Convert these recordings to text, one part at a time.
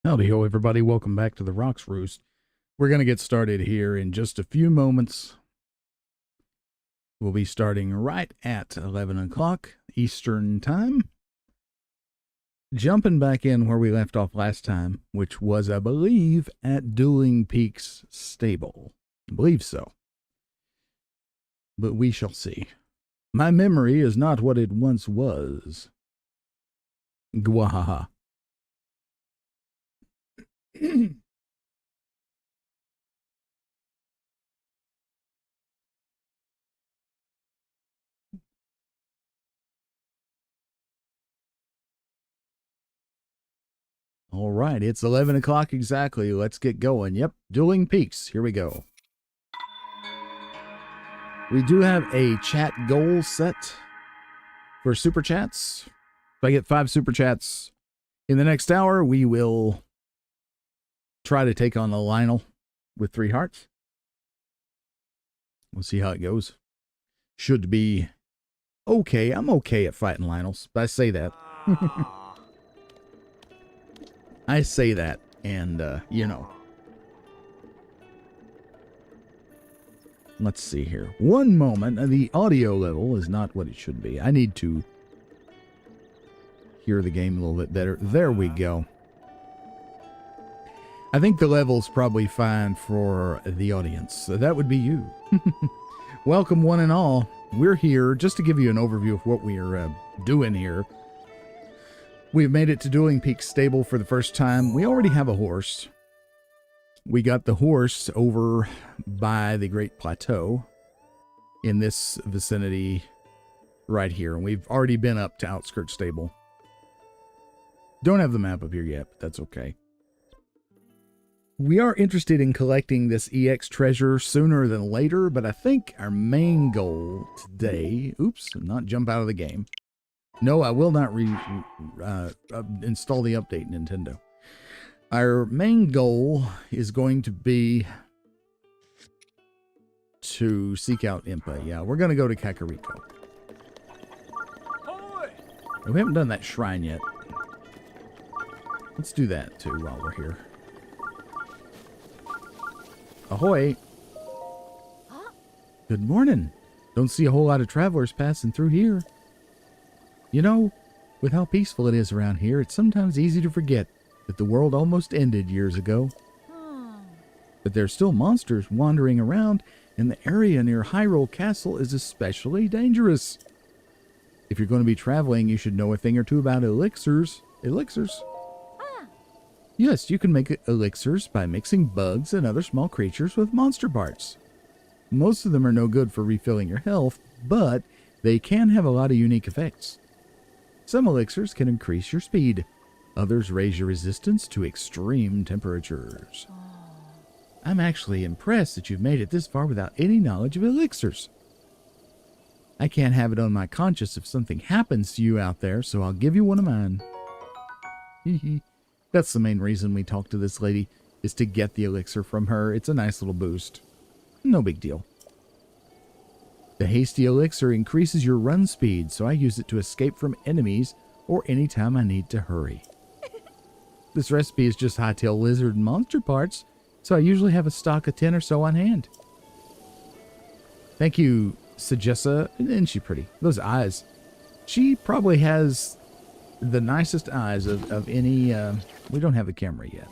Howdy ho, everybody. Welcome back to the Roost. We're going to get started here in just a few moments. We'll be starting right at 11 o'clock Eastern Time. Jumping back in where we left off last time, which was, I believe, at Dueling Peaks Stable. I believe so. But we shall see. My memory is not what it once was. Gwahaha. All right, it's 11 o'clock exactly. Let's get going. Yep, Dueling Peaks. Here we go. We do have a chat goal set for super chats. If I get 5 super chats in the next hour, we will try to take on the Lionel with 3 hearts. We'll see how it goes. Should be okay. I'm okay at fighting Lionels, but I say that. I say that, and, you know. Let's see here. One moment. The audio level is not what it should be. I need to hear the game a little bit better. There we go. I think the level's probably fine for the audience. So that would be you. Welcome, one and all. We're here just to give you an overview of what we are doing here. We've made it to Dueling Peaks Stable for the first time. We already have a horse. We got the horse over by the Great Plateau in this vicinity right here. And we've already been up to Outskirts Stable. Don't have the map up here yet, but that's okay. We are interested in collecting this EX treasure sooner than later, but I think our main goal today... Oops, not jump out of the game. No, I will not install the update, Nintendo. Our main goal is going to be to seek out Impa. Yeah, we're going to go to Kakariko. We haven't done that shrine yet. Let's do that, too, while we're here. Ahoy! Good morning. Don't see a whole lot of travelers passing through here. You know, with how peaceful it is around here, it's sometimes easy to forget that the world almost ended years ago. But there's still monsters wandering around, and the area near Hyrule Castle is especially dangerous. If you're going to be traveling, you should know a thing or two about elixirs. Elixirs? Yes, you can make elixirs by mixing bugs and other small creatures with monster parts. Most of them are no good for refilling your health, but they can have a lot of unique effects. Some elixirs can increase your speed. Others raise your resistance to extreme temperatures. I'm actually impressed that you've made it this far without any knowledge of elixirs. I can't have it on my conscience if something happens to you out there, so I'll give you one of mine. That's the main reason we talked to this lady, is to get the elixir from her. It's a nice little boost. No big deal. The hasty elixir increases your run speed, so I use it to escape from enemies or anytime I need to hurry. This recipe is just hightail lizard and monster parts, so I usually have a stock of 10 or so on hand. Thank you, Sheikah. Isn't she pretty? Those eyes. She probably has the nicest eyes of any, we don't have the camera yet.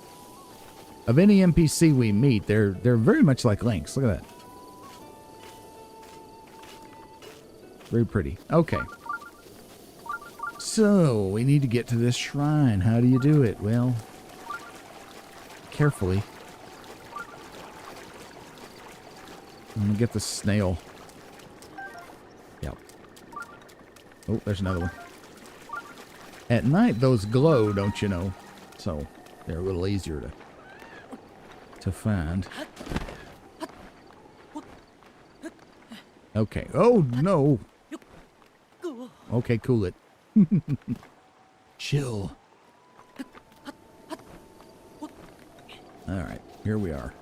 Of any NPC we meet, they're very much like Lynx. Look at that. Very pretty. Okay. So, we need to get to this shrine. How do you do it? Well, carefully. I'm going to get the snail. Yep. Oh, there's another one. At night, those glow, don't you know? So, they're a little easier to find. Okay. Oh, no. Okay, cool it. Chill. Alright, here we are.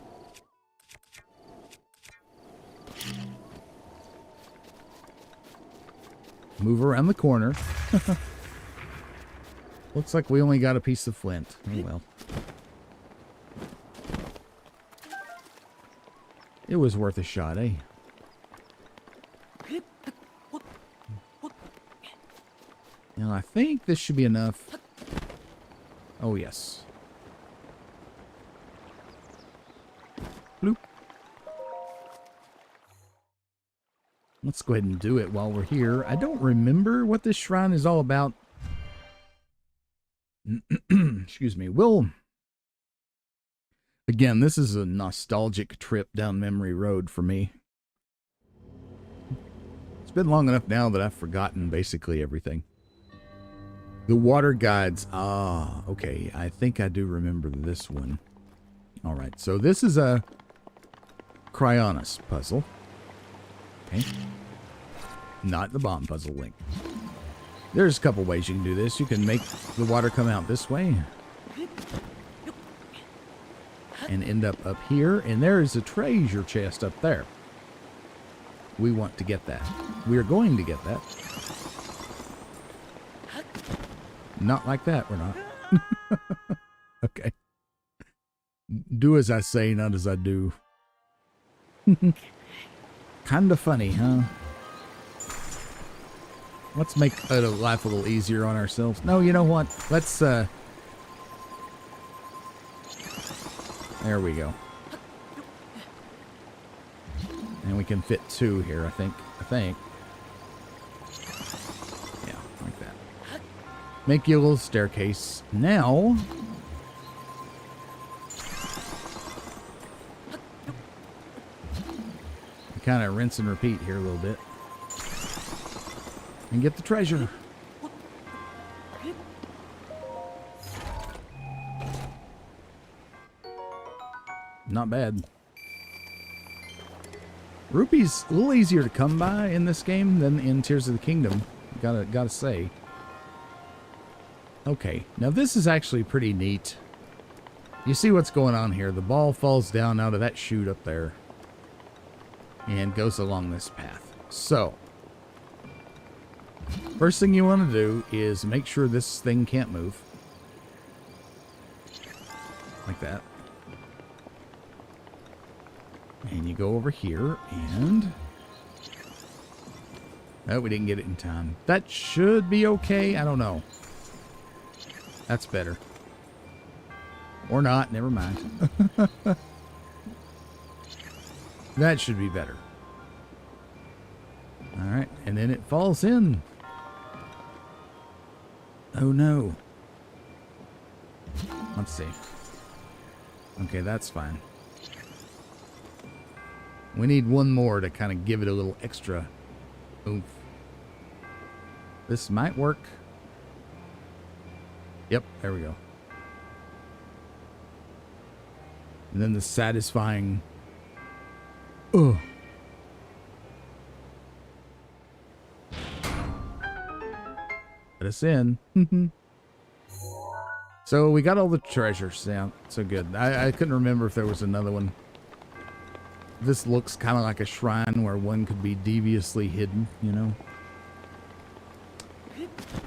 Move around the corner. Looks like we only got a piece of flint. Oh well. It was worth a shot, eh? Now, I think this should be enough. Oh, yes. Bloop. Let's go ahead and do it while we're here. I don't remember what this shrine is all about. Excuse me. Again, this is a nostalgic trip down memory road for me. It's been long enough now that I've forgotten basically everything. The water guides. Ah, okay. I think I do remember this one. All right. So this is a Cryonis puzzle. Okay. Not the bomb puzzle link. There's a couple ways you can do this. You can make the water come out this way and end up here. And there is a treasure chest up there. We want to get that. We are going to get that. Not like that, we're not. Okay. Do as I say, not as I do. Kinda funny, huh? Let's make life a little easier on ourselves. No, you know what? Let's, there we go. And we can fit 2 here, I think. Yeah, like that. Make you a little staircase. Now, kind of rinse and repeat here a little bit. And get the treasure. Not bad. Rupees a little easier to come by in this game than in Tears of the Kingdom. Gotta say. Okay, now this is actually pretty neat. You see what's going on here. The ball falls down out of that chute up there and goes along this path. So, first thing you want to do is make sure this thing can't move. Like that. And you go over here and... oh, we didn't get it in time. That should be okay. I don't know. That's better. Or not. Never mind. That should be better. Alright. And then it falls in. Oh no. Let's see. Okay, that's fine. We need one more to kind of give it a little extra oomph. This might work. Yep, there we go. And then the satisfying... Ugh. Let us in. So we got all the treasures. Yeah, so good. I couldn't remember if there was another one. This looks kind of like a shrine where one could be deviously hidden, you know?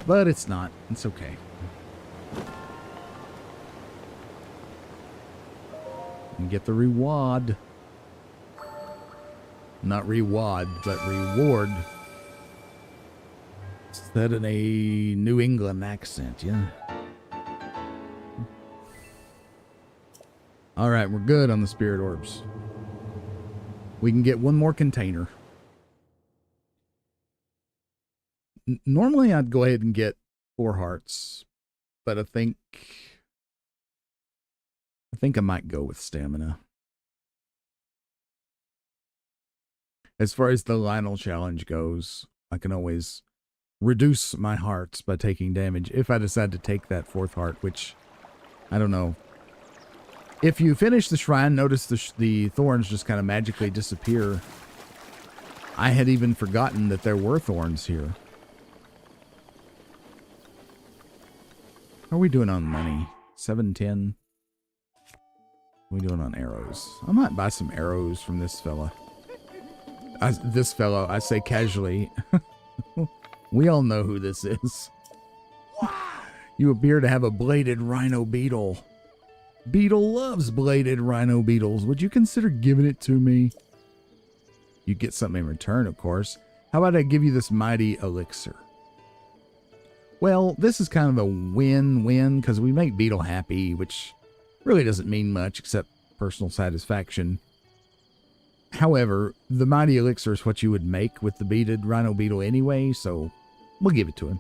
But it's not. It's okay. And get the reward. Not reward, but reward. Said in a New England accent, yeah. Alright, we're good on the spirit orbs. We can get one more container. Normally I'd go ahead and get 4 hearts, but I think I might go with stamina. As far as the Lionel challenge goes, I can always reduce my hearts by taking damage if I decide to take that 4th heart, which I don't know. If you finish the shrine, notice the thorns just kind of magically disappear. I had even forgotten that there were thorns here. How are we doing on money? 710. What are we doing on arrows? I might buy some arrows from this fella. This fellow, I say casually. We all know who this is. You appear to have a bladed rhino beetle. Beetle loves bladed rhino beetles. Would you consider giving it to me? You get something in return, of course. How about I give you this mighty elixir? Well, this is kind of a win-win because we make Beetle happy, which really doesn't mean much except personal satisfaction. However, the mighty elixir is what you would make with the beaded rhino beetle anyway, so we'll give it to him.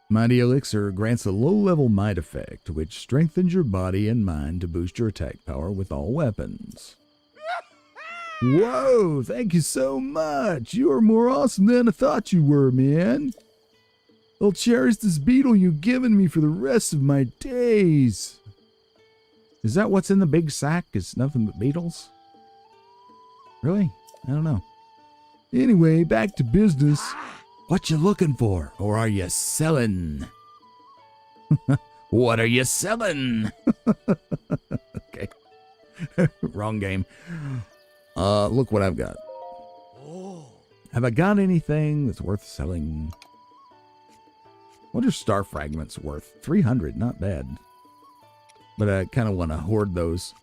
Mighty elixir grants a low-level might effect, which strengthens your body and mind to boost your attack power with all weapons. Whoa, thank you so much. You are more awesome than I thought you were, man. I'll cherish this beetle you've given me for the rest of my days. Is that what's in the big sack? Is nothing but beetles? Really? I don't know. Anyway, back to business. What you looking for? Or are you selling? What are you selling? Okay. Wrong game. Look what I've got. Have I got anything that's worth selling? What are star fragments worth? 300, not bad. But I kind of want to hoard those.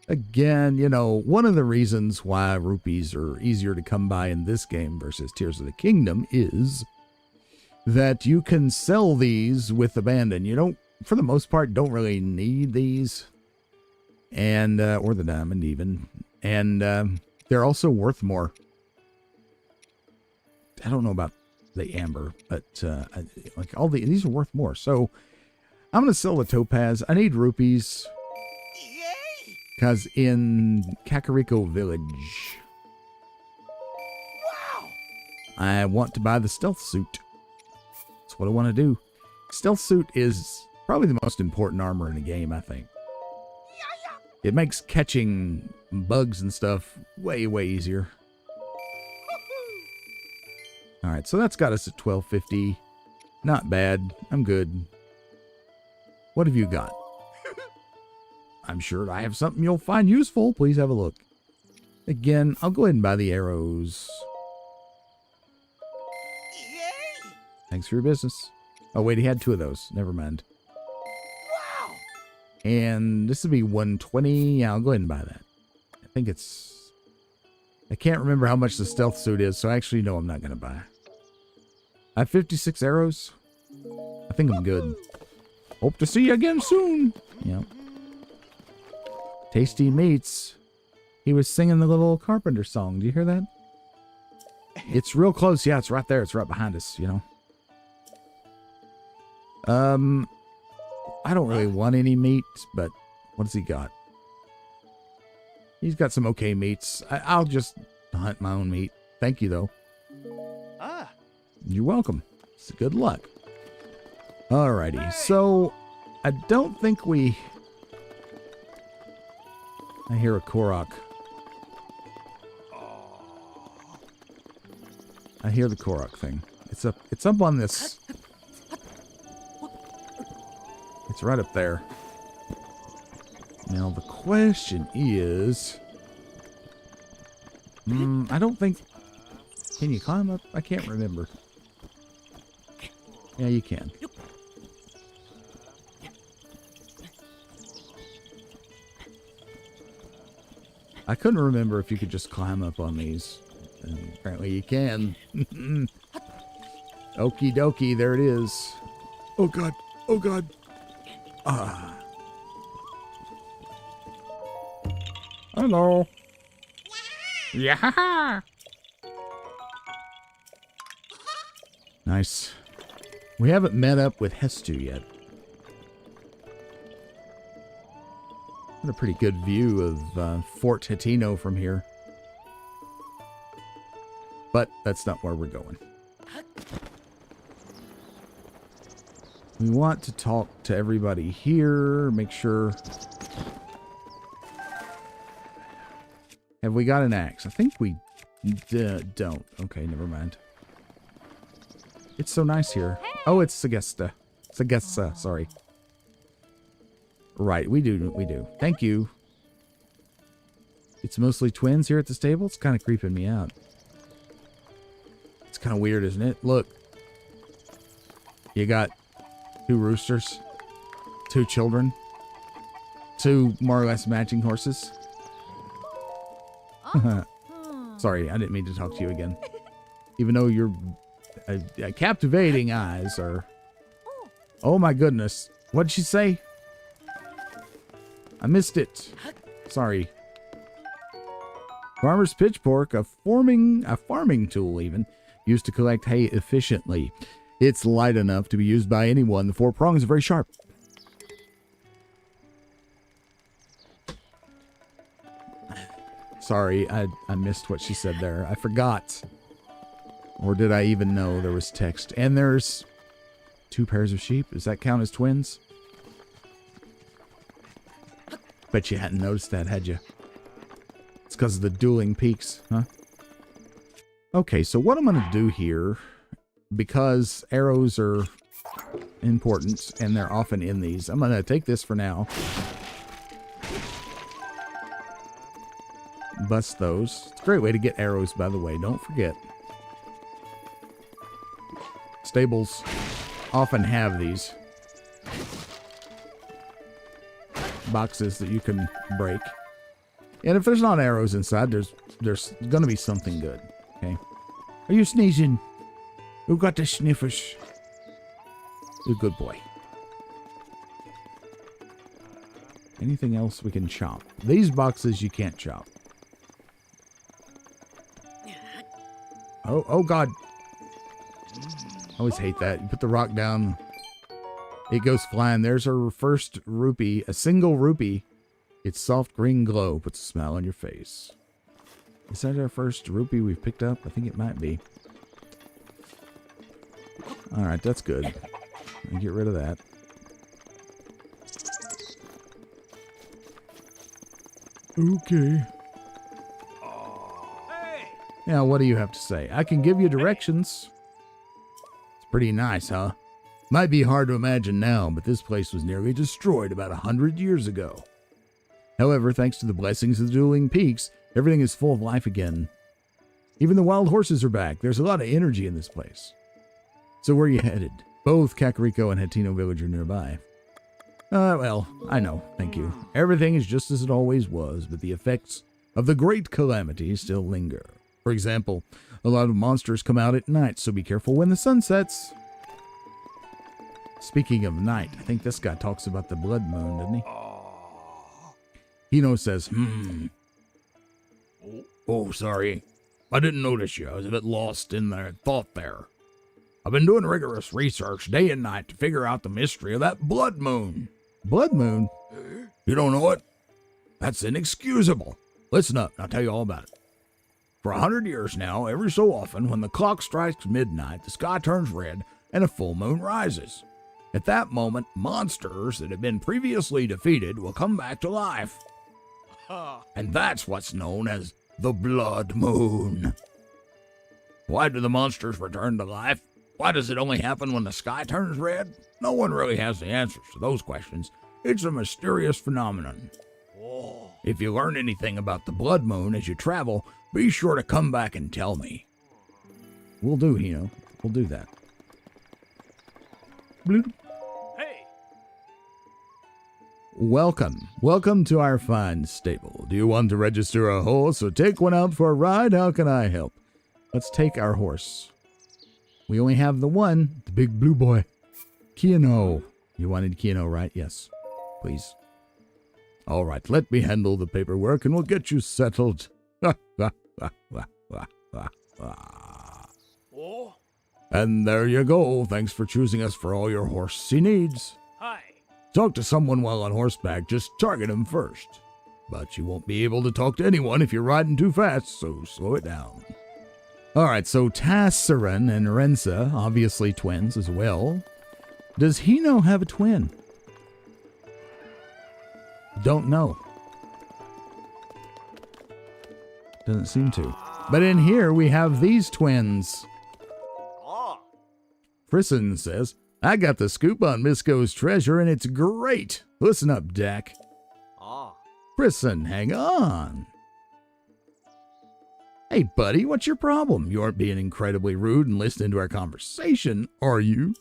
Again, you know, one of the reasons why rupees are easier to come by in this game versus Tears of the Kingdom is that you can sell these with abandon. You don't, for the most part, don't really need these. And, or the diamond even. And, they're also worth more. I don't know about the amber, but, like all these are worth more. So I'm going to sell the topaz. I need rupees. Because in Kakariko Village, I want to buy the stealth suit. That's what I want to do. Stealth suit is probably the most important armor in the game, I think. It makes catching bugs and stuff way, way easier. Alright, so that's got us at 1250. Not bad. I'm good. What have you got? I'm sure I have something you'll find useful. Please have a look. Again, I'll go ahead and buy the arrows. Thanks for your business. Oh, wait, he had 2 of those. Never mind. Wow. And this would be 120. Yeah, I'll go ahead and buy that. I think it's... I can't remember how much the stealth suit is, so I actually know I'm not going to buy. I have 56 arrows. I think I'm good. Hope to see you again soon. Yep. Tasty meats. He was singing the little carpenter song. Do you hear that? It's real close. Yeah, it's right there. It's right behind us, you know. I don't really want any meat, but what does he got? He's got some okay meats. I'll just hunt my own meat. Thank you, though. You're welcome. It's good luck. Alrighty, so I don't think we... I hear a Korok. I hear the Korok thing. It's up on this. It's right up there. Now the question is, I don't think. Can you climb up? I can't remember. Yeah, you can. I couldn't remember if you could just climb up on these. And apparently you can. Okie dokie, there it is. Oh god, oh god. Ah. Hello. Yeah. Nice. We haven't met up with Hestu yet. Got a pretty good view of Fort Hitino from here. But that's not where we're going. We want to talk to everybody here. Make sure. Have we got an axe? I think we don't. Okay, never mind. It's so nice here. Oh, it's Sagesta. Sagesta, sorry. Right, we do. Thank you. It's mostly twins here at the stable. It's kind of creeping me out. It's kind of weird, isn't it? Look. You got 2 roosters. 2 children. 2 more or less matching horses. Sorry, I didn't mean to talk to you again. Even though your captivating eyes are... Oh my goodness. What'd she say? I missed it. Sorry. Farmer's pitchfork, a farming tool even, used to collect hay efficiently. It's light enough to be used by anyone. The 4 prongs are very sharp. Sorry, I missed what she said there. I forgot. Or did I even know there was text? And there's 2 pairs of sheep. Does that count as twins? Bet you hadn't noticed that, had you? It's because of the Dueling Peaks, huh? Okay, so what I'm going to do here, because arrows are important, and they're often in these, I'm going to take this for now. Bust those. It's a great way to get arrows, by the way. Don't forget. Stables often have these boxes that you can break. And if there's not arrows inside, there's going to be something good. Okay. Are you sneezing? Who got the sniffers? You're a good boy. Anything else we can chop? These boxes you can't chop. Oh God. I always hate that. You put the rock down, it goes flying. There's our first rupee, a single rupee. Its soft green glow puts a smile on your face. Is that our first rupee we've picked up? I think it might be. Alright, that's good. Let me get rid of that. Okay. Now, what do you have to say? I can give you directions. It's pretty nice, huh? Might be hard to imagine now, but this place was nearly destroyed about 100 years ago. However, thanks to the blessings of the Dueling Peaks, everything is full of life again. Even the wild horses are back. There's a lot of energy in this place. So where are you headed? Both Kakariko and Hitino Village are nearby. Well, I know, thank you. Everything is just as it always was, but the effects of the great calamity still linger. For example, a lot of monsters come out at night, so be careful when the sun sets. Speaking of night, I think this guy talks about the blood moon, doesn't he? Hino says, Oh, sorry. I didn't notice you. I was a bit lost in their thought there. I've been doing rigorous research day and night to figure out the mystery of that blood moon. Blood moon? You don't know it? That's inexcusable. Listen up, and I'll tell you all about it. For 100 years now, every so often, when the clock strikes midnight, the sky turns red and a full moon rises. At that moment, monsters that have been previously defeated will come back to life. And that's what's known as the blood moon. Why do the monsters return to life? Why does it only happen when the sky turns red? No one really has the answers to those questions. It's a mysterious phenomenon. If you learn anything about the blood moon as you travel, be sure to come back and tell me. We'll do, We'll do that. Bloop. Hey! Welcome to our fine stable. Do you want to register a horse or take one out for a ride? How can I help? Let's take our horse. We only have the one, the big blue boy. Kino. You wanted Kino, right? Yes. Please. All right, let me handle the paperwork and we'll get you settled. Oh? And there you go. Thanks for choosing us for all your horsey needs. Hi. Talk to someone while on horseback, just target him first. But you won't be able to talk to anyone if you're riding too fast, so slow it down. Alright, so Tassarin and Rensa, obviously twins as well. Does Hino have a twin? Don't know. Doesn't seem to. But in here we have these twins. Frisson says, I got the scoop on Misko's treasure and it's great. Listen up, Dak. Frisson, hang on. Hey, buddy, what's your problem? You aren't being incredibly rude and listening to our conversation, are you?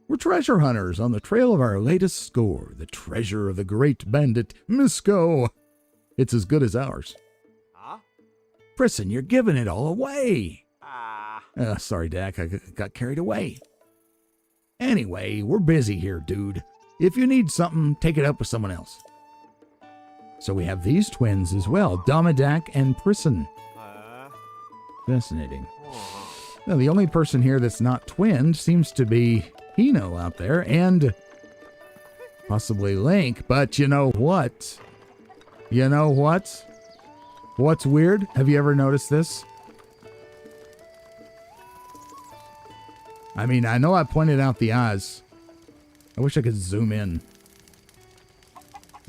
We're treasure hunters on the trail of our latest score, the treasure of the great bandit, Misko. It's as good as ours. Frisson, you're giving it all away. Sorry, Dak, I got carried away. Anyway, we're busy here, dude. If you need something, take it up with someone else. So we have these twins as well, Domadak and Frisson. Fascinating. Now, the only person here that's not twinned seems to be Hino out there, and possibly Link, but you know what? You know what? What's weird? Have you ever noticed this? I mean, I know I pointed out the eyes. I wish I could zoom in.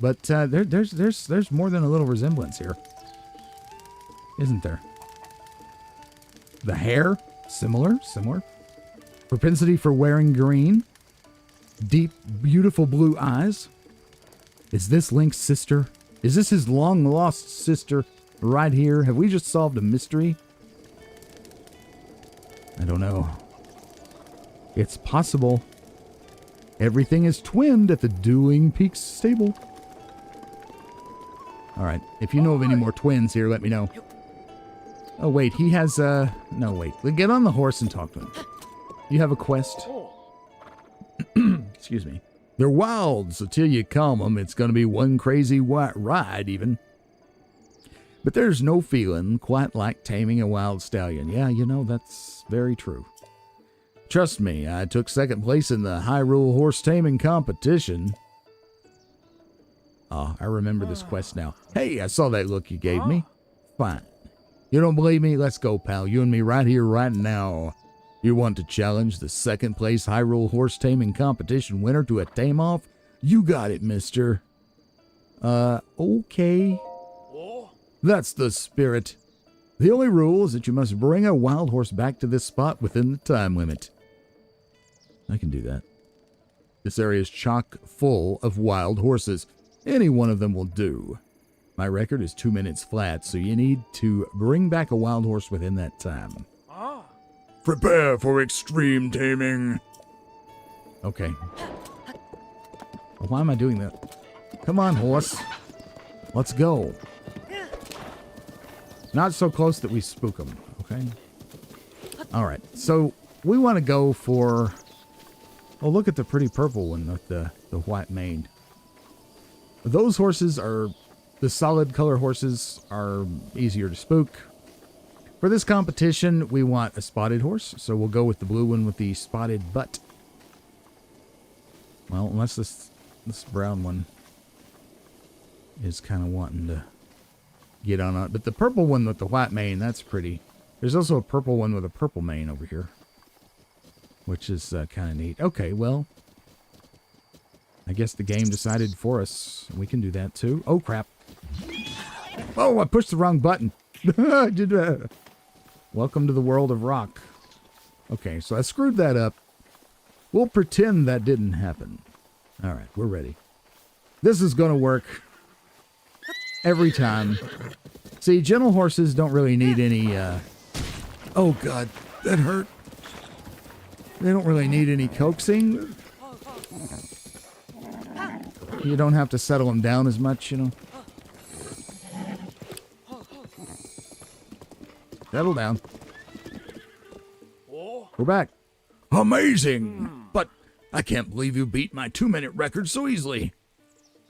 But there's more than a little resemblance here. Isn't there? The hair, similar. Propensity for wearing green. Deep, beautiful blue eyes. Is this Link's sister? Is this his long-lost sister right here? Have we just solved a mystery? I don't know. It's possible. Everything is twinned at the Dueling Peaks Stable. Alright, if you know of any more twins here, let me know. Oh, wait, he has, no, wait. Get on the horse and talk to him. You have a quest? Excuse me. They're wild, so till you calm them, it's going to be one crazy white ride, even. But there's no feeling quite like taming a wild stallion. Yeah, you know, that's very true. Trust me, I took second place in the Hyrule horse taming competition. I remember this quest now. Hey, I saw that look you gave me. Fine. You don't believe me? Let's go, pal. You and me right here, right now. You want to challenge the second place Hyrule horse taming competition winner to a tame-off? You got it, mister. Okay. That's the spirit. The only rule is that you must bring a wild horse back to this spot within the time limit. I can do that. This area is chock full of wild horses. Any one of them will do. My record is 2 minutes flat, so you need to bring back a wild horse within that time. Prepare for extreme taming. Okay. Well, why am I doing that? Come on, horse. Let's go. Not so close that we spook them, okay? Alright, so we want to go for... Oh, look at the pretty purple one with the white mane. Those horses are... The solid color horses are easier to spook. For this competition, we want a spotted horse, so we'll go with the blue one with the spotted butt. Well, unless this brown one is kind of wanting to get on it. But the purple one with the white mane, that's pretty. There's also a purple one with a purple mane over here, which is kind of neat. Okay, well, I guess the game decided for us. We can do that too. Oh, crap. Oh, I pushed the wrong button. I did that. Welcome to the world of rock. Okay, so I screwed that up. We'll pretend that didn't happen. All right, we're ready. This is going to work every time. See, gentle horses don't really need any... Oh, God, that hurt. They don't really need any coaxing. You don't have to settle them down as much, you know. Settle down. We're back. Amazing! But I can't believe you beat my 2-minute record so easily.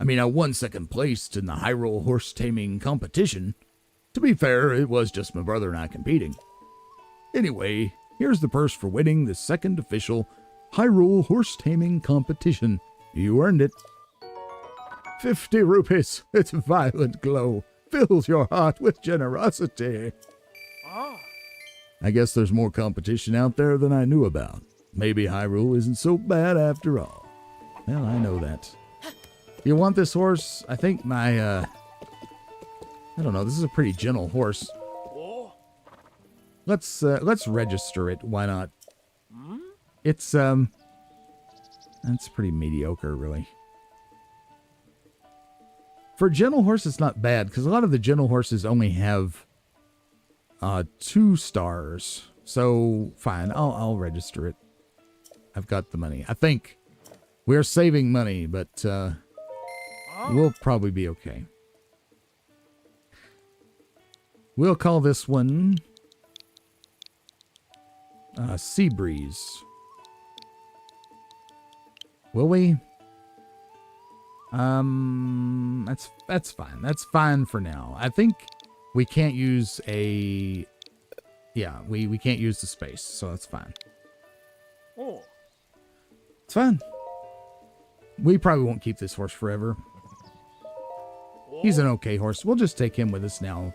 I mean, I won second place in the Hyrule horse taming competition. To be fair, it was just my brother and I competing. Anyway, here's the purse for winning the second official Hyrule horse taming competition. You earned it. 50 rupees. Its violent glow fills your heart with generosity. I guess there's more competition out there than I knew about. Maybe Hyrule isn't so bad after all. Well, I know that. You want this horse? I think my, I don't know, this is a pretty gentle horse. Let's register it. Why not? It's, that's pretty mediocre, really. For a gentle horse, it's not bad, because a lot of the gentle horses only have 2 stars. So, fine, I'll register it. I've got the money. I think we're saving money, but we'll probably be okay. We'll call this one Sea Breeze. Will we? That's fine. That's fine for now. I think we can't use a... Yeah, we can't use the space, so that's fine. Oh. It's fine. We probably won't keep this horse forever. He's an okay horse. We'll just take him with us now.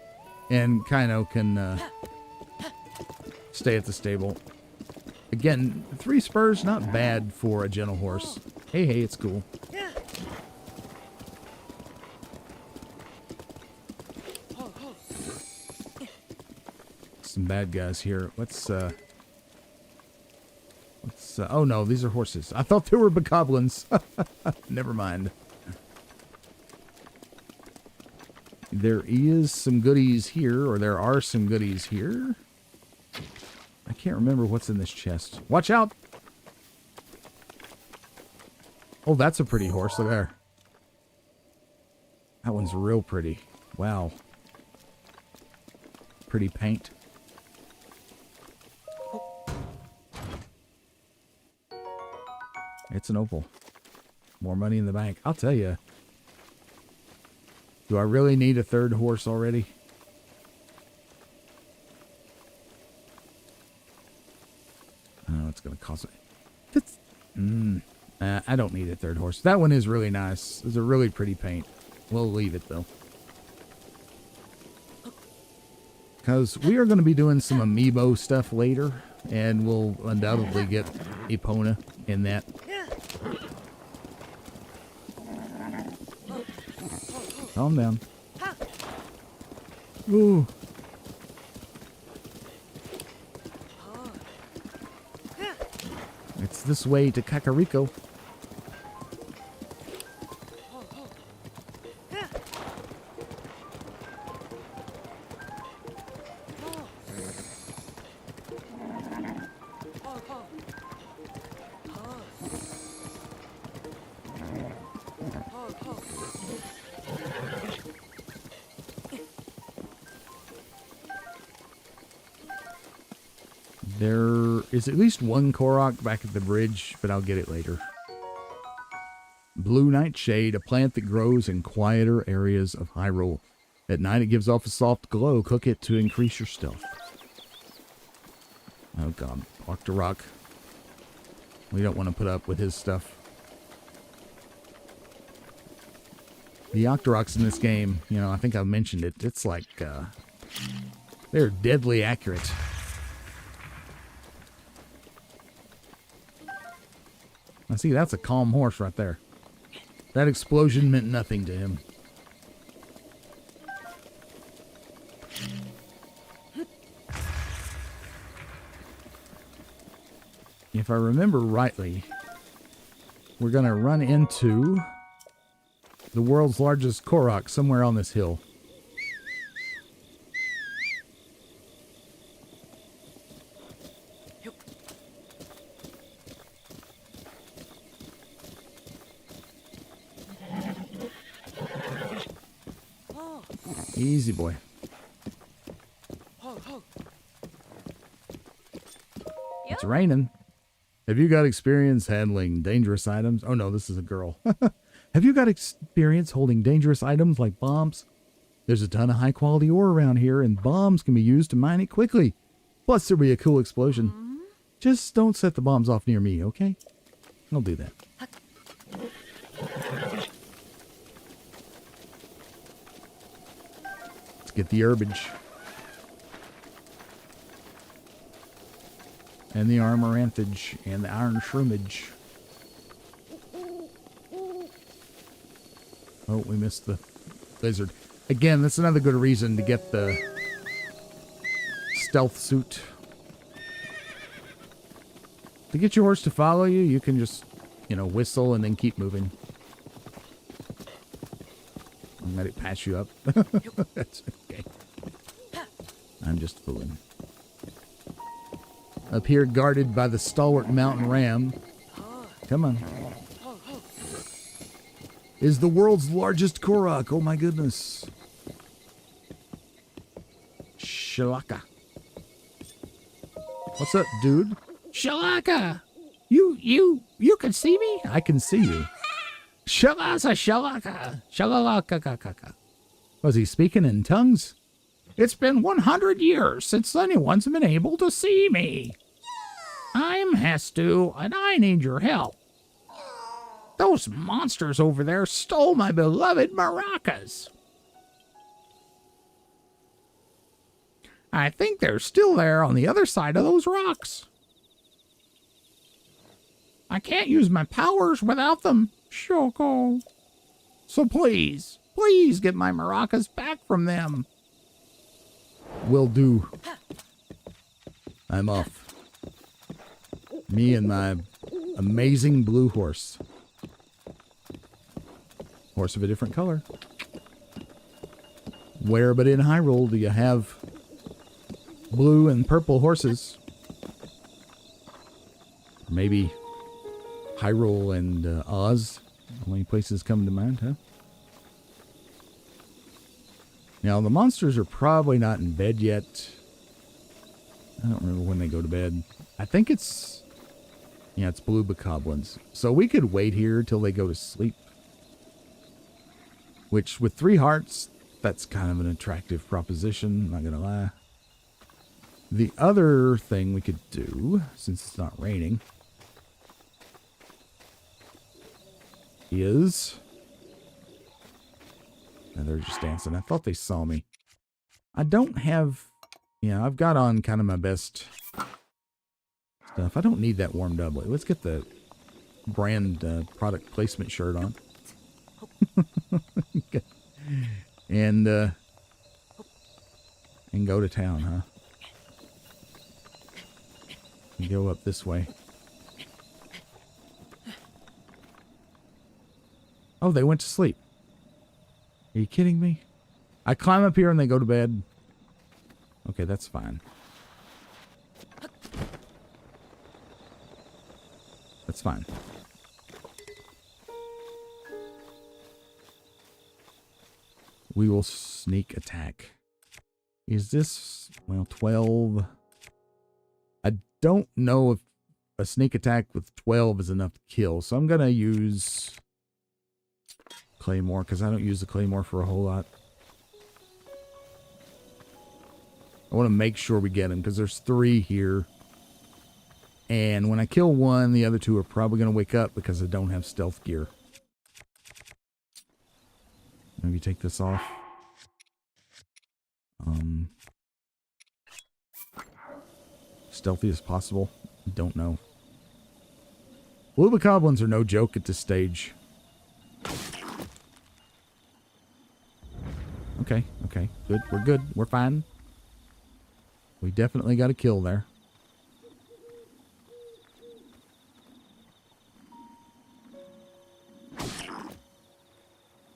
And Kaino can stay at the stable. Again, 3 spurs, not bad for a gentle horse. Hey, it's cool. Some bad guys here. Let's oh no, these are horses. I thought they were bokoblins. Never mind. There is some goodies here, or there are some goodies here. I can't remember what's in this chest. Watch out! Oh, that's a pretty horse. Look there. That one's real pretty. Wow. Pretty paint. It's an opal. More money in the bank. I'll tell you. Do I really need a 3rd horse already? Oh, it's going to cost me. I don't need a 3rd horse. That one is really nice. It's a really pretty paint. We'll leave it, though. Because we are going to be doing some amiibo stuff later. And we'll undoubtedly get Epona in that. Calm down. Ooh. It's this way to Kakariko. There is at least one Korok back at the bridge, but I'll get it later. Blue Nightshade, a plant that grows in quieter areas of Hyrule. At night it gives off a soft glow. Cook it to increase your stealth. Oh god, Octorok. We don't want to put up with his stuff. The Octoroks in this game, you know, I think I mentioned it. It's like, they're deadly accurate. Now see, that's a calm horse right there. That explosion meant nothing to him. If I remember rightly, we're going to run into the world's largest Korok somewhere on this hill. Easy, boy. It's raining. Have you got experience handling dangerous items? Oh no, this is a girl. Have you got experience holding dangerous items like bombs? There's a ton of high quality ore around here, and bombs can be used to mine it quickly. Plus, there'll be a cool explosion. Just don't set the bombs off near me, okay? I'll do that. Let's get the herbage. And the armoranthage and the iron shroomage. Oh, we missed the lizard. Again, that's another good reason to get the stealth suit. To get your horse to follow you, you can just, you know, whistle and then keep moving. And let it pass you up. That's okay. I'm just fooling. Up here, guarded by the stalwart mountain ram. Come on. Is the world's largest Korok. Oh my goodness. Sheikah. What's up, dude? Sheikah! You can see me? I can see you. Sheikah! Sheikah! Was he speaking in tongues? It's been 100 years since anyone's been able to see me. I'm Hestu, and I need your help. Those monsters over there stole my beloved maracas. I think they're still there on the other side of those rocks. I can't use my powers without them, Cucco. So please get my maracas back from them. Will do. I'm off. Me and my amazing blue horse. Horse of a different color. Where but in Hyrule do you have blue and purple horses? Maybe Hyrule and Oz. Only places come to mind, huh? Now, the monsters are probably not in bed yet. I don't remember when they go to bed. I think it's... yeah, it's blue bokoblins. So we could wait here till they go to sleep. Which, with 3 hearts, that's kind of an attractive proposition, not gonna lie. The other thing we could do, since it's not raining, is... and they're just dancing. I thought they saw me. I don't have... yeah, I've got on kind of my best stuff. I don't need that warm doublet. Let's get the brand product placement shirt on. And go to town, huh? And go up this way. Oh, they went to sleep. Are you kidding me? I climb up here and they go to bed. Okay, that's fine. That's fine. We will sneak attack. Is this, well, 12? I don't know if a sneak attack with 12 is enough to kill, so I'm going to use Claymore, because I don't use the Claymore for a whole lot. I want to make sure we get him, because there's 3 here. And when I kill one, the other two are probably going to wake up because I don't have stealth gear. Maybe take this off. Stealthy as possible. Don't know. Blue goblins are no joke at this stage. Okay, okay, good. We're good. We're fine. We definitely got a kill there.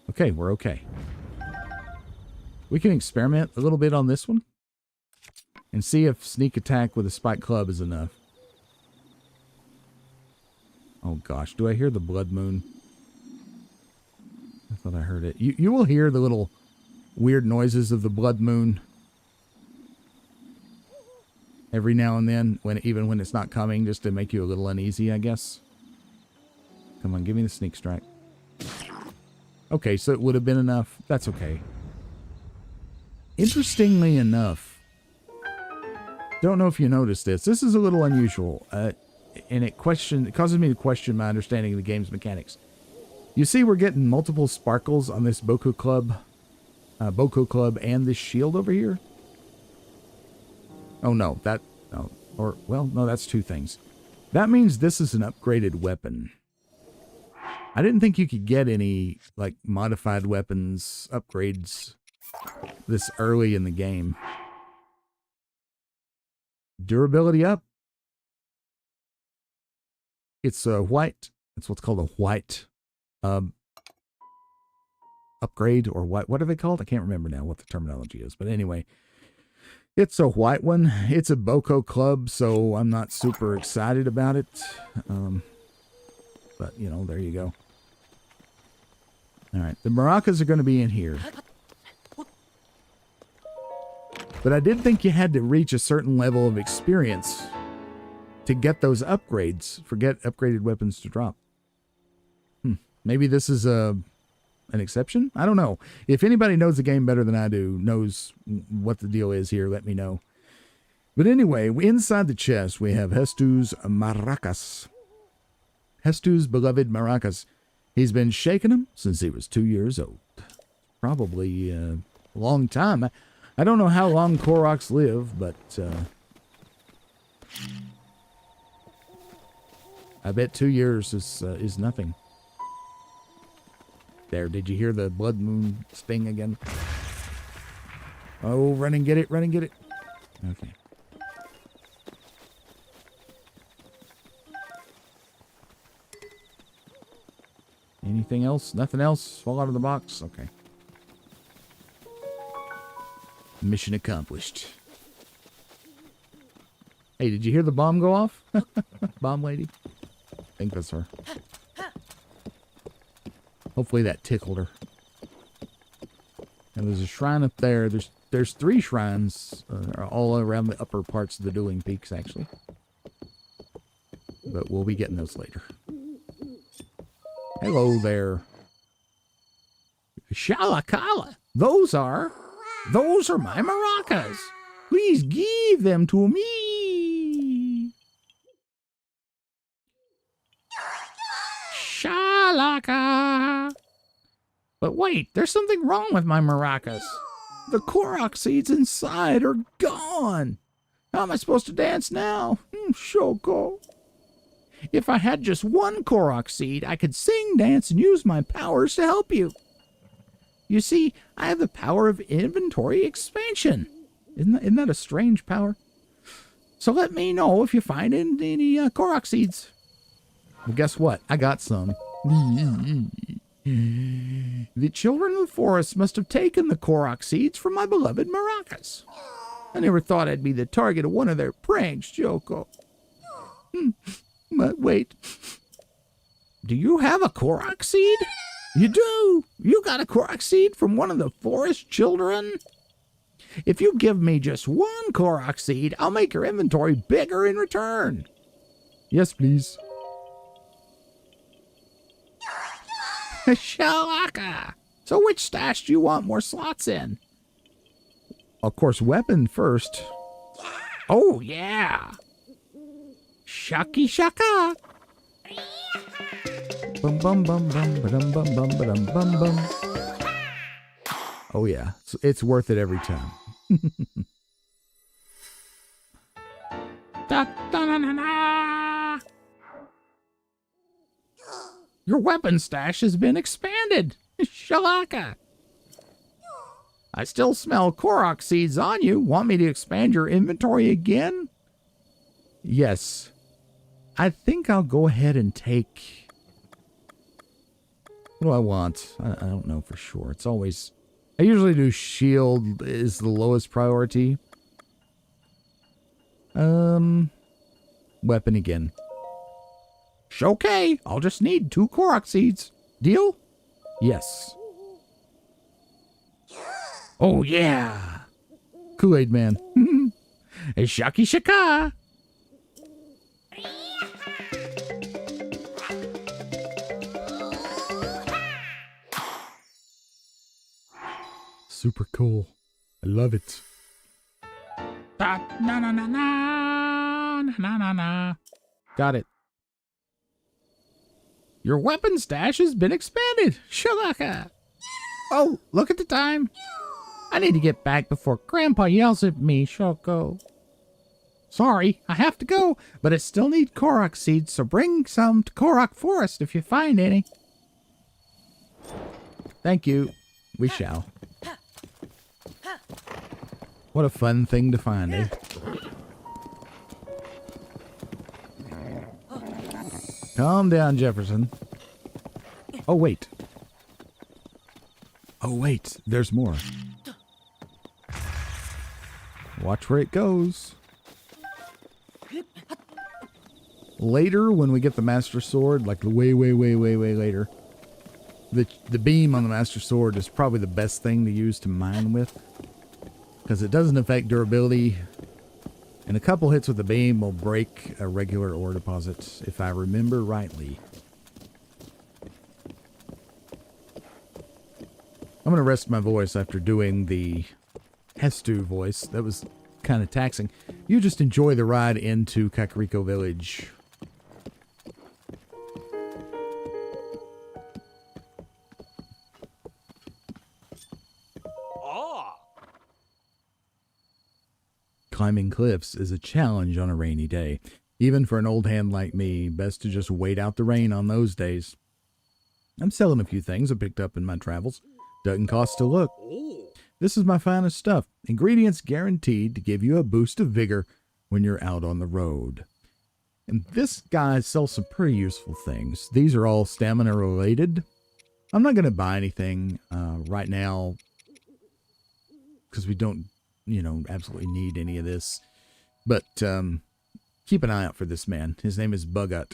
Okay, we're okay. We can experiment a little bit on this one and see if sneak attack with a spike club is enough. Oh gosh, do I hear the blood moon? I thought I heard it. You will hear the little weird noises of the blood moon every now and then, even when it's not coming, just to make you a little uneasy, I guess. Come on, give me the sneak strike. Okay, so it would have been enough. That's okay. Interestingly enough, don't know if you noticed this. This is a little unusual, and it causes me to question my understanding of the game's mechanics. You see, we're getting multiple sparkles on this Boko Club and this shield over here. Oh no, no, that's two things. That means this is an upgraded weapon. I didn't think you could get any, like, modified weapons upgrades this early in the game. Durability up. It's a white. It's what's called a white upgrade, or what are they called? I can't remember now what the terminology is. But anyway, it's a white one. It's a Boko Club, so I'm not super excited about it. But, you know, there you go. All right, the maracas are going to be in here. But I did think you had to reach a certain level of experience to get those upgrades, get upgraded weapons to drop. Maybe this is an exception? I don't know. If anybody knows the game better than I do, knows what the deal is here, let me know. But anyway, inside the chest, we have Hestu's maracas. Hestu's beloved maracas. He's been shaking them since he was 2 years old. Probably a long time. I don't know how long Koroks live, but I bet 2 years is nothing. There, did you hear the blood moon sting again? Oh, run and get it, run and get it. Okay. Anything else? Nothing else? Fall out of the box? Okay. Mission accomplished. Hey, did you hear the bomb go off? Bomb lady? I think that's her. Hopefully that tickled her. And there's a shrine up there. There's 3 shrines all around the upper parts of the Dueling Peaks, actually. But we'll be getting those later. Hello there. Shalakala. Those are my maracas. Please give them to me. Shalaka. But wait, there's something wrong with my maracas. The Korok seeds inside are gone. How am I supposed to dance now? Shoko. If I had just one Korok seed, I could sing, dance, and use my powers to help you. You see, I have the power of inventory expansion. Isn't that a strange power? So let me know if you find any Korok seeds. Well, guess what? I got some. The children of the forest must have taken the Korok seeds from my beloved maracas. I never thought I'd be the target of one of their pranks, Joko. But wait. Do you have a Korok seed? You do. You got a Korok seed from one of the forest children? If you give me just one Korok seed, I'll make your inventory bigger in return. Yes, please. Shalaka. So which stash do you want more slots in? Of course, weapon first. Oh, yeah. Shucky Sheikah. Bum bum bum bum ba-dum bum bum ba-dum bum bum. Oh yeah, it's worth it every time. Da-da-na-na-na. Your weapon stash has been expanded. Shalaka. I still smell Korok seeds on you. Want me to expand your inventory again? Yes. I think I'll go ahead and take... What do I want? I don't know for sure. It's always... I usually do shield is the lowest priority. Weapon again. Okay, I'll just need 2 Korok seeds. Deal? Yes. Oh, yeah. Kool-Aid Man. Shucky Sheikah. Super cool. I love it. Da-na-na-na-na. Got it. Your weapon stash has been expanded. Shalaka. Oh, look at the time. I need to get back before Grandpa yells at me, Shoko. Sorry, I have to go, but I still need Korok seeds, so bring some to Korok Forest if you find any. Thank you. We shall. What a fun thing to find, eh? Calm down, Jefferson. Oh, wait. Oh, wait. There's more. Watch where it goes. Later, when we get the Master Sword, like way later, the beam on the Master Sword is probably the best thing to use to mine with. Because it doesn't affect durability. And a couple hits with the beam will break a regular ore deposit, if I remember rightly. I'm going to rest my voice after doing the Hestu voice. That was kind of taxing. You just enjoy the ride into Kakariko Village. Climbing cliffs is a challenge on a rainy day. Even for an old hand like me, best to just wait out the rain on those days. I'm selling a few things I picked up in my travels. Doesn't cost to look. This is my finest stuff. Ingredients guaranteed to give you a boost of vigor when you're out on the road. And this guy sells some pretty useful things. These are all stamina related. I'm not going to buy anything right now because we don't, absolutely need any of this. But keep an eye out for this man. His name is Bugut.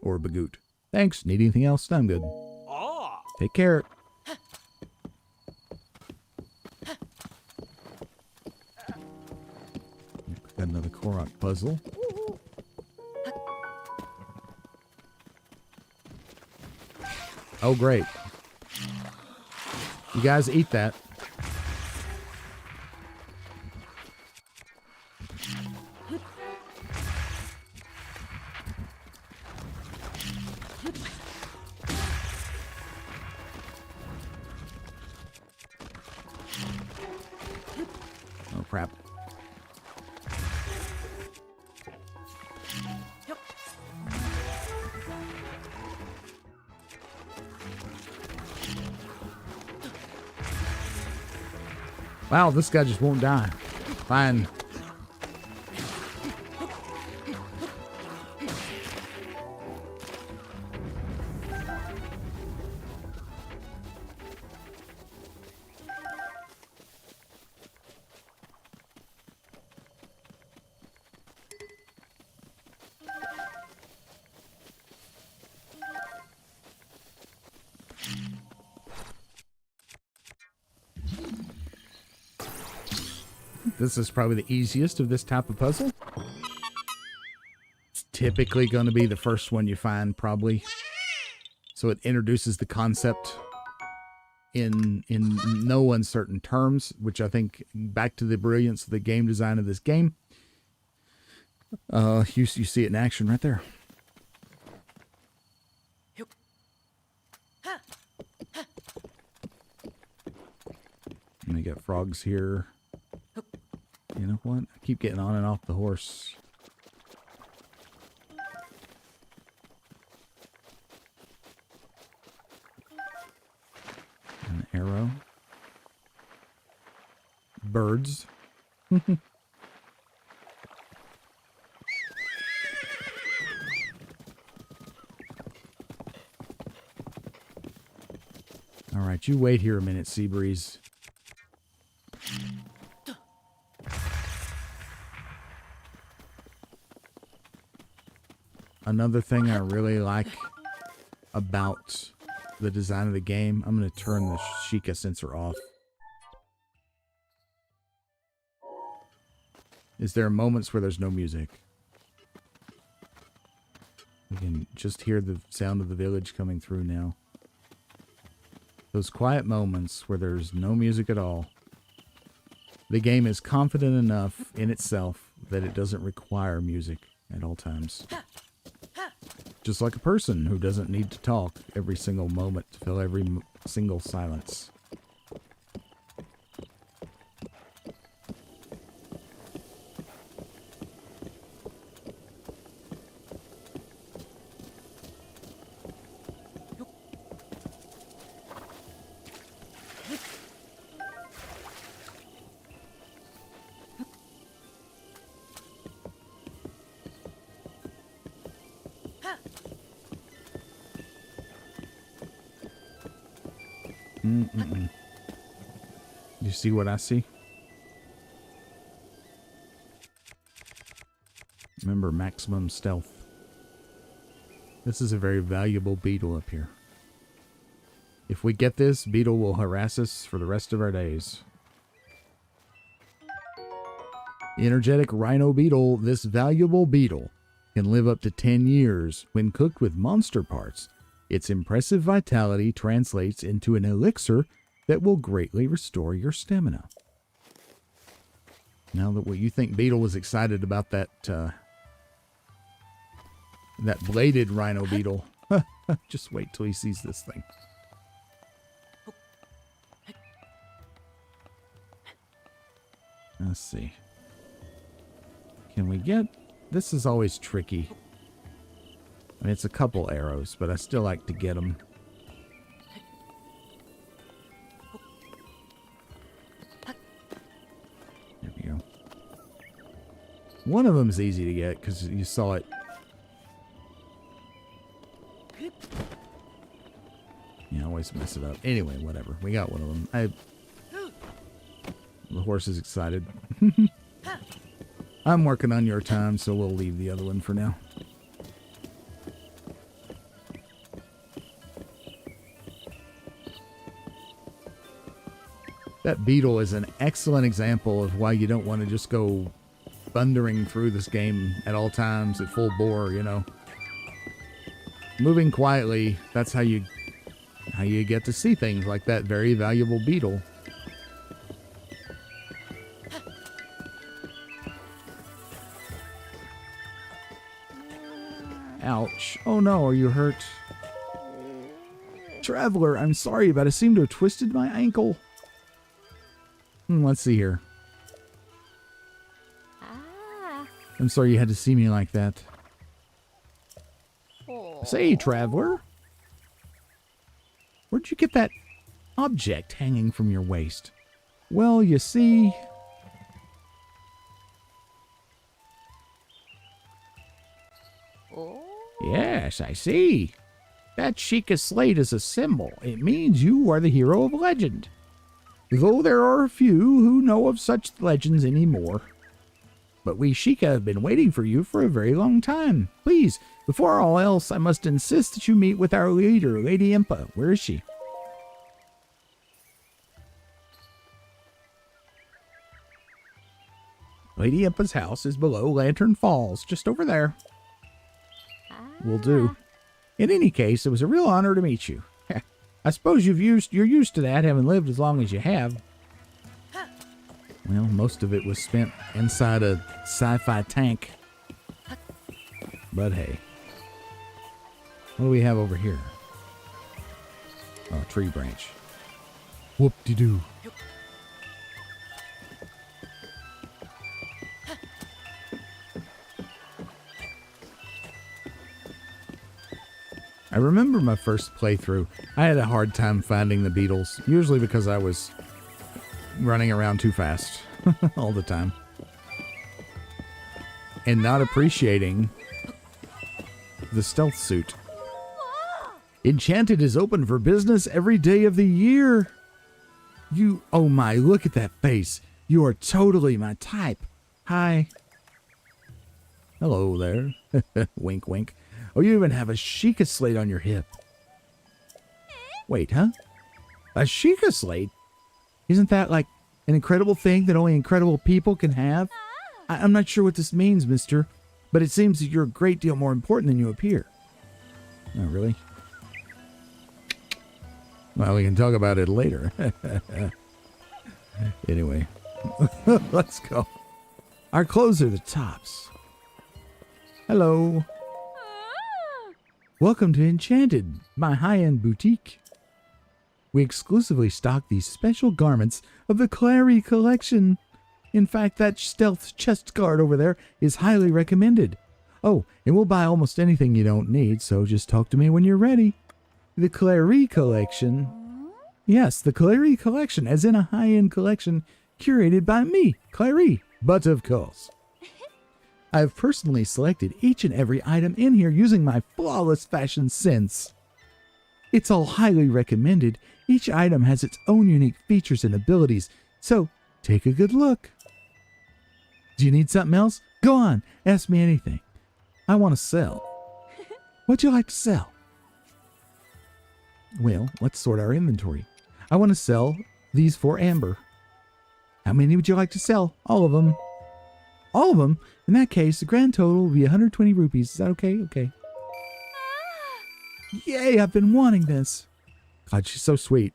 Or Bagoot. Thanks. Need anything else? I'm good. Take care. Got another Korok puzzle. Oh, great. You guys eat that. Oh, crap. Wow, this guy just won't die. Fine. This is probably the easiest of this type of puzzle. It's typically going to be the first one you find, probably. So it introduces the concept in no uncertain terms, which I think, back to the brilliance of the game design of this game. You see it in action right there. And we got frogs here. You know what? I keep getting on and off the horse. An arrow. Birds. All right, you wait here a minute, Seabreeze. Another thing I really like about the design of the game, I'm going to turn the Sheikah sensor off. Is there moments where there's no music? We can just hear the sound of the village coming through now. Those quiet moments where there's no music at all. The game is confident enough in itself that it doesn't require music at all times. Just like a person who doesn't need to talk every single moment to fill every single silence. You see what I see? Remember, maximum stealth. This is a very valuable beetle up here. If we get this, beetle will harass us for the rest of our days. Energetic rhino beetle. This valuable beetle can live up to 10 years when cooked with monster parts. Its impressive vitality translates into an elixir that will greatly restore your stamina. Now that what you think Beetle was excited about that that bladed rhino beetle. Just wait till he sees this thing. Let's see. Can we get... This is always tricky. I mean, it's a couple arrows, but I still like to get them. There we go. One of them is easy to get because you saw it. Yeah, I always mess it up. Anyway, whatever. We got one of them. The horse is excited. I'm working on your time, so we'll leave the other one for now. That beetle is an excellent example of why you don't want to just go thundering through this game at all times at full bore, you know. Moving quietly, that's how you get to see things like that very valuable beetle. Ouch. Oh no, are you hurt? Traveler, I'm sorry, but I seem to have twisted my ankle. Let's see here. I'm sorry you had to see me like that. Say, traveler, where'd you get that object hanging from your waist? Well, you see... Yes, I see. That Sheikah slate is a symbol. It means you are the hero of legend. Though there are a few who know of such legends anymore. But we Sheikah have been waiting for you for a very long time. Please, before all else, I must insist that you meet with our leader, Lady Impa. Where is she? Lady Impa's house is below Lantern Falls, just over there. Will do. In any case, it was a real honor to meet you. I suppose you're used to that, having lived as long as you have. Well, most of it was spent inside a sci-fi tank. But hey. What do we have over here? Oh, tree branch. Whoop-de-doo. I remember my first playthrough. I had a hard time finding the beetles, usually because I was running around too fast all the time. And not appreciating the stealth suit. Enchanted is open for business every day of the year. Oh my, look at that face. You are totally my type. Hi. Hello there. Wink, wink. Oh, you even have a Sheikah slate on your hip. Wait, huh? A Sheikah slate? Isn't that like an incredible thing that only incredible people can have? I'm not sure what this means, mister, but it seems that you're a great deal more important than you appear. Oh, really? Well, we can talk about it later. Anyway, let's go. Our clothes are the tops. Hello. Welcome to Enchanted, my high-end boutique. We exclusively stock these special garments of the Clary collection. In fact, that stealth chest guard over there is highly recommended. Oh, and we'll buy almost anything you don't need, so just talk to me when you're ready. The Clary collection? Yes, the Clary collection, as in a high-end collection curated by me, Clary. But of course, I've personally selected each and every item in here using my flawless fashion sense. It's all highly recommended. Each item has its own unique features and abilities, so take a good look. Do you need something else? Go on, ask me anything. I want to sell. What'd you like to sell? Well, let's sort our inventory. I want to sell these 4 amber. How many would you like to sell? All of them. All of them? In that case, the grand total will be 120 rupees. Is that okay? Okay. Yay, I've been wanting this. God, she's so sweet.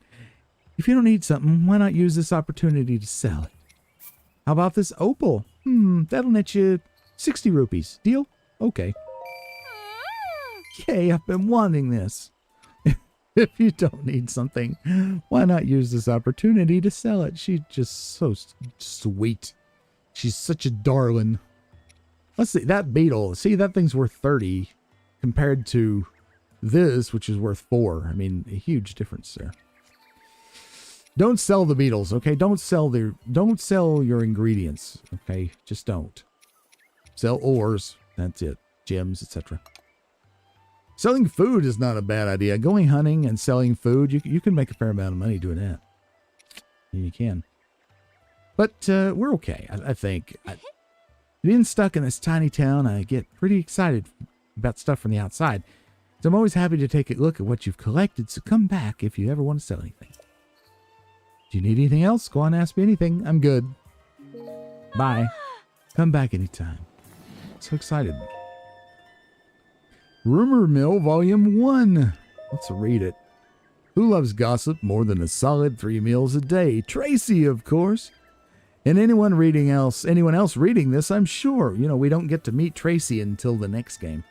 If you don't need something, why not use this opportunity to sell it? How about this opal? That'll net you 60 rupees. Deal? Okay. Yay, I've been wanting this. If you don't need something, why not use this opportunity to sell it? She's just so sweet. She's such a darling. Let's see, that beetle. See, that thing's worth 30 compared to this, which is worth 4. I mean, a huge difference there. Don't sell the beetles, okay? Don't sell your ingredients, okay? Just don't. Sell ores. That's it. Gems, etc. Selling food is not a bad idea. Going hunting and selling food, you can make a fair amount of money doing that. You can. But we're okay, I think. Being stuck in this tiny town, I get pretty excited about stuff from the outside. So I'm always happy to take a look at what you've collected, so come back if you ever want to sell anything. Do you need anything else? Go on, ask me anything. I'm good. Bye. Come back anytime. So excited. Rumor Mill Volume 1. Let's read it. Who loves gossip more than a solid 3 meals a day? Tracy, of course. And anyone else reading this, I'm sure. You know, we don't get to meet Tracy until the next game.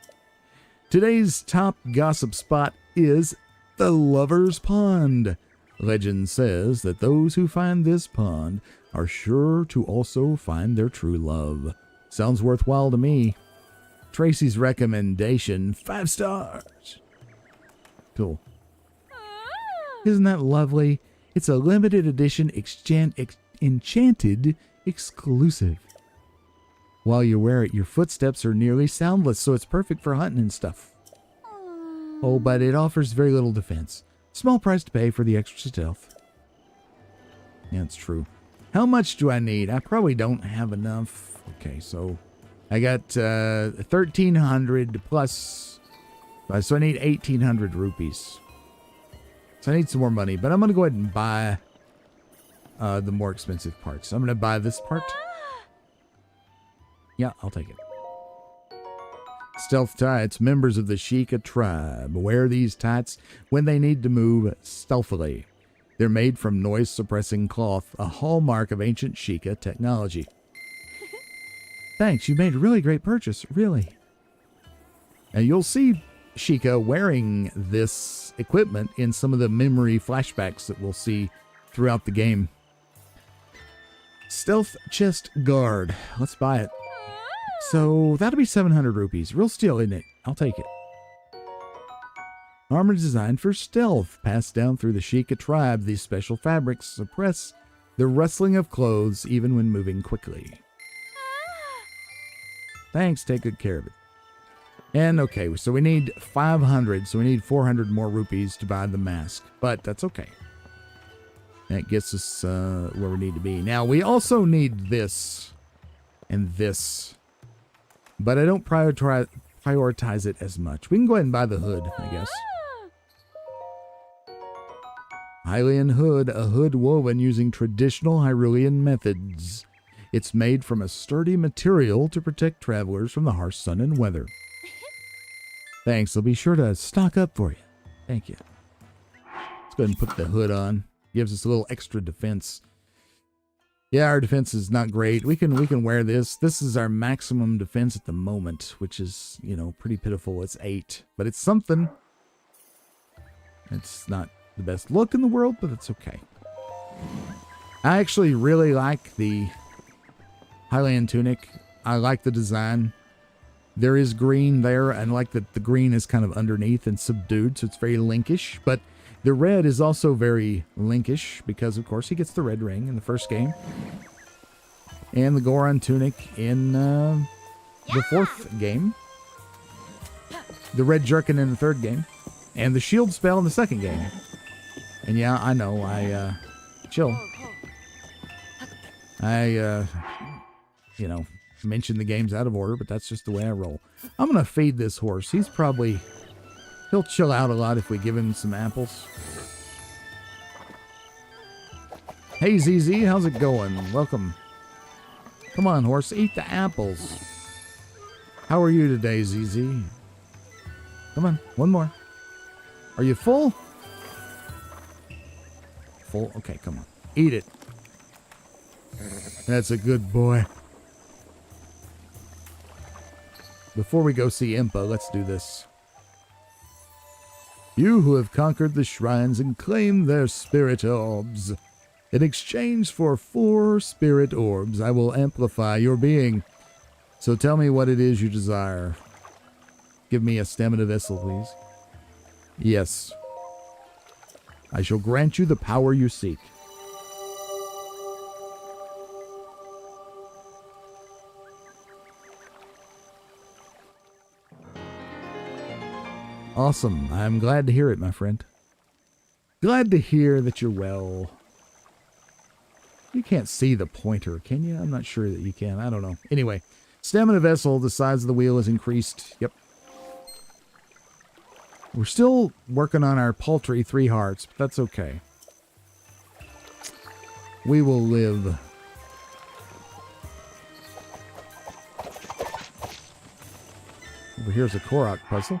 Today's top gossip spot is the Lover's Pond. Legend says that those who find this pond are sure to also find their true love. Sounds worthwhile to me. Tracy's recommendation, 5 stars. Cool. Isn't that lovely? It's a limited edition enchanted exclusive. While you wear it, your footsteps are nearly soundless, so it's perfect for hunting and stuff. Oh, but it offers very little defense. Small price to pay for the extra stealth. Yeah, it's true. How much do I need? I probably don't have enough. Okay, so I got 1,300 plus, so I need 1,800 rupees. So I need some more money, but I'm going to go ahead and buy the more expensive parts. I'm going to buy this part. Yeah, I'll take it. Stealth tights. Members of the Sheikah tribe wear these tights when they need to move stealthily. They're made from noise-suppressing cloth, a hallmark of ancient Sheikah technology. Thanks, you made a really great purchase, really. And you'll see Sheikah wearing this equipment in some of the memory flashbacks that we'll see throughout the game. Stealth chest guard. Let's buy it. So that'll be 700 rupees. Real steal, isn't it? I'll take it. Armor designed for stealth. Passed down through the Sheikah tribe. These special fabrics suppress the rustling of clothes even when moving quickly. Thanks. Take good care of it. And okay, so we need 500. So we need 400 more rupees to buy the mask. But that's okay. That gets us where we need to be. Now, we also need this and this. But I don't prioritize it as much. We can go ahead and buy the hood, I guess. Hylian hood, a hood woven using traditional Hyrulean methods. It's made from a sturdy material to protect travelers from the harsh sun and weather. Thanks, I'll be sure to stock up for you. Thank you. Let's go ahead and put the hood on. Gives us a little extra defense. Yeah, our defense is not great. We can wear this. This is our maximum defense at the moment, which is, you know, pretty pitiful. It's 8, but it's something. It's not the best look in the world, but it's okay. I actually really like the Hylian tunic. I like the design. There is green there, and I like that the green is kind of underneath and subdued, so it's very linkish, but the red is also very linkish because, of course, he gets the red ring in the first game. And the Goron tunic in the 4th game. The red jerkin in the 3rd game. And the shield spell in the 2nd game. And yeah, I know, chill. You know, mention the games out of order, but that's just the way I roll. I'm going to feed this horse. He'll chill out a lot if we give him some apples. Hey, ZZ, how's it going? Welcome. Come on, horse, eat the apples. How are you today, ZZ? Come on, one more. Are you full? Full? Okay, come on. Eat it. That's a good boy. Before we go see Impa, let's do this. You who have conquered the shrines and claimed their spirit orbs. In exchange for 4 spirit orbs, I will amplify your being. So tell me what it is you desire. Give me a stamina vessel, please. Yes. I shall grant you the power you seek. Awesome. I'm glad to hear it, my friend. Glad to hear that you're well. You can't see the pointer, can you? I'm not sure that you can. I don't know. Anyway, stamina vessel, the size of the wheel is increased. Yep. We're still working on our paltry 3 hearts, but that's okay. We will live. Over here's a Korok puzzle.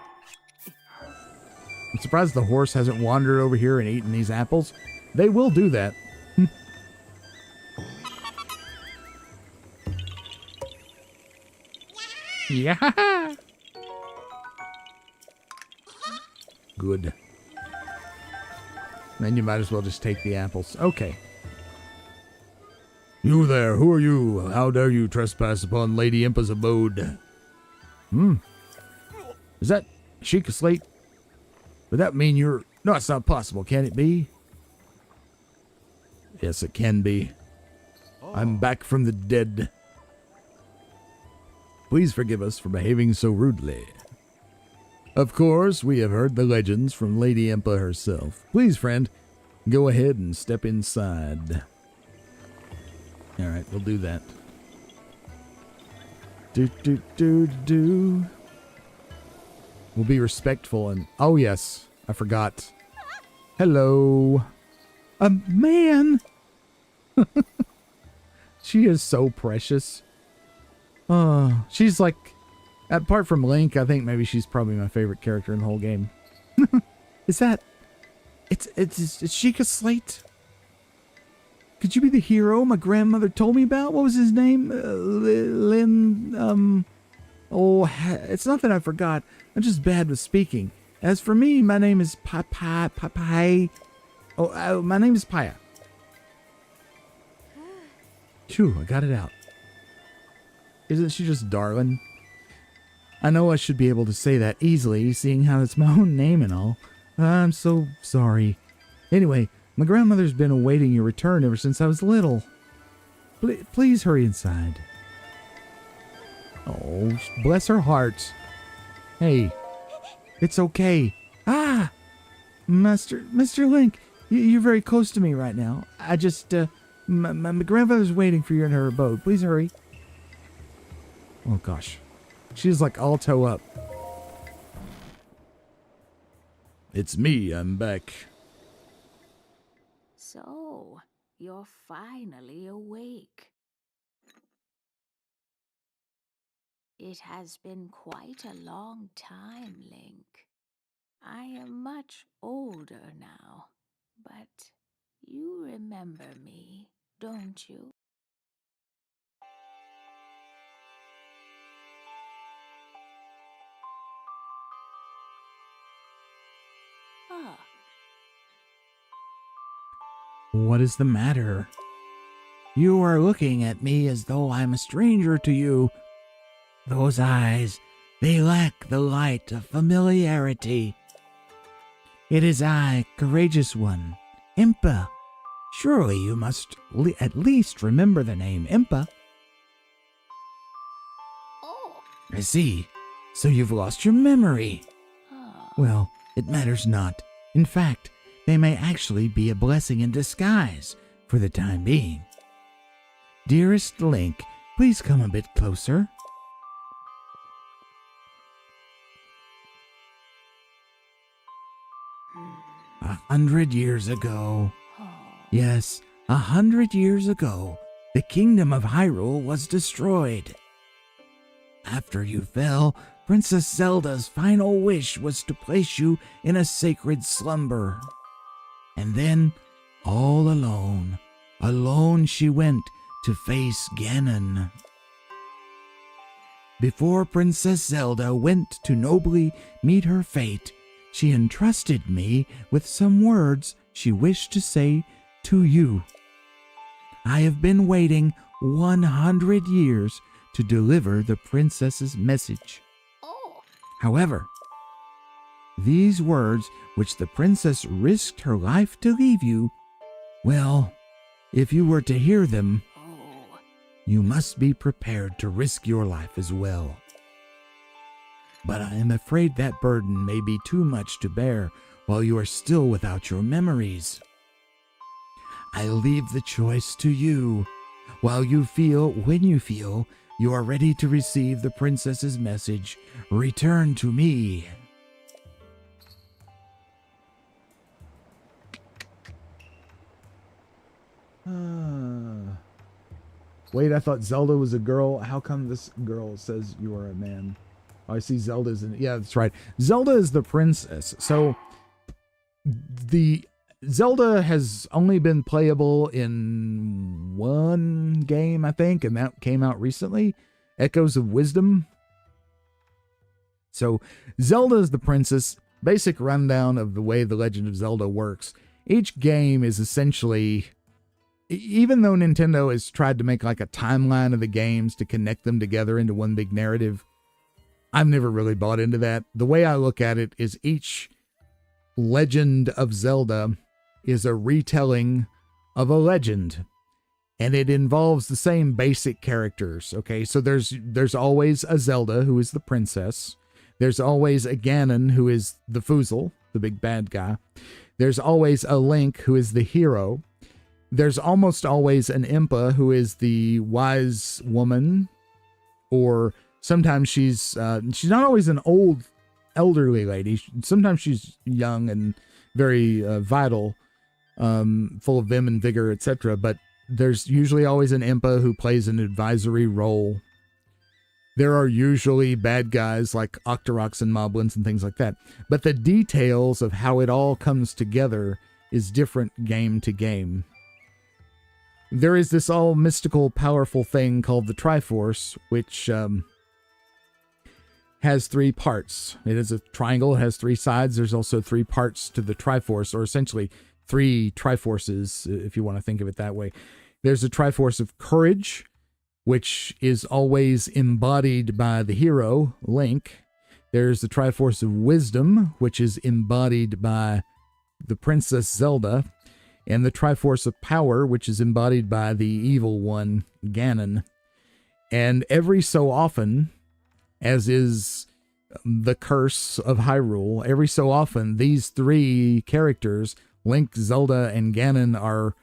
I'm surprised the horse hasn't wandered over here and eaten these apples. They will do that. Yeah. Good. Then you might as well just take the apples. Okay. You there, who are you? How dare you trespass upon Lady Impa's abode? Is that Sheikah Slate? Would that mean you're... No, it's not possible. Can it be? Yes, it can be. I'm back from the dead. Please forgive us for behaving so rudely. Of course, we have heard the legends from Lady Impa herself. Please, friend, go ahead and step inside. All right, we'll do that. Do. We'll be respectful and... Oh, yes. I forgot. Hello. A man. She is so precious. She's like... Apart from Link, I think maybe she's probably my favorite character in the whole game. Is that... It's Sheikah Slate? Could you be the hero my grandmother told me about? What was his name? Oh, it's not that I forgot. I'm just bad with speaking. As for me, my name is Pai. Oh, my name is Paya. Phew, I got it out. Isn't she just darling? I know I should be able to say that easily, seeing how it's my own name and all. I'm so sorry. Anyway, my grandmother's been awaiting your return ever since I was little. Please hurry inside. Oh, bless her heart. Hey, it's okay. Ah! Mr. Link, you're very close to me right now. I just, my grandmother's waiting for you in her abode. Please hurry. Oh, gosh. She's like all toe up. It's me, I'm back. So, you're finally awake. It has been quite a long time, Link. I am much older now, but you remember me, don't you? Ah, What is the matter? You are looking at me as though I'm a stranger to you. Those eyes, they lack the light of familiarity. It is I, courageous one, Impa. Surely you must at least remember the name Impa. oh, I see. So you've lost your memory. ah. Well, it matters not. In fact, they may actually be a blessing in disguise for the time being. Dearest Link, please come a bit closer. 100 years ago. Oh. Yes, 100 years ago, the kingdom of Hyrule was destroyed. After you fell, Princess Zelda's final wish was to place you in a sacred slumber. And then, all alone she went to face Ganon. Before Princess Zelda went to nobly meet her fate, she entrusted me with some words she wished to say to you. I have been waiting 100 years to deliver the princess's message. Oh. However, these words which the princess risked her life to leave you, well, if you were to hear them, Oh. you must be prepared to risk your life as well. But I am afraid that burden may be too much to bear while you are still without your memories. I leave the choice to you. When you feel you are ready to receive the princess's message, return to me. Wait, I thought Zelda was a girl. How come this girl says you are a man? Oh, I see Zelda's in. Yeah, that's right. Zelda is the princess. So the Zelda has only been playable in one game, I think, and that came out recently. Echoes of Wisdom. So Zelda is the princess. Basic rundown of the way the Legend of Zelda works. Each game is essentially, even though Nintendo has tried to make like a timeline of the games to connect them together into one big narrative, I've never really bought into that. The way I look at it is each Legend of Zelda is a retelling of a legend, and it involves the same basic characters. Okay, so there's always a Zelda who is the princess. There's always a Ganon who is the Foozle, the big bad guy. There's always a Link who is the hero. There's almost always an Impa who is the wise woman, or sometimes she's not always an elderly lady. Sometimes she's young and very vital, full of vim and vigor, etc. But there's usually always an Impa who plays an advisory role. There are usually bad guys like Octoroks and Moblins and things like that. But the details of how it all comes together is different game to game. There is this all mystical, powerful thing called the Triforce, which has three parts. It is a triangle. It has three sides. There's also three parts to the Triforce, or essentially three Triforces, if you want to think of it that way. There's a Triforce of Courage, which is always embodied by the hero, Link. There's the Triforce of Wisdom, which is embodied by the Princess Zelda. And the Triforce of Power, which is embodied by the evil one, Ganon. And every so often, as is the curse of Hyrule, every so often, these three characters, Link, Zelda, and Ganon, are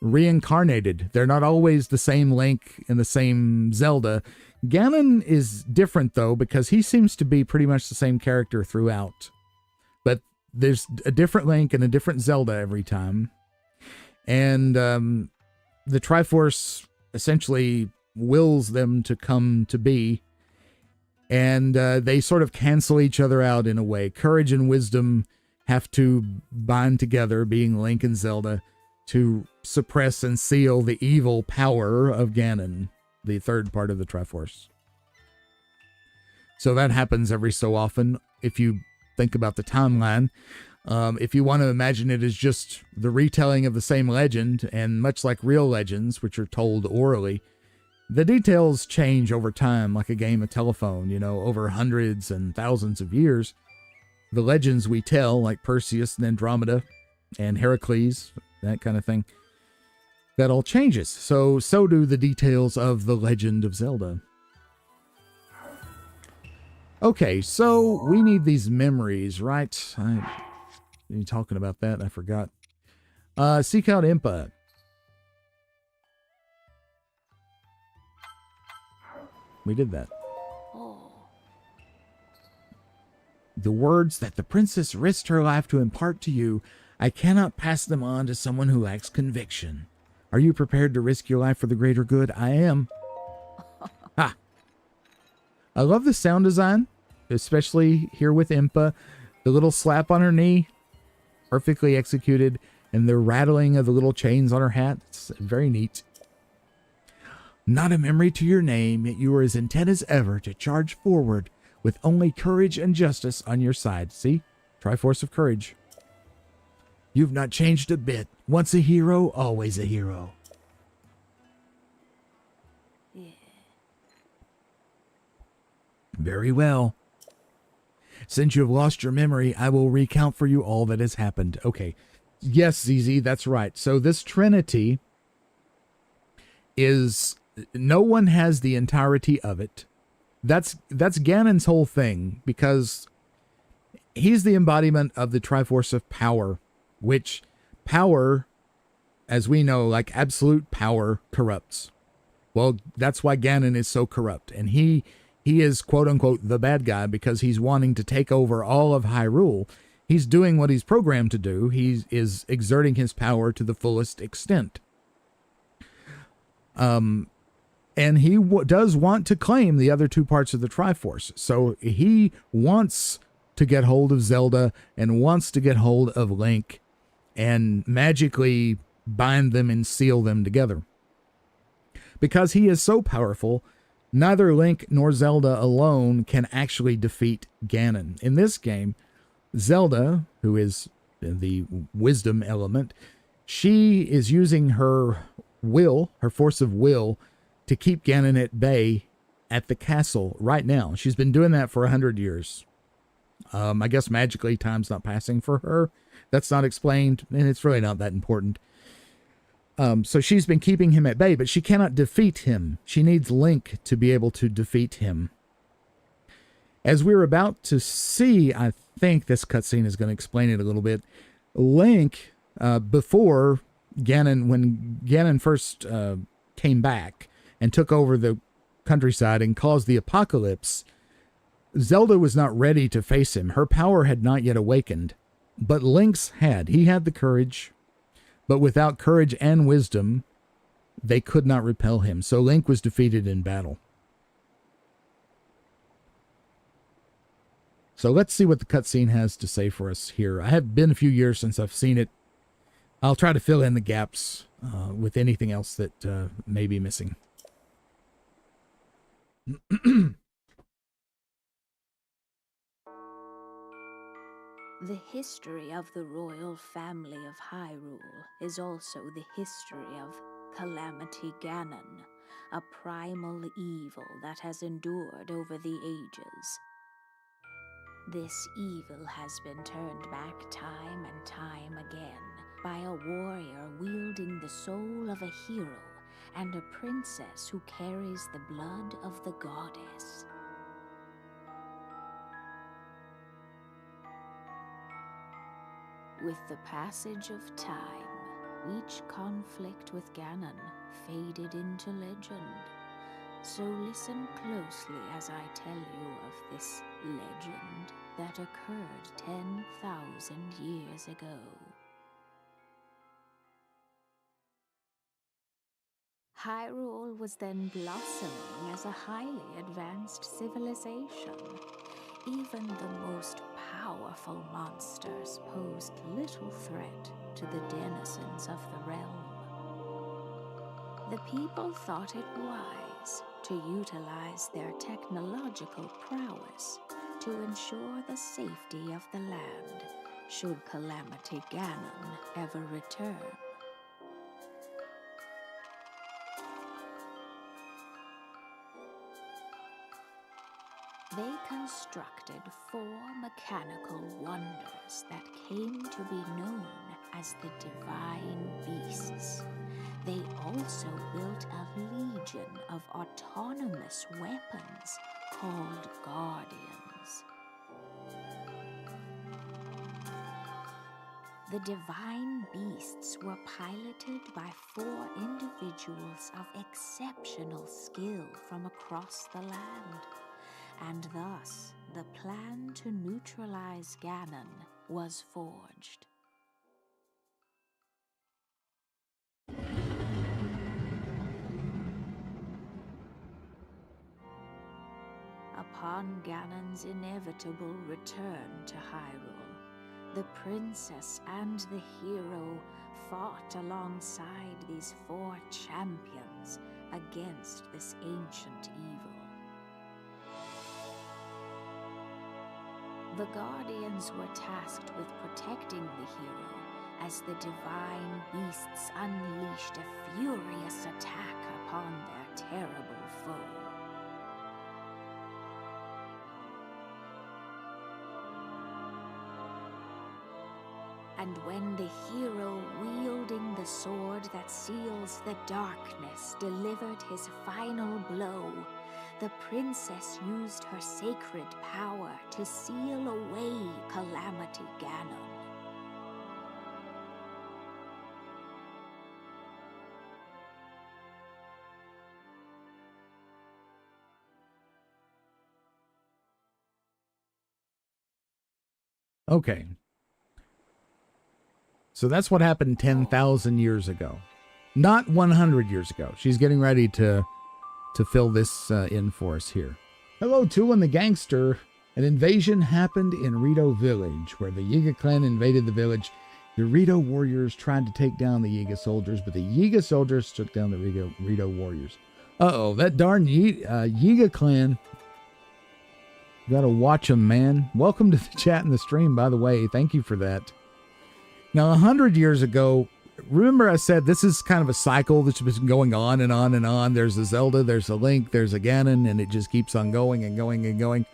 reincarnated. They're not always the same Link and the same Zelda. Ganon is different, though, because he seems to be pretty much the same character throughout. But there's a different Link and a different Zelda every time. And the Triforce essentially wills them to come to be. And they sort of cancel each other out in a way. Courage and Wisdom have to bind together, being Link and Zelda, to suppress and seal the evil power of Ganon, the third part of the Triforce. So that happens every so often. If you think about the timeline, if you want to imagine it as just the retelling of the same legend, and much like real legends, which are told orally, the details change over time, like a game of telephone, over hundreds and thousands of years. The legends we tell, like Perseus and Andromeda and Heracles, that kind of thing, that all changes. So do the details of the Legend of Zelda. Okay, so we need these memories, right? You talking about that? I forgot. Seek out Impa. We did that. The words that the princess risked her life to impart to you, I cannot pass them on to someone who lacks conviction. Are you prepared to risk your life for the greater good? I am. Ha! I love the sound design, especially here with Impa. The little slap on her knee, perfectly executed, and the rattling of the little chains on her hat. It's very neat. Not a memory to your name, yet you are as intent as ever to charge forward with only courage and justice on your side. See? Triforce of Courage. You've not changed a bit. Once a hero, always a hero. Yeah. Very well. Since you have lost your memory, I will recount for you all that has happened. Okay. Yes, ZZ, that's right. So this Trinity is... no one has the entirety of it. That's Ganon's whole thing, because he's the embodiment of the Triforce of Power, which power, as we know, like absolute power, corrupts. Well, that's why Ganon is so corrupt, and he is quote-unquote the bad guy because he's wanting to take over all of Hyrule. He's doing what he's programmed to do. He is exerting his power to the fullest extent. And he does want to claim the other two parts of the Triforce. So he wants to get hold of Zelda and wants to get hold of Link and magically bind them and seal them together. Because he is so powerful, neither Link nor Zelda alone can actually defeat Ganon. In this game, Zelda, who is the wisdom element, she is using her will, her force of will, to keep Ganon at bay at the castle right now. She's been doing that for 100 years. I guess magically time's not passing for her. That's not explained, and it's really not that important. So she's been keeping him at bay, but she cannot defeat him. She needs Link to be able to defeat him. As we're about to see, I think this cutscene is going to explain it a little bit. Link, before Ganon, when Ganon first came back and took over the countryside and caused the apocalypse, Zelda was not ready to face him. Her power had not yet awakened, but Link's had. He had the courage, but without courage and wisdom, they could not repel him. So Link was defeated in battle. So let's see what the cutscene has to say for us here. I have been a few years since I've seen it. I'll try to fill in the gaps with anything else that may be missing. The history of the royal family of Hyrule is also the history of Calamity Ganon, a primal evil that has endured over the ages. This evil has been turned back time and time again by a warrior wielding the soul of a hero and a princess who carries the blood of the goddess. With the passage of time, each conflict with Ganon faded into legend. So listen closely as I tell you of this legend that occurred 10,000 years ago. Hyrule was then blossoming as a highly advanced civilization. Even the most powerful monsters posed little threat to the denizens of the realm. The people thought it wise to utilize their technological prowess to ensure the safety of the land should Calamity Ganon ever return. They constructed 4 mechanical wonders that came to be known as the Divine Beasts. They also built a legion of autonomous weapons called Guardians. The Divine Beasts were piloted by 4 individuals of exceptional skill from across the land. And thus, the plan to neutralize Ganon was forged. Upon Ganon's inevitable return to Hyrule, the princess and the hero fought alongside these 4 champions against this ancient evil. The Guardians were tasked with protecting the hero as the Divine Beasts unleashed a furious attack upon their terrible foe. And when the hero wielding the sword that seals the darkness delivered his final blow, the princess used her sacred power to seal away Calamity Ganon. Okay. So that's what happened 10,000 years ago. Not 100 years ago. She's getting ready to fill this in for us here. Hello, Two and the Gangster. An invasion happened in Rito Village, where the Yiga clan invaded the village. The Rito warriors tried to take down the Yiga soldiers, but the Yiga soldiers took down the Rito warriors. Uh-oh, that darn Yiga clan. You gotta watch them, man. Welcome to the chat and the stream, by the way. Thank you for that. Now, 100 years ago, remember I said this is kind of a cycle that's been going on and on and on. There's a Zelda, there's a Link, there's a Ganon, and it just keeps on going and going and going.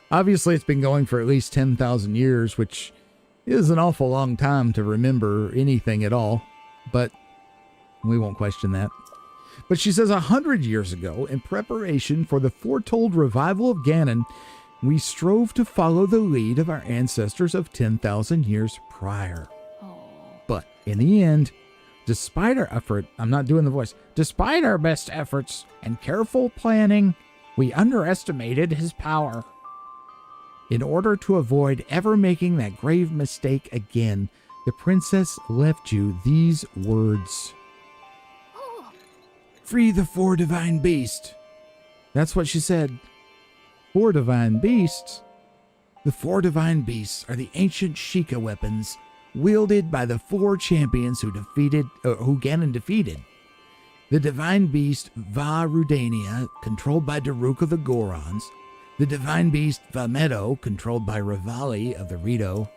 Obviously, it's been going for at least 10,000 years, which is an awful long time to remember anything at all, but we won't question that. But she says 100 years ago, in preparation for the foretold revival of Ganon, we strove to follow the lead of our ancestors of 10,000 years prior. But in the end, despite our effort, I'm not doing the voice, despite our best efforts and careful planning, we underestimated his power. In order to avoid ever making that grave mistake again, the princess left you these words. Free the 4 divine beasts. That's what she said. 4 divine beasts? The 4 divine beasts are the ancient Sheikah weapons wielded by the 4 champions who Ganon defeated. The divine beast Va Rudania, controlled by Daruk of the Gorons. The divine beast Vamedo, controlled by Rivali of the Rito.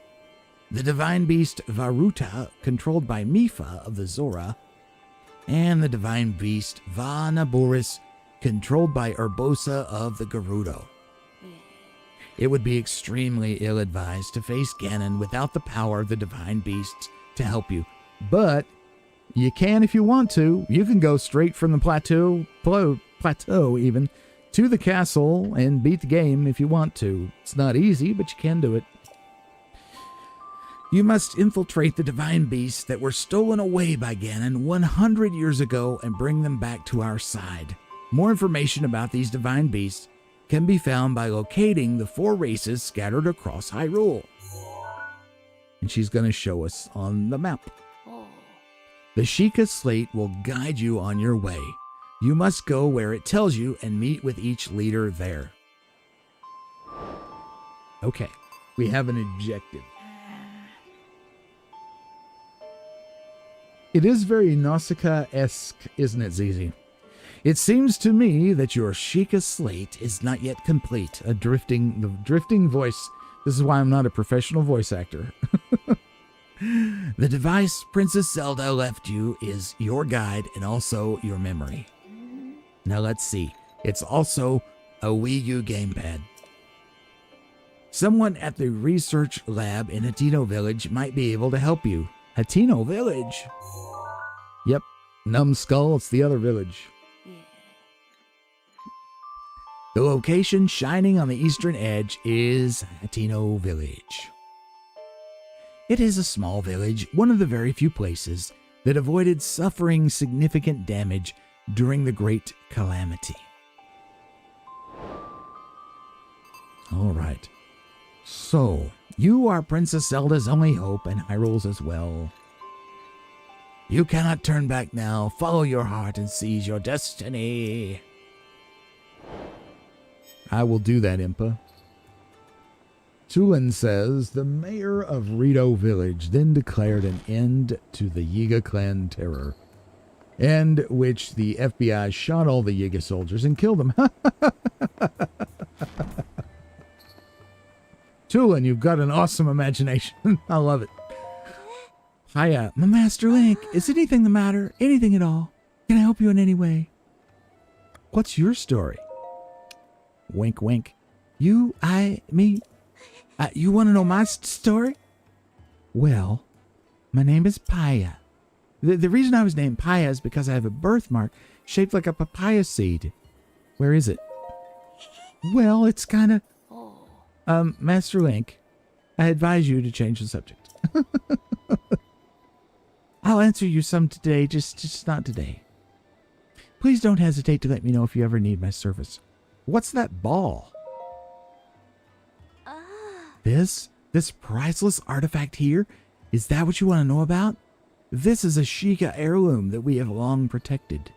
the divine beast Varuta, controlled by Mifa of the Zora, and the divine beast Vanaboris, controlled by Urbosa of the Gerudo. It would be extremely ill-advised to face Ganon without the power of the divine beasts to help you, but you can if you want to. You can go straight from the plateau even, to the castle and beat the game if you want to. It's not easy, but you can do it. You must infiltrate the divine beasts that were stolen away by Ganon 100 years ago and bring them back to our side. More information about these divine beasts can be found by locating the 4 races scattered across Hyrule. And she's going to show us on the map. The Sheikah slate will guide you on your way. You must go where it tells you and meet with each leader there. Okay, we have an objective. It is very Nausicaa-esque, isn't it, Zizi? It seems to me that your Sheikah slate is not yet complete. The drifting voice. This is why I'm not a professional voice actor. The device Princess Zelda left you is your guide and also your memory. Now let's see. It's also a Wii U gamepad. Someone at the research lab in Hateno Village might be able to help you. Hateno Village? Yep, Numbskull, it's the other village. The location shining on the eastern edge is Hateno Village. It is a small village, one of the very few places that avoided suffering significant damage during the Great Calamity. All right. So, you are Princess Zelda's only hope and Hyrule's as well. You cannot turn back now. Follow your heart and seize your destiny. I will do that, Impa. Tulin says, the mayor of Rito Village then declared an end to the Yiga clan terror, and which the FBI shot all the Yiga soldiers and killed them. Tulin, you've got an awesome imagination. I love it. Hiya, my Master Link. Is anything the matter? Anything at all? Can I help you in any way? What's your story? Wink, wink. You, me? You want to know my story? Well, my name is Paya. The reason I was named Paya is because I have a birthmark shaped like a papaya seed. Where is it? Well, it's kind of... Master Link, I advise you to change the subject. I'll answer you some today, just not today. Please don't hesitate to let me know if you ever need my service. What's that ball? This priceless artifact here? Is that what you want to know about? This is a Sheikah heirloom that we have long protected.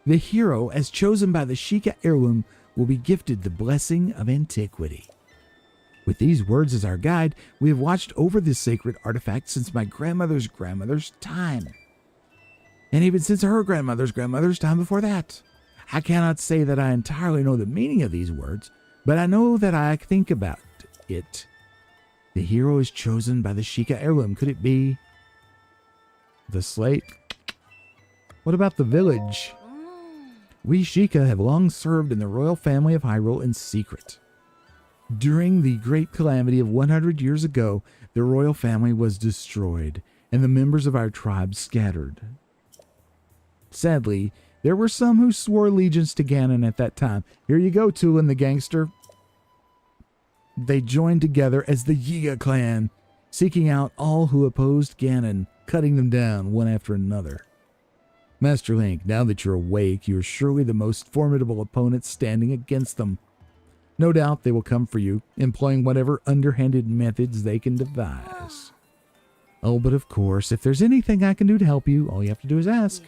The hero, as chosen by the Sheikah heirloom, will be gifted the blessing of antiquity. With these words as our guide, we have watched over this sacred artifact since my grandmother's grandmother's time. And even since her grandmother's grandmother's time before that. I cannot say that I entirely know the meaning of these words, but I know that I think about it. The hero is chosen by the Sheikah heirloom. Could it be the slate? What about the village? We Sheikah have long served in the royal family of Hyrule in secret. During the Great Calamity of 100 years ago, the royal family was destroyed, and the members of our tribe scattered. Sadly, there were some who swore allegiance to Ganon at that time. Here you go, Tulin the gangster. They joined together as the Yiga clan, seeking out all who opposed Ganon, cutting them down one after another. Master Link, now that you're awake, you're surely the most formidable opponent standing against them. No doubt they will come for you, employing whatever underhanded methods they can devise. Oh, but of course, if there's anything I can do to help you, all you have to do is ask.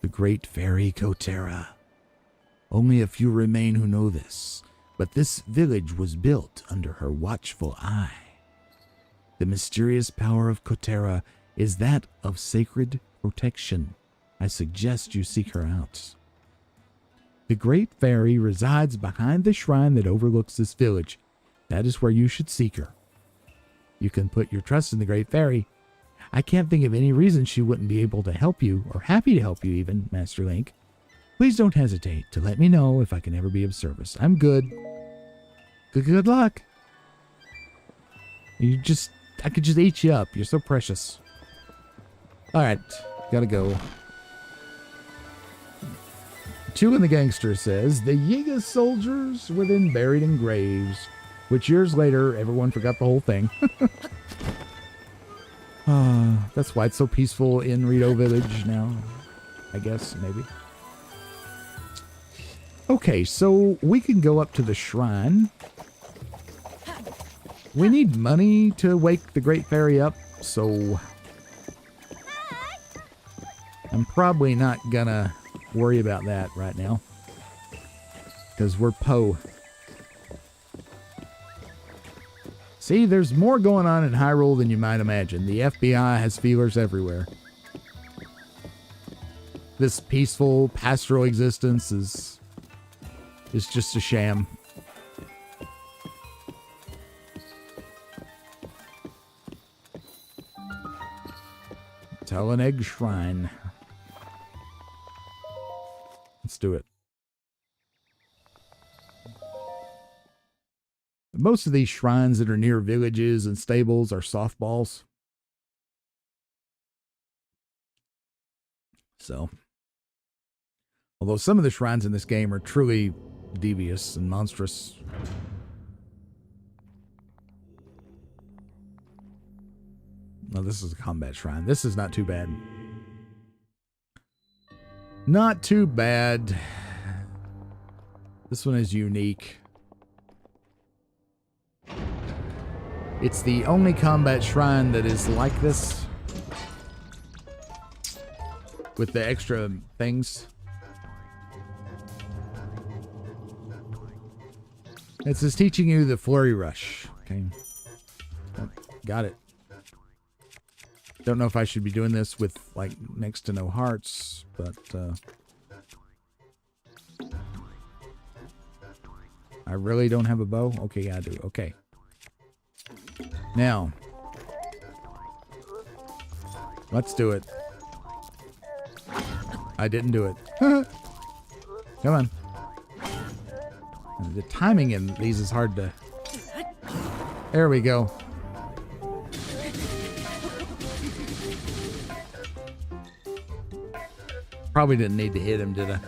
The great fairy Kotera. Only a few remain who know this, but this village was built under her watchful eye. The mysterious power of Kotera is that of sacred protection. I suggest you seek her out. The great fairy resides behind the shrine that overlooks this village. That is where you should seek her. You can put your trust in the Great Fairy. I can't think of any reason she wouldn't be able to help you, or happy to help you even, Master Link. Please don't hesitate to let me know if I can ever be of service. I'm good. Good luck. I could just eat you up. You're so precious. Alright, gotta go. Two in the Gangster says, the Yiga soldiers were then buried in graves, which years later, everyone forgot the whole thing. That's why it's so peaceful in Rito Village now. I guess, maybe. Okay, so we can go up to the shrine. We need money to wake the Great Fairy up, so I'm probably not gonna worry about that right now, because we're po. See, there's more going on in Hyrule than you might imagine. The FBI has feelers everywhere. This peaceful, pastoral existence is just a sham. Egg Shrine. Let's do it. Most of these shrines that are near villages and stables are softballs. So, although some of the shrines in this game are truly devious and monstrous. No, this is a combat shrine. This is not too bad. Not too bad. This one is unique. It's the only combat shrine that is like this, with the extra things. This is teaching you the flurry rush. Okay. Oh, got it. Don't know if I should be doing this with, like, next to no hearts, but, I really don't have a bow? Okay, yeah, I do. Okay. Now, let's do it. I didn't do it. Come on. The timing in these is hard to... There we go. Probably didn't need to hit him, did I?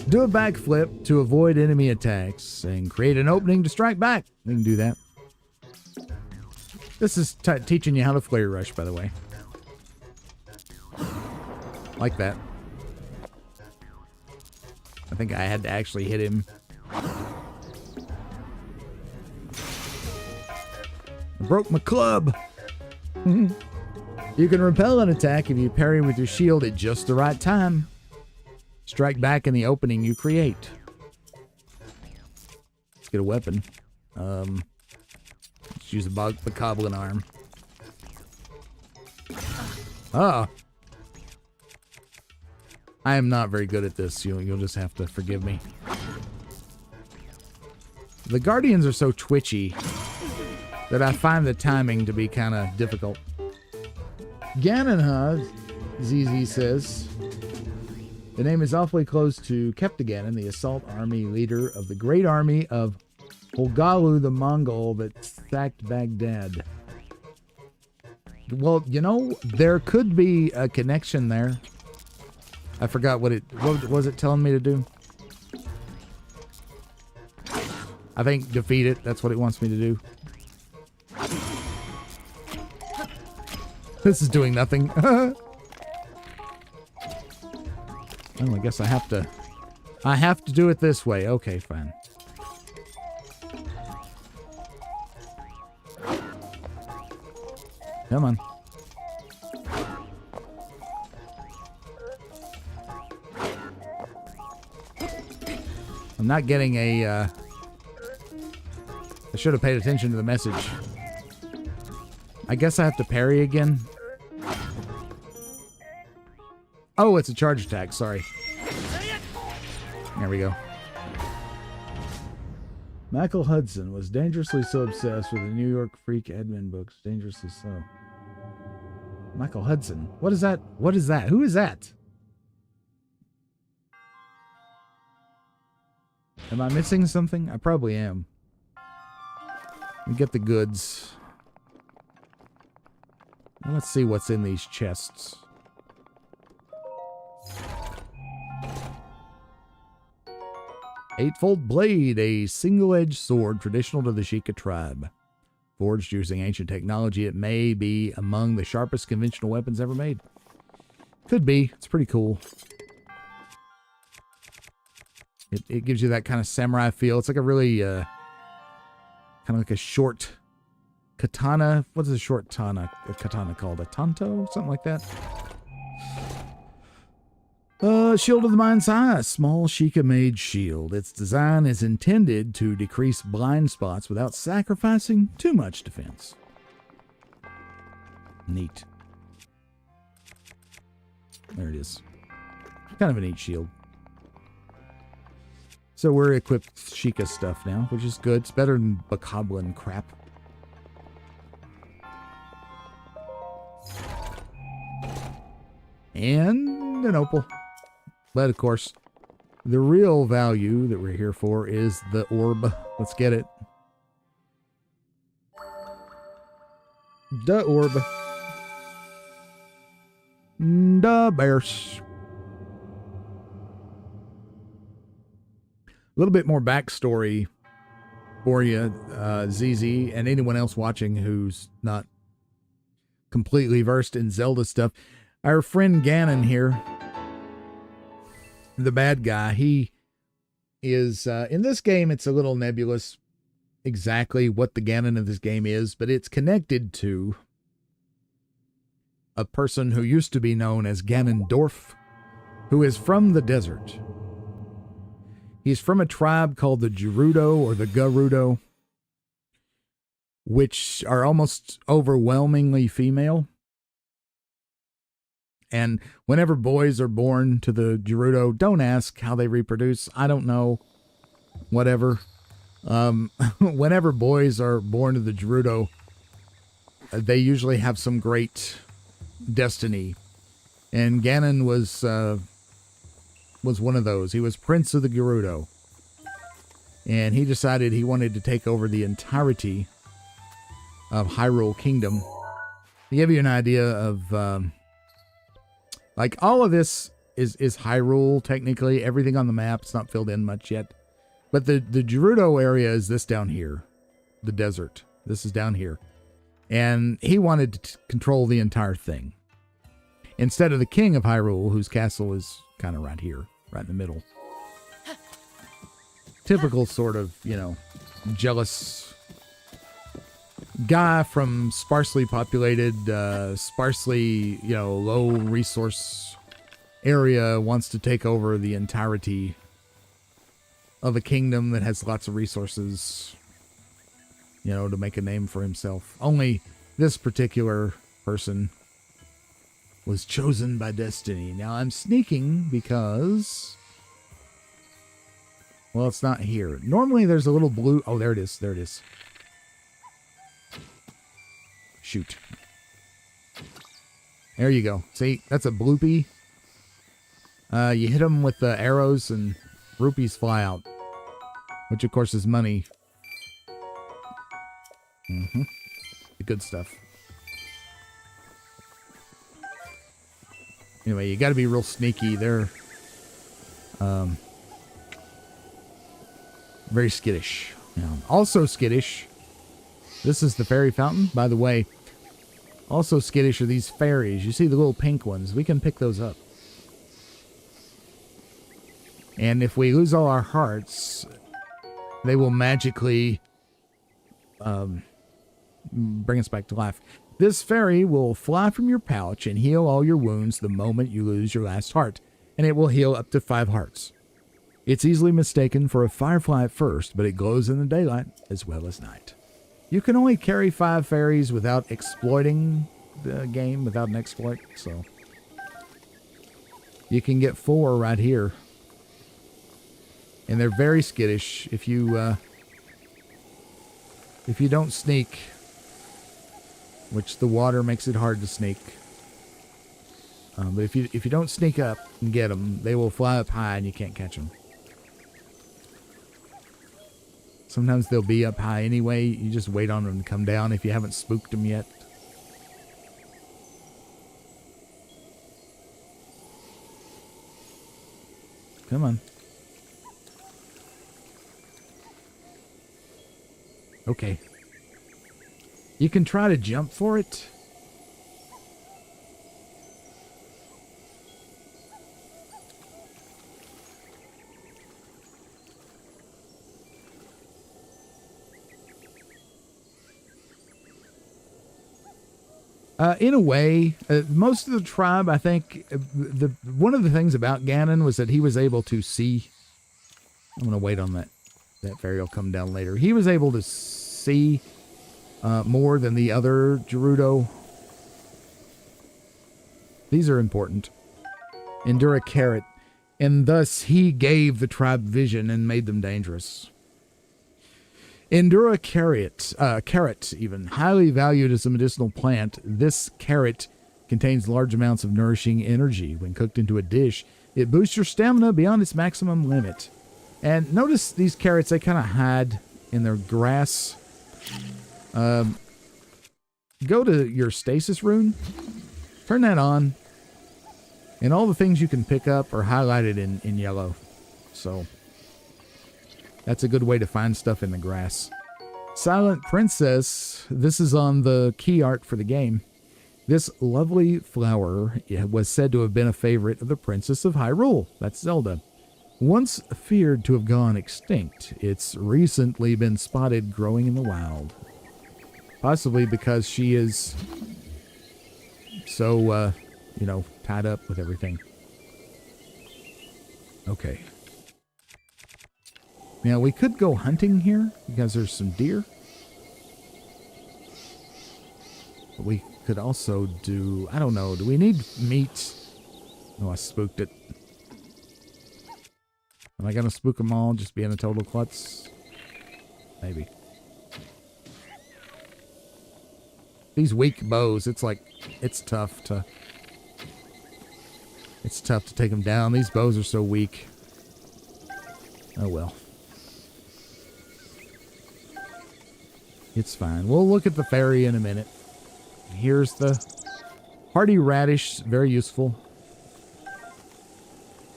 Do a backflip to avoid enemy attacks and create an opening to strike back. We can do that. This is teaching you how to flare rush, by the way. Like that. I think I had to actually hit him. I broke my club. You can repel an attack if you parry with your shield at just the right time. Strike back in the opening you create. Let's get a weapon. Let's use the goblin arm. Ah. I am not very good at this. You'll just have to forgive me. The Guardians are so twitchy that I find the timing to be kind of difficult. Ganonha, ZZ says, the name is awfully close to Keptaganon, the assault army leader of the great army of Holgalu the Mongol that sacked Baghdad. Well, you know, there could be a connection there. I forgot what was it telling me to do? I think defeat it. That's what it wants me to do. This is doing nothing. Well, I guess I have to do it this way. Okay, fine. Come on. I'm not getting a, I should have paid attention to the message. I guess I have to parry again. Oh, it's a charge attack. Sorry. There we go. Michael Hudson was dangerously so obsessed with the New York Freak admin books. Dangerously so. Michael Hudson. What is that? What is that? Who is that? Am I missing something? I probably am. We get the goods. Now let's see what's in these chests. Eightfold blade, a single-edged sword traditional to the Sheikah tribe. Forged using ancient technology, it may be among the sharpest conventional weapons ever made. Could be. It's pretty cool. It gives you that kind of samurai feel. It's like a really, kind of like a short katana. What is a short katana called? A tanto? Something like that. Shield of the Mind's Eye, small Sheikah-made shield. Its design is intended to decrease blind spots without sacrificing too much defense. Neat. There it is. Kind of a neat shield. So we're equipped with Sheikah stuff now, which is good. It's better than bokoblin crap. And an opal. But, of course, the real value that we're here for is the orb. Let's get it. The orb. The bears. A little bit more backstory for you, ZZ, and anyone else watching who's not completely versed in Zelda stuff. Our friend Ganon here, the bad guy, he is, in this game, it's a little nebulous exactly what the Ganon of this game is, but it's connected to a person who used to be known as Ganondorf, who is from the desert. He's from a tribe called the Gerudo or the Gerudo, which are almost overwhelmingly female. And whenever boys are born to the Gerudo, don't ask how they reproduce. I don't know. Whatever. Whenever boys are born to the Gerudo, they usually have some great destiny. And Ganon was one of those. He was Prince of the Gerudo. And he decided he wanted to take over the entirety of Hyrule Kingdom. To give you an idea of... like, all of this is Hyrule, technically. Everything on the map, it's not filled in much yet. But the Gerudo area is this down here. The desert. This is down here. And he wanted to control the entire thing. Instead of the king of Hyrule, whose castle is kind of right here. Right in the middle. Typical sort of, you know, jealous guy from sparsely populated, sparsely, you know, low resource area wants to take over the entirety of a kingdom that has lots of resources, you know, to make a name for himself. Only this particular person was chosen by destiny. Now I'm sneaking because, well, it's not here. Normally there's a little blue. Oh, there it is. There it is. Shoot. There you go. See, that's a bloopy. You hit them with the arrows and rupees fly out, which of course is money. The good stuff. Anyway, you got to be real sneaky. They're very skittish. Now, also skittish. This is the fairy fountain, by the way. Also skittish are these fairies. You see the little pink ones. We can pick those up. And if we lose all our hearts, they will magically bring us back to life. This fairy will fly from your pouch and heal all your wounds the moment you lose your last heart, and it will heal up to 5 hearts. It's easily mistaken for a firefly at first, but it glows in the daylight as well as night. You can only carry 5 fairies without exploiting the game, without an exploit, so you can get 4 right here. And they're very skittish. If you if you don't sneak, which the water makes it hard to sneak. But if you don't sneak up and get them, they will fly up high and you can't catch them. Sometimes they'll be up high anyway. You just wait on them to come down if you haven't spooked them yet. Come on. Okay. You can try to jump for it. In a way, most of the tribe, I think, one of the things about Ganon was that he was able to see. I'm going to wait on that. That fairy will come down later. He was able to see more than the other Gerudo. These are important. Endure a carrot. And thus he gave the tribe vision and made them dangerous. Endura carrot even, highly valued as a medicinal plant. This carrot contains large amounts of nourishing energy. When cooked into a dish, it boosts your stamina beyond its maximum limit. And notice these carrots, they kind of hide in their grass. Go to your stasis rune, turn that on, and all the things you can pick up are highlighted in yellow. So that's a good way to find stuff in the grass. Silent Princess. This is on the key art for the game. This lovely flower was said to have been a favorite of the Princess of Hyrule. That's Zelda. Once feared to have gone extinct, it's recently been spotted growing in the wild. Possibly because she is so, tied up with everything. Okay. Now, we could go hunting here because there's some deer. But we could also do, I don't know, do we need meat? Oh, I spooked it. Am I going to spook them all, just being a total klutz? Maybe. These weak bows, it's tough to take them down. These bows are so weak. Oh well. It's fine. We'll look at the fairy in a minute. Here's the hardy radish. Very useful.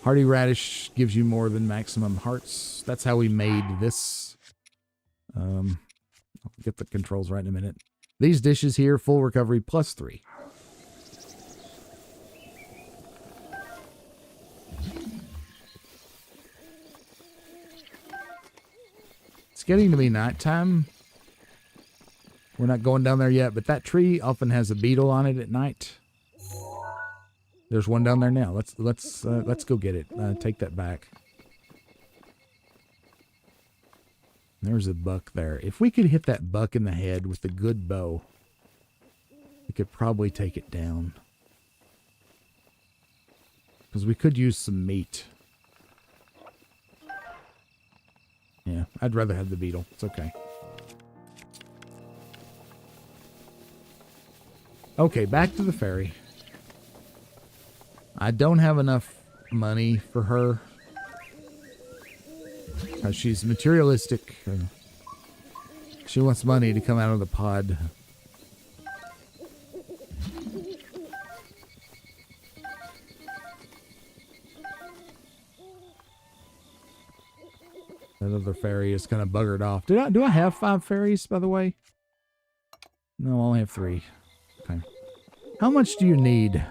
Hardy radish gives you more than maximum hearts. That's how we made this. I'll get the controls right in a minute. These dishes here, full recovery +3. It's getting to be nighttime. We're not going down there yet, but that tree often has a beetle on it at night. There's one down there now. Let's go get it. Take that back. There's a buck there. If we could hit that buck in the head with a good bow, we could probably take it down. Because we could use some meat. Yeah, I'd rather have the beetle. It's okay. Okay, back to the fairy. I don't have enough money for her. She's materialistic. She wants money to come out of the pod. That other fairy is kind of buggered off. Do I have 5 fairies, by the way? No, I only have 3. Okay. How much do you need?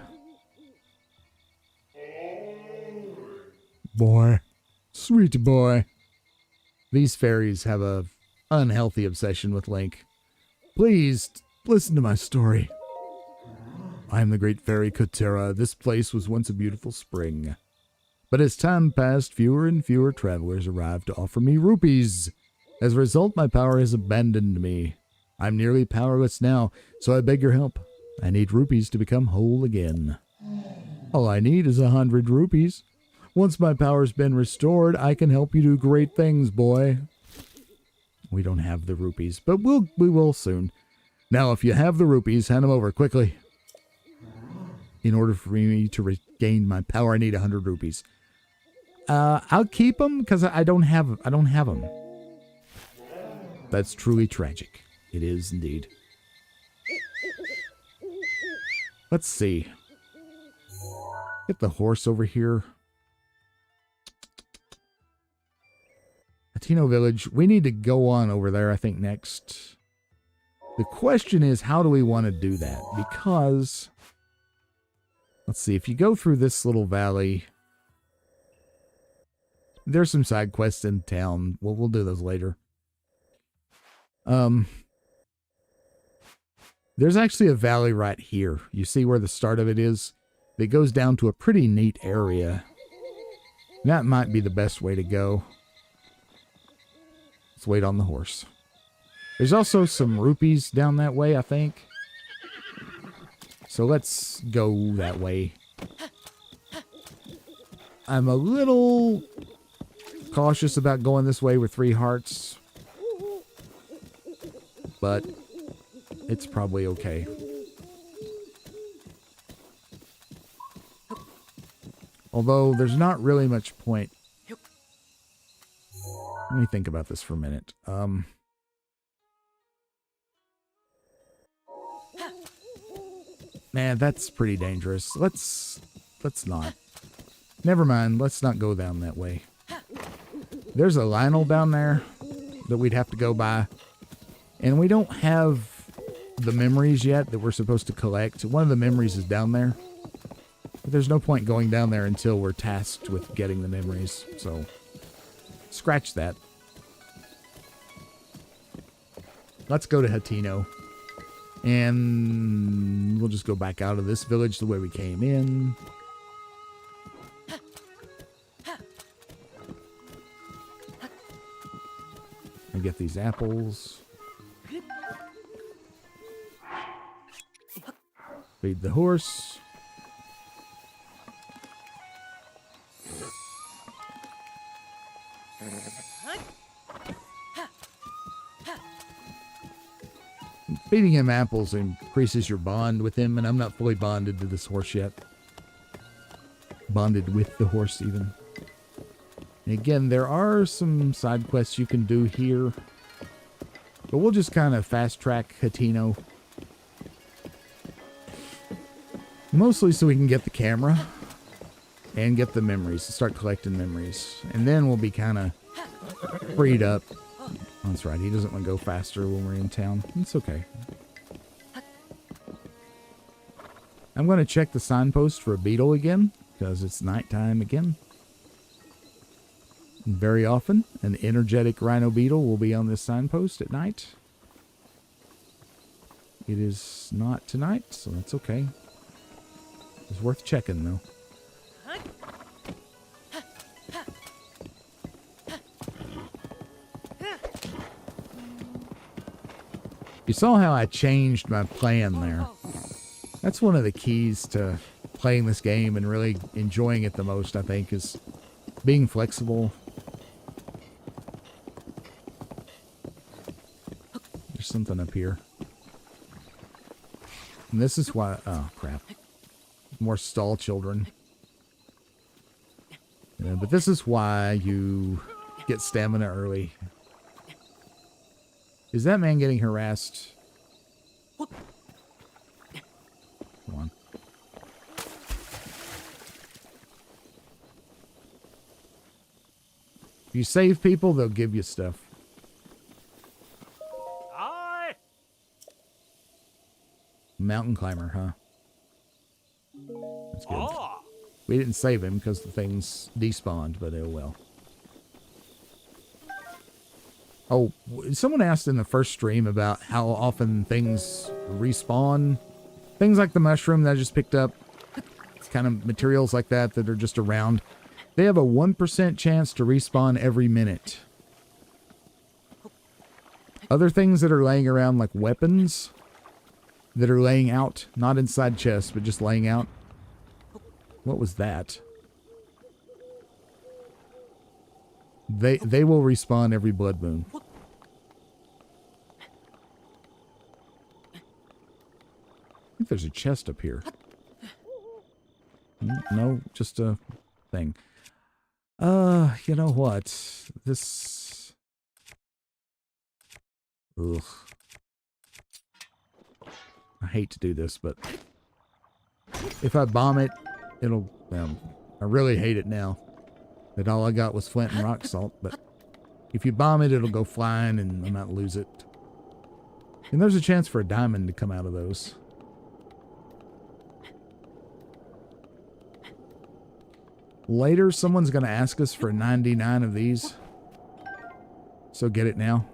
Boy. Sweet boy. These fairies have a unhealthy obsession with Link. Please, listen to my story. I am the great fairy Kotera. This place was once a beautiful spring. But as time passed, fewer and fewer travelers arrived to offer me rupees. As a result, my power has abandoned me. I'm nearly powerless now, so I beg your help. I need rupees to become whole again. All I need is 100 rupees. Once my power's been restored, I can help you do great things, boy. We don't have the rupees, but we will soon. Now, if you have the rupees, hand them over quickly. In order for me to regain my power, I need 100 rupees. I'll keep them because I don't have them. That's truly tragic. It is indeed. Let's see. Get the horse over here. Kakariko Village. We need to go on over there, I think, next. The question is, how do we want to do that? Because, let's see, if you go through this little valley, there's some side quests in town. We'll do those later. There's actually a valley right here. You see where the start of it is? It goes down to a pretty neat area. That might be the best way to go. Let's wait on the horse. There's also some rupees down that way, I think. So let's go that way. I'm a little cautious about going this way with 3 hearts. But it's probably okay. Although there's not really much point. Let me think about this for a minute. Man, that's pretty dangerous. Let's not. Never mind. Let's not go down that way. There's a Lionel down there that we'd have to go by. And we don't have the memories yet that we're supposed to collect. One of the memories is down there. But there's no point going down there until we're tasked with getting the memories. So, scratch that. Let's go to Hatino. And we'll just go back out of this village the way we came in. And get these apples. Feed the horse. Feeding him apples increases your bond with him, and I'm not fully bonded to this horse yet. Bonded with the horse, even. And again, there are some side quests you can do here. But we'll just kind of fast-track Hatino. Mostly so we can get the camera and get the memories, start collecting memories. And then we'll be kind of freed up. Oh, that's right, he doesn't want to go faster when we're in town. It's okay. I'm going to check the signpost for a beetle again, because it's nighttime again. And very often, an energetic rhino beetle will be on this signpost at night. It is not tonight, so that's okay. It's worth checking, though. You saw how I changed my plan there. That's one of the keys to playing this game and really enjoying it the most, I think, is being flexible. There's something up here. And this is why... Oh, crap. More stall children. Yeah, but this is why you get stamina early. Is that man getting harassed? Come on. If you save people, they'll give you stuff. Aye. Mountain climber, huh? That's good. Ah. We didn't save him because the things despawned, but oh well. Oh, someone asked in the first stream about how often things respawn. Things like the mushroom that I just picked up. Kind of materials like that that are just around. They have a 1% chance to respawn every minute. Other things that are laying around like weapons that are laying out, not inside chests, but just laying out. What was that? They will respawn every blood moon. think there's a chest up here. No, just a thing. You know what? This... Ugh. I hate to do this, but if I bomb it, it'll... I really hate it now that all I got was flint and rock salt, but if you bomb it, it'll go flying and I might lose it. And there's a chance for a diamond to come out of those. Later, someone's going to ask us for 99 of these. So get it now.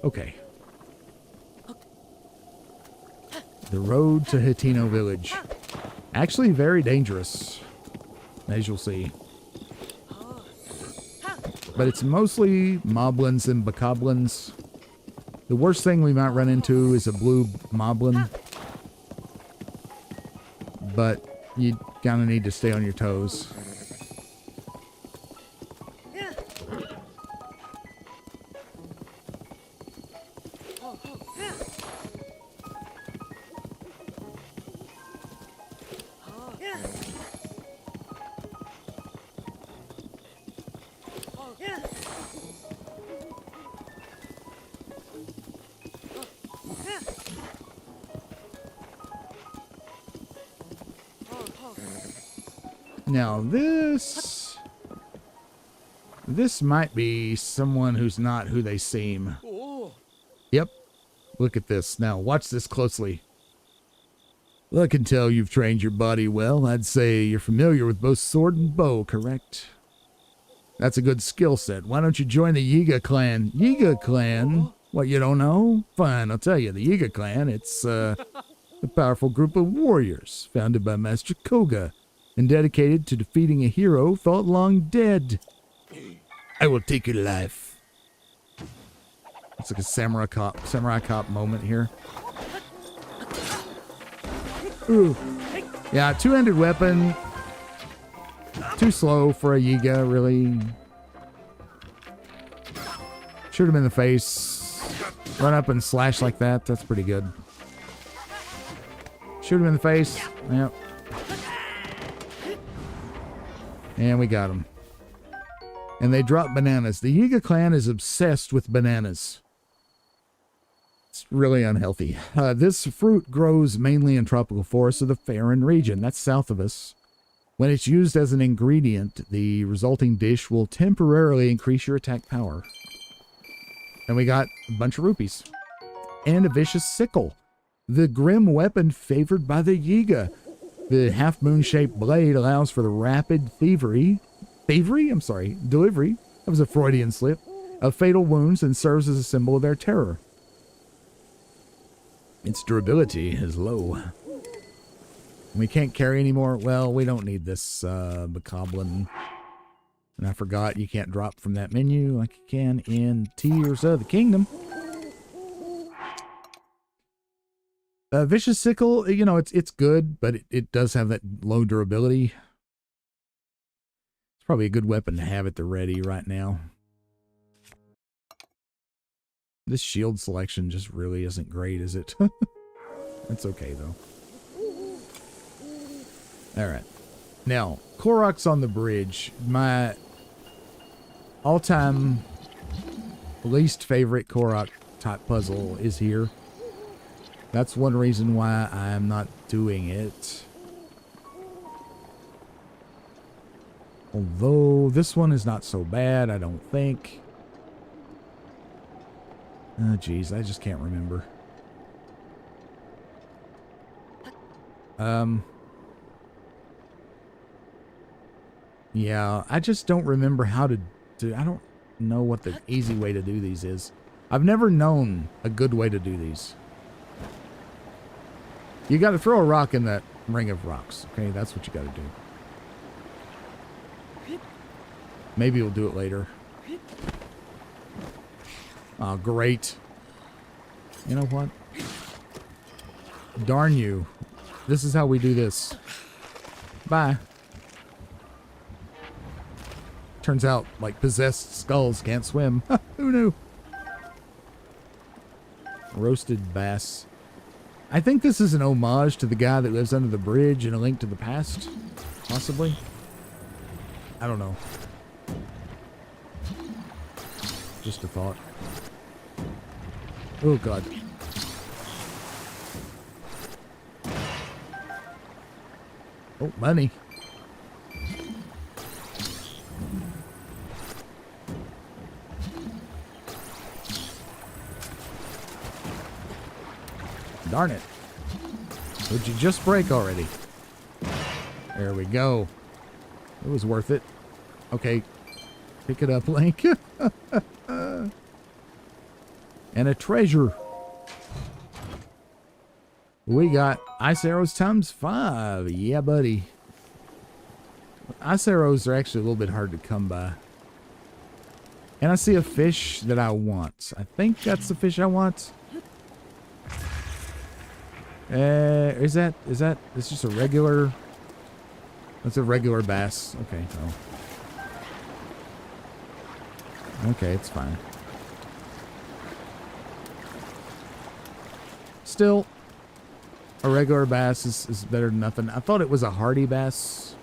Okay. The road to Kakariko Village. Actually very dangerous, as you'll see. But it's mostly moblins and bokoblins. The worst thing we might run into is a blue moblin. But you kind of need to stay on your toes. Now this might be someone who's not who they seem. Yep. Look at this. Now watch this closely. Well, I can tell you've trained your body well. I'd say you're familiar with both sword and bow, correct? That's a good skill set. Why don't you join the Sheikah clan? Sheikah clan? What, you don't know? Fine, I'll tell you. The Sheikah clan, it's a powerful group of warriors founded by Master Koga and dedicated to defeating a hero thought long dead. I will take your life. It's like a samurai cop moment here. Ooh. Yeah, two-handed weapon. Too slow for a Sheikah, really. Shoot him in the face. Run up and slash like that. That's pretty good. Shoot him in the face. Yep. And we got him. And they drop bananas. The Sheikah clan is obsessed with bananas. It's really unhealthy. This fruit grows mainly in tropical forests of the Farron region. That's south of us. When it's used as an ingredient, the resulting dish will temporarily increase your attack power. And we got a bunch of rupees. And a vicious sickle. The grim weapon favored by the Sheikah. The half-moon-shaped blade allows for the rapid delivery, that was a Freudian slip, of fatal wounds and serves as a symbol of their terror. Its durability is low. We can't carry anymore. Well, we don't need this bokoblin. And I forgot you can't drop from that menu like you can in Tears of the Kingdom. Vicious Sickle, you know, it's good, but it does have that low durability. It's probably a good weapon to have at the ready right now. This shield selection just really isn't great, is it? It's okay, though. Alright. Now, Korok's on the bridge. My all-time least favorite Korok type puzzle is here. That's one reason why I'm not doing it. Although this one is not so bad, I don't think. Oh, geez, I just can't remember. Yeah, I just don't remember how to do. I don't know what the easy way to do these is. I've never known a good way to do these. You got to throw a rock in that ring of rocks. Okay, that's what you got to do. Maybe we'll do it later. Oh, great. You know what? Darn you. This is how we do this. Bye. Turns out, like, possessed skulls can't swim. Who knew? Roasted bass. I think this is an homage to the guy that lives under the bridge in A Link to the Past. Possibly. I don't know. Just a thought. Oh, God. Oh, money. Darn it. Would you just break already? There we go. It was worth it. Okay. Pick it up, Link. And a treasure. We got ice arrows times 5. Yeah, buddy. Ice arrows are actually a little bit hard to come by. And I see a fish that I want. I think that's the fish I want. Is it's just a regular, that's a regular bass. Okay, oh. Okay, it's fine. Still, a regular bass is better than nothing. I thought it was a hardy bass.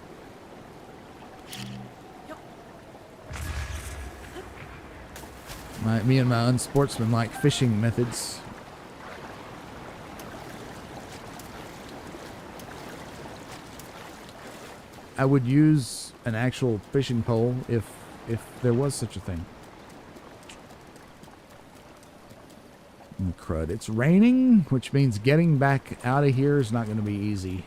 Me and my unsportsmanlike fishing methods. I would use an actual fishing pole if there was such a thing. Crud. It's raining, which means getting back out of here is not going to be easy.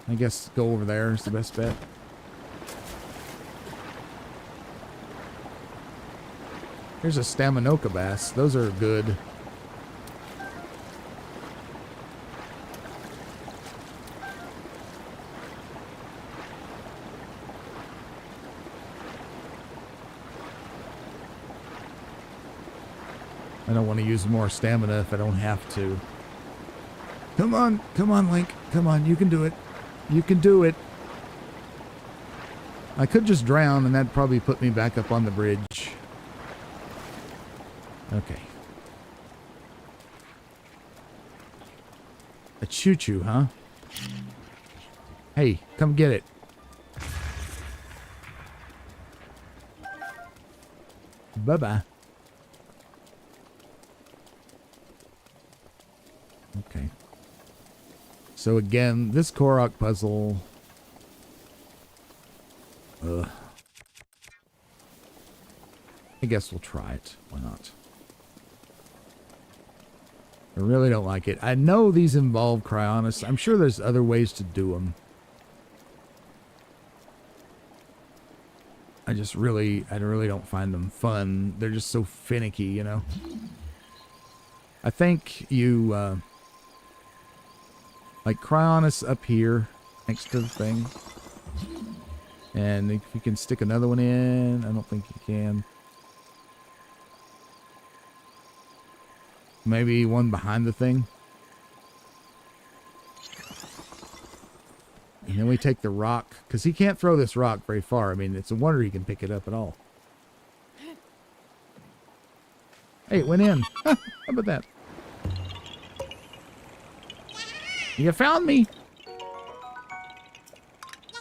I guess go over there is the best bet. Here's a Staminoka bass. Those are good. I don't want to use more stamina if I don't have to. Come on, Link. Come on, you can do it. You can do it. I could just drown and that'd probably put me back up on the bridge. Okay. A choo-choo, huh? Hey, come get it. Bye-bye. Okay. So again, this Korok puzzle. Ugh. I guess we'll try it. Why not? I really don't like it. I know these involve cryonists. I'm sure there's other ways to do them. I really don't find them fun. They're just so finicky, you know. I think you, like cryonists up here next to the thing. And if you can stick another one in, I don't think you can. Maybe one behind the thing. And then we take the rock, because he can't throw this rock very far. I mean, it's a wonder he can pick it up at all. Hey, it went in. How about that? You found me.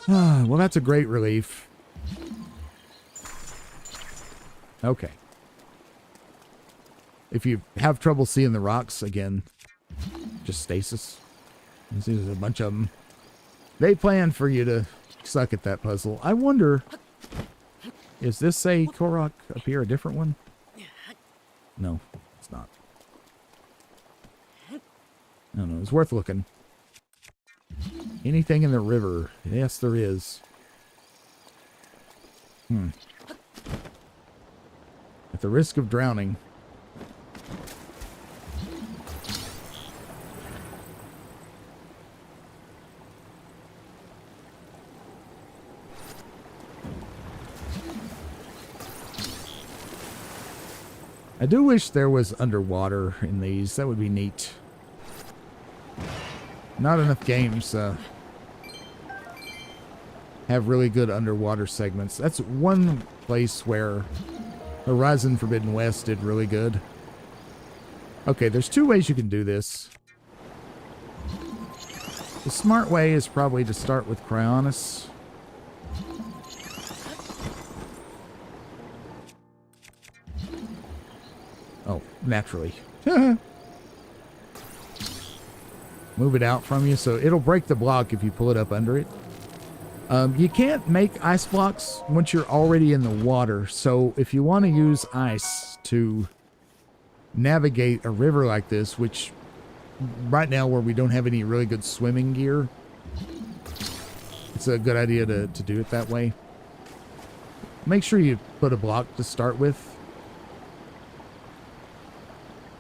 Well, that's a great relief. Okay. If you have trouble seeing the rocks, again, just stasis. You see there's a bunch of them. They plan for you to suck at that puzzle. I wonder, is this a Korok up here, a different one? No, it's not. I don't know, it's worth looking. Anything in the river? Yes, there is. At the risk of drowning. I do wish there was underwater in these. That would be neat. Not enough games have really good underwater segments. That's one place where Horizon Forbidden West did really good. Okay, there's two ways you can do this. The smart way is probably to start with Cryonis. Oh, naturally. Move it out from you, so it'll break the block if you pull it up under it. You can't make ice blocks once you're already in the water, so if you want to use ice to navigate a river like this, which right now where we don't have any really good swimming gear, it's a good idea to do it that way. Make sure you put a block to start with.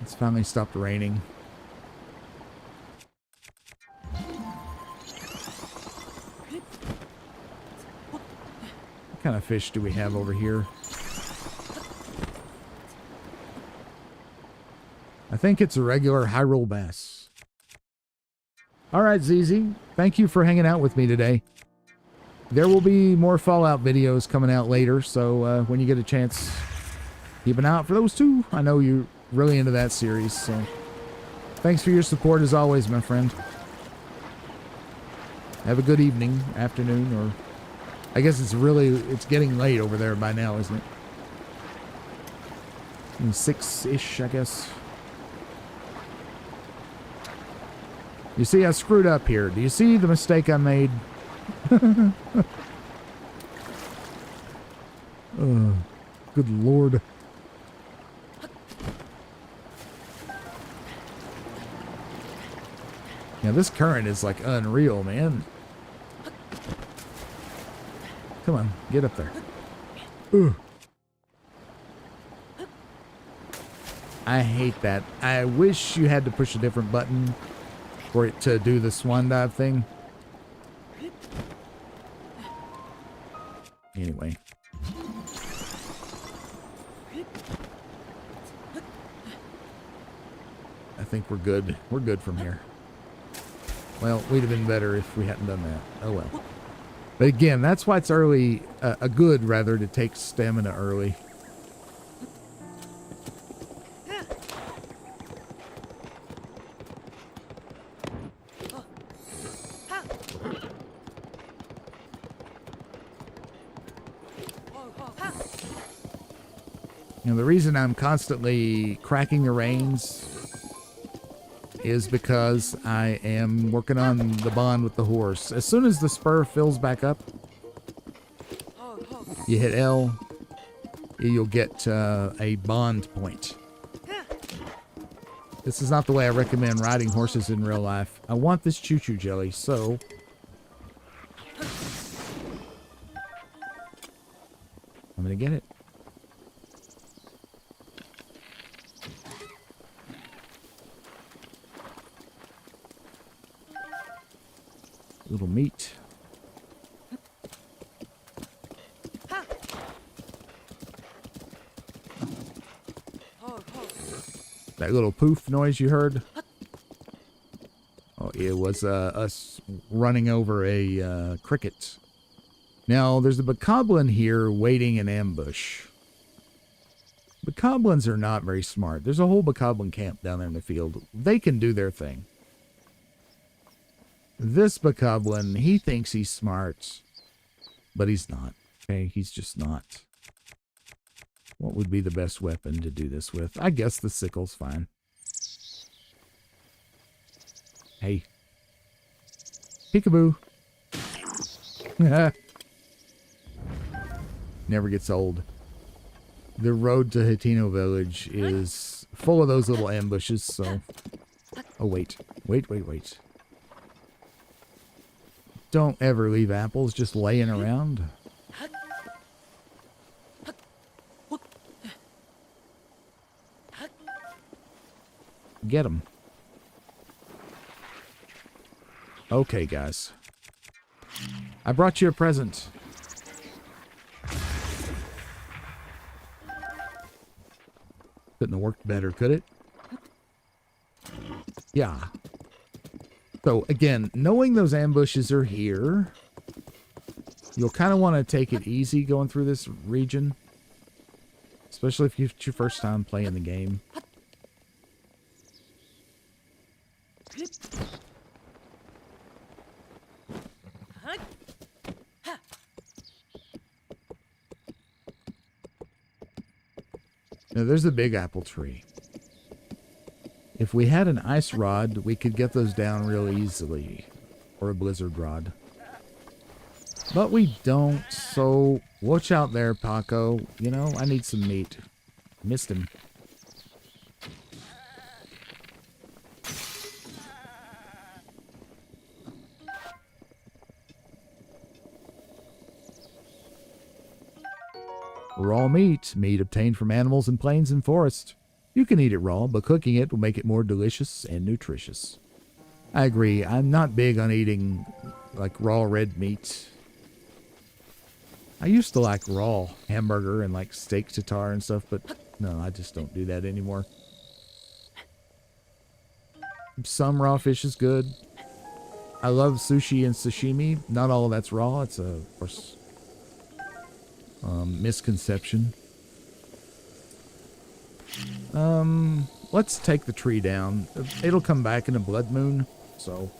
It's finally stopped raining. What kind of fish do we have over here? I think it's a regular Hyrule bass. All right, ZZ, thank you for hanging out with me today. There will be more Fallout videos coming out later, so when you get a chance, keep an eye out for those too. I know you're really into that series, so thanks for your support as always, my friend. Have a good evening, afternoon, or I guess it's getting late over there by now, isn't it? 6-ish, I guess. You see, I screwed up here. Do you see the mistake I made? Good Lord. Yeah, this current is like unreal, man. Come on, get up there. Ugh. I hate that. I wish you had to push a different button for it to do the swan dive thing. Anyway. I think we're good. We're good from here. Well, we'd have been better if we hadn't done that. Oh well. But again, that's why it's early, good rather, to take stamina early. Now, the reason I'm constantly cracking the reins is because I am working on the bond with the horse. As soon as the spur fills back up, you hit L, you'll get a bond point. This is not the way I recommend riding horses in real life. I want this choo-choo jelly, so I'm gonna get it. Little meat. That little poof noise you heard? Oh, it was us running over a cricket. Now, there's a bokoblin here waiting in ambush. Bokoblins are not very smart. There's a whole bokoblin camp down there in the field. They can do their thing. This bokoblin, he thinks he's smart, but he's not. Okay, he's just not. What would be the best weapon to do this with? I guess the sickle's fine. Hey. Peekaboo. Never gets old. The road to Hateno Village is full of those little ambushes, so... Oh, wait. Wait. Don't ever leave apples just laying around. Get them. Okay, guys. I brought you a present. Couldn't have worked better, could it? Yeah. So again, knowing those ambushes are here, you'll kind of want to take it easy going through this region. Especially if it's your first time playing the game. Now there's a big apple tree. If we had an ice rod, we could get those down real easily. Or a blizzard rod. But we don't, so watch out there, Paco. You know, I need some meat. Missed him. Raw meat. Meat obtained from animals in plains and forests. You can eat it raw, but cooking it will make it more delicious and nutritious. I agree. I'm not big on eating, like, raw red meat. I used to like raw hamburger and, like, steak tartare and stuff, but no, I just don't do that anymore. Some raw fish is good. I love sushi and sashimi. Not all of that's raw. It's, of course, misconception. Let's take the tree down. It'll come back in a blood moon, so.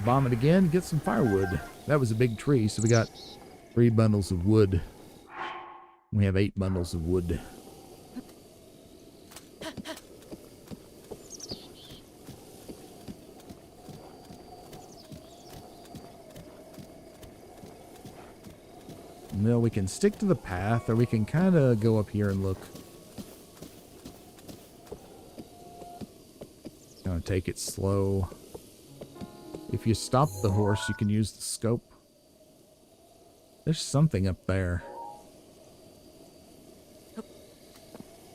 Bomb it again, get some firewood. That was a big tree, so we got 3 bundles of wood. We have 8 bundles of wood. Well, we can stick to the path, or we can kind of go up here and look. Gonna take it slow. If you stop the horse, you can use the scope. There's something up there.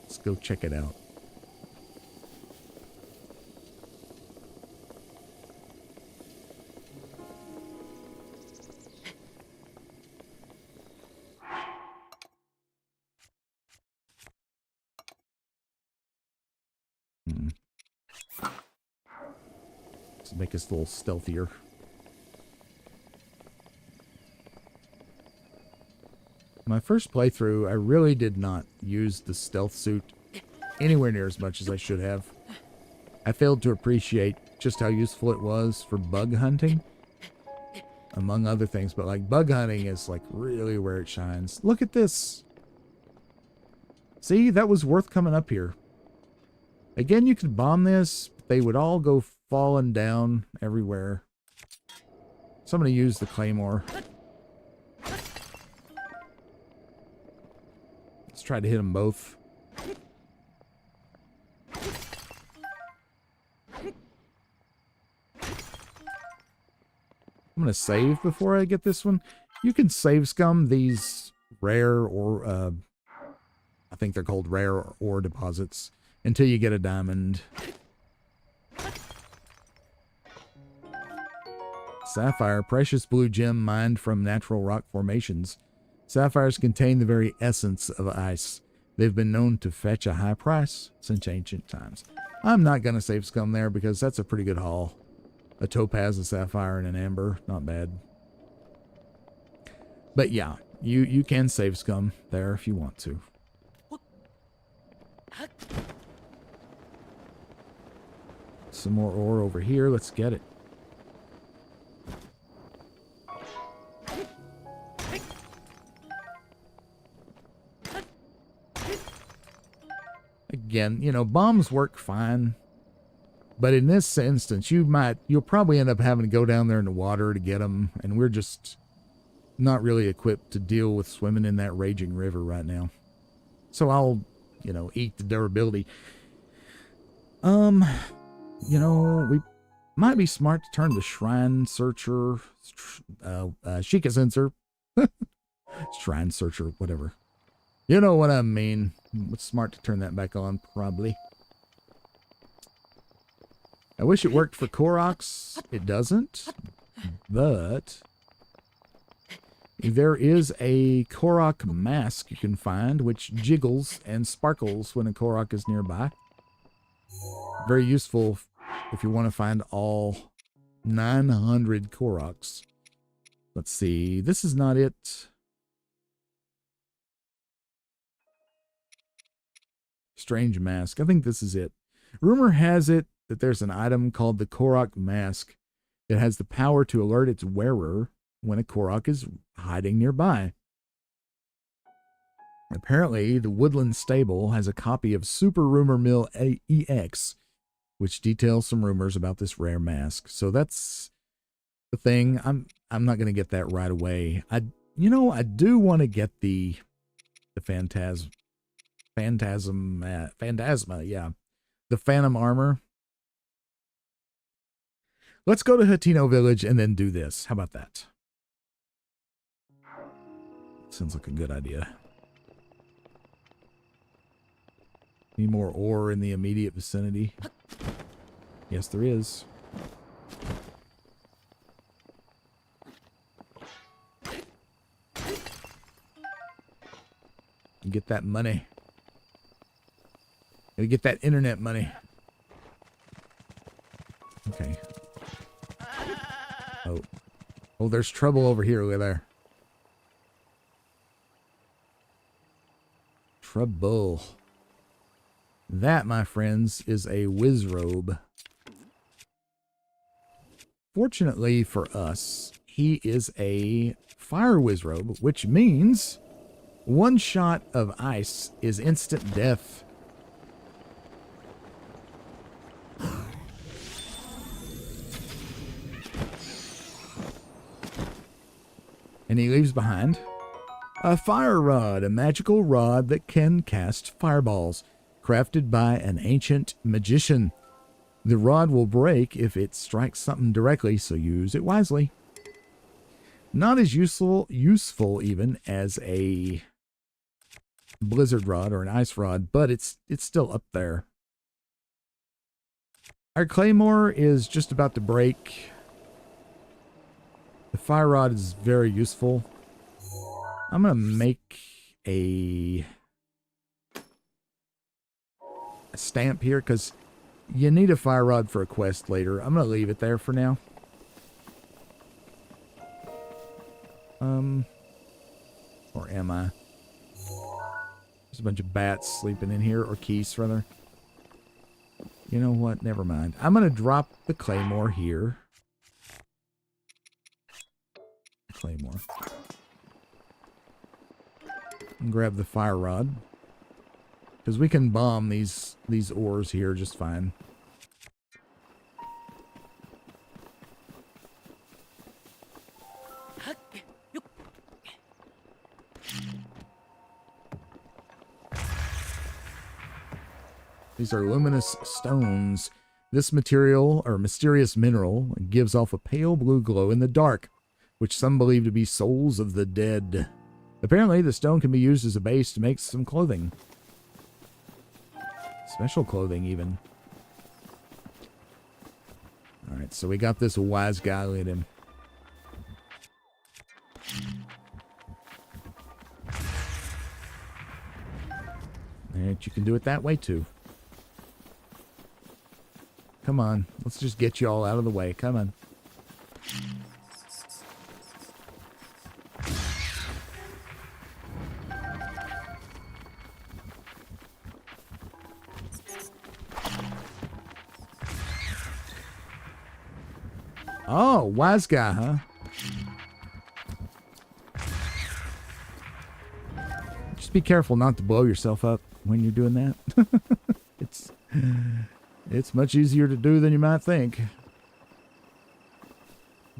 Let's go check it out. Let's make us a little stealthier. My first playthrough, I really did not use the stealth suit anywhere near as much as I should have. I failed to appreciate just how useful it was for bug hunting, among other things, but like bug hunting is like really where it shines. Look at this. See, that was worth coming up here. Again, you could bomb this, but they would all go falling down everywhere. Somebody use the claymore. Let's try to hit them both. I'm going to save before I get this one. You can save scum these rare or, I think they're called rare ore deposits, until you get a diamond. Sapphire, precious blue gem mined from natural rock formations. Sapphires contain the very essence of ice. They've been known to fetch a high price since ancient times. I'm not going to save scum there because that's a pretty good haul. A topaz, a sapphire, and an amber. Not bad. But yeah, you can save scum there if you want to. Some more ore over here. Let's get it. Again, you know, bombs work fine. But in this instance, you'll probably end up having to go down there in the water to get them. And we're just not really equipped to deal with swimming in that raging river right now. So I'll, you know, eat the durability. You know, we might be smart to turn the Shrine Searcher, Sheikah Sensor, Shrine Searcher, whatever. You know what I mean. It's smart to turn that back on, probably. I wish it worked for Koroks. It doesn't. But there is a Korok mask you can find, which jiggles and sparkles when a Korok is nearby. Very useful if you want to find all 900 Koroks. Let's see. This is not it. Strange mask. I think this is it. Rumor has it that there's an item called the Korok mask that has the power to alert its wearer when a Korok is hiding nearby. Apparently, the Woodland Stable has a copy of Super Rumor Mill EX, which details some rumors about this rare mask. So that's the thing. I'm not going to get that right away. I do want to get the Phantasma, yeah. The Phantom Armor. Let's go to Hateno Village and then do this. How about that? Sounds like a good idea. Any more ore in the immediate vicinity? Yes, there is. Get that money. Gotta get that internet money. Okay. Oh, there's trouble over here. Look at there. Trouble. That, my friends, is a Wizrobe. Fortunately for us, he is a Fire Wizrobe, which means one shot of ice is instant death. And he leaves behind a fire rod, a magical rod that can cast fireballs, crafted by an ancient magician. The rod will break if it strikes something directly, so use it wisely. Not as useful even as a blizzard rod or an ice rod, but it's still up there. Our claymore is just about to break. The fire rod is very useful. I'm going to make a stamp here because you need a fire rod for a quest later. I'm going to leave it there for now. Or am I? There's a bunch of bats sleeping in here, or geese rather. You know what? Never mind. I'm going to drop the claymore here. Claymore. And grab the fire rod. Because we can bomb these ores here just fine. These are luminous stones. This material, or mysterious mineral, gives off a pale blue glow in the dark, which some believe to be souls of the dead. Apparently, the stone can be used as a base to make some clothing. Special clothing, even. Alright, so we got this wise guy with him. And you can do it that way, too. Come on. Let's just get you all out of the way. Come on. Oh, wise guy, huh? Just be careful not to blow yourself up when you're doing that. It's much easier to do than you might think.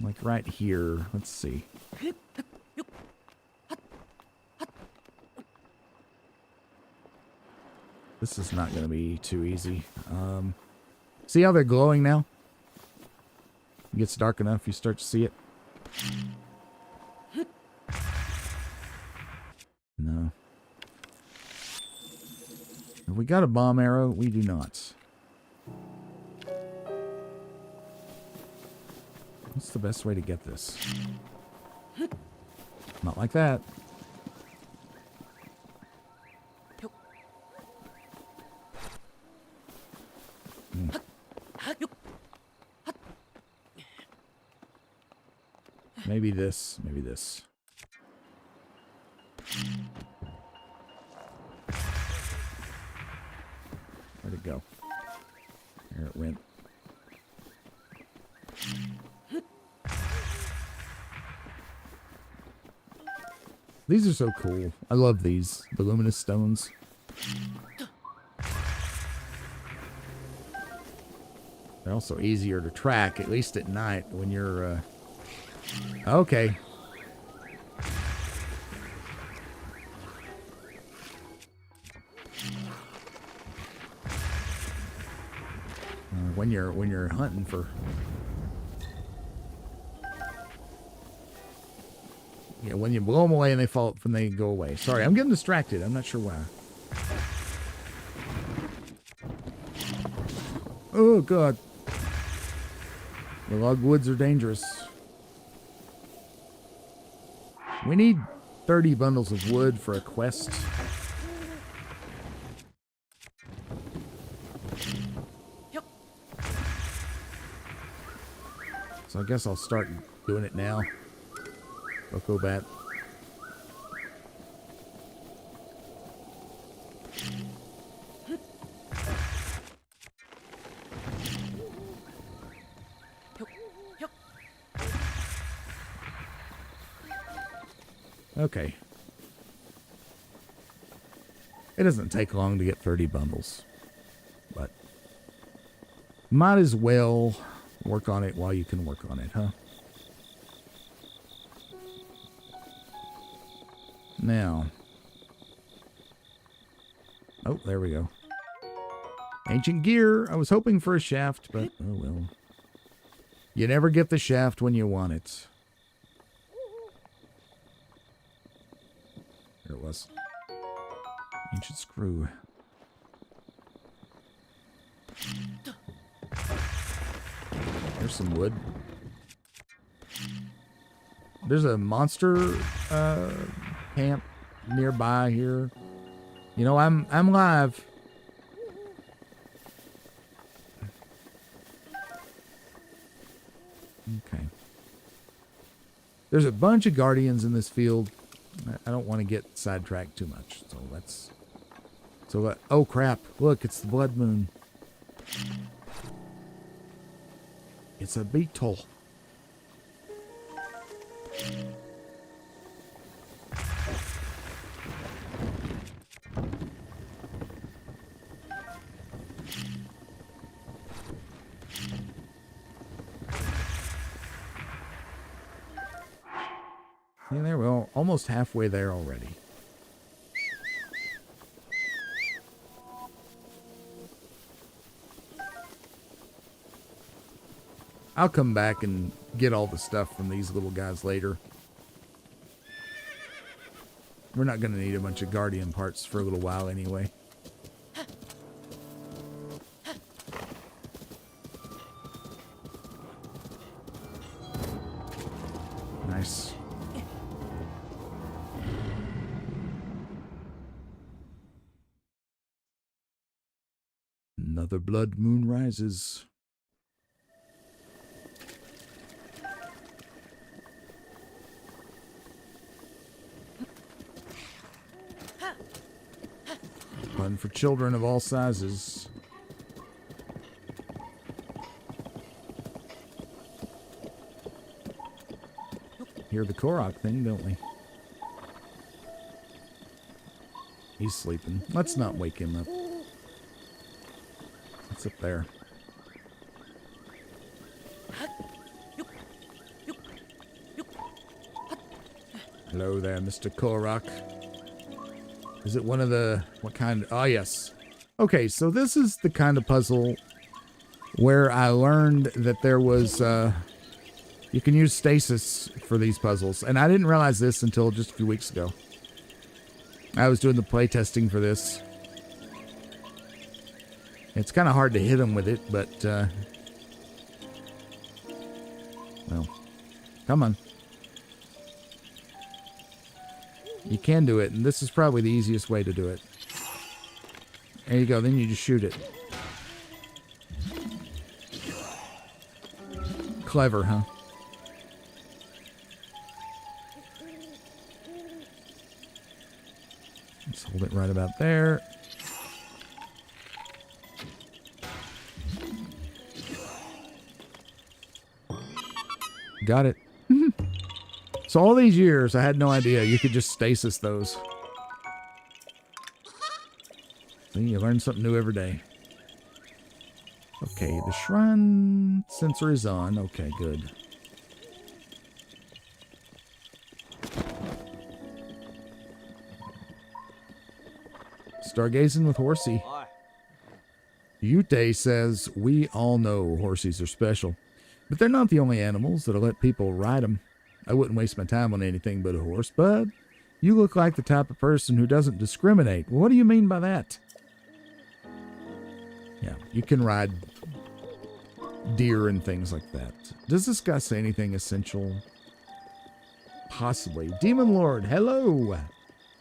Like right here. Let's see. This is not going to be too easy. See how they're glowing now? It gets dark enough, you start to see it. No. Have we got a bomb arrow? We do not. What's the best way to get this? Not like that. Maybe this. Maybe this. Where'd it go? There it went. These are so cool. I love these. The luminous stones. They're also easier to track, at least at night when you're, okay. When you're hunting for... Yeah, when you blow them away and they fall up and they go away. Sorry, I'm getting distracted. I'm not sure why. Oh, God. The logwoods are dangerous. We need 30 bundles of wood for a quest. So I guess I'll start doing it now. Cucco bat. Okay. It doesn't take long to get 30 bundles, but might as well work on it while you can work on it, huh? Now. Oh, there we go. Ancient gear. I was hoping for a shaft, but oh well. You never get the shaft when you want it. There it was. Ancient screw. There's some wood. There's a monster camp nearby here. You know, I'm live. Okay. There's a bunch of guardians in this field. I don't want to get sidetracked too much. So let's... oh crap. Look, it's the blood moon. It's a beetle. Yeah, there we go. Almost halfway there already. I'll come back and get all the stuff from these little guys later. We're not going to need a bunch of guardian parts for a little while anyway. Nice. Another blood moon rises. Fun for children of all sizes. Hear the Korok thing, don't we? He's sleeping. Let's not wake him up. What's up there? Hello there, Mr. Korok. Is it one of the... what kind? Oh, yes. Okay, so this is the kind of puzzle where I learned that there was... you can use stasis for these puzzles. And I didn't realize this until just a few weeks ago. I was doing the playtesting for this. It's kind of hard to hit them with it, but... well... Come on. You can do it, and this is probably the easiest way to do it. There you go, then you just shoot it. Clever, huh? Let's hold it right about there. Got it. So all these years, I had no idea you could just stasis those. See, you learn something new every day. Okay, the shrine sensor is on. Okay, good. Stargazing with Horsey. Yute says, we all know horsies are special, but they're not the only animals that'll let people ride them. I wouldn't waste my time on anything but a horse, bud. You look like the type of person who doesn't discriminate. What do you mean by that? Yeah, you can ride deer and things like that. Does this guy say anything essential? Possibly. Demon Lord, hello.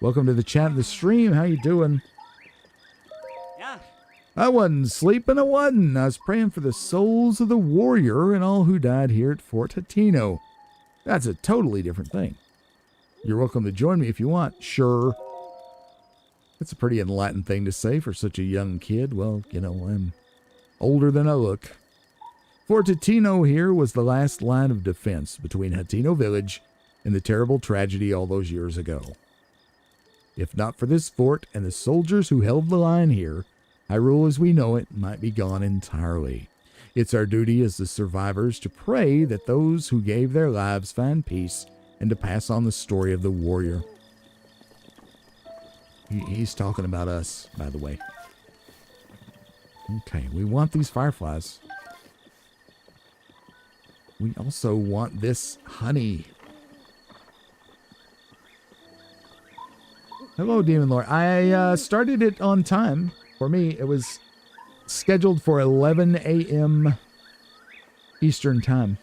Welcome to the chat of the stream. How you doing? Yeah. I wasn't sleeping, I wasn't. I was praying for the souls of the warrior and all who died here at Fort Hatino. That's a totally different thing. You're welcome to join me if you want. Sure. That's a pretty enlightened thing to say for such a young kid. Well, you know, I'm older than I look. Fort Hatino here was the last line of defense between Hatino Village and the terrible tragedy all those years ago. If not for this fort and the soldiers who held the line here, Hyrule as we know it might be gone entirely. It's our duty as the survivors to pray that those who gave their lives find peace and to pass on the story of the warrior. He's talking about us, by the way. Okay, we want these fireflies. We also want this honey. Hello, Demon Lord. I started it on time. For me, it was scheduled for 11 a.m. Eastern Time.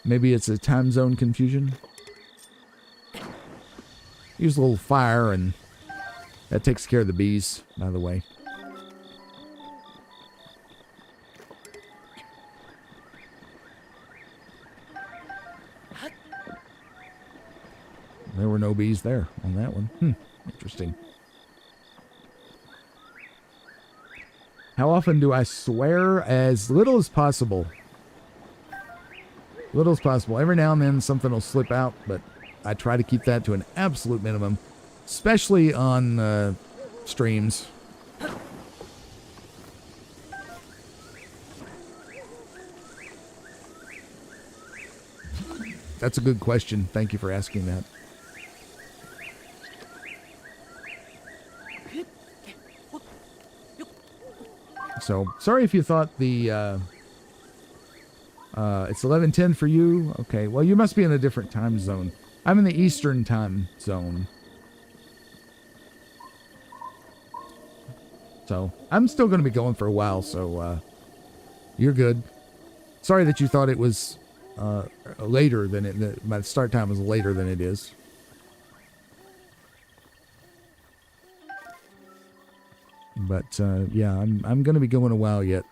Maybe it's a time zone confusion. Use a little fire, and that takes care of the bees, by the way. There were no bees there on that one. Interesting. How often do I swear? As little as possible. Little as possible. Every now and then something will slip out, but I try to keep that to an absolute minimum, especially on streams. That's a good question. Thank you for asking that. So, sorry if you thought the, it's 11:10 for you. Okay, well, you must be in a different time zone. I'm in the Eastern time zone. So, I'm still going to be going for a while, so, you're good. Sorry that you thought it was, later than it, my start time was later than it is. But, yeah, I'm going to be going a while yet.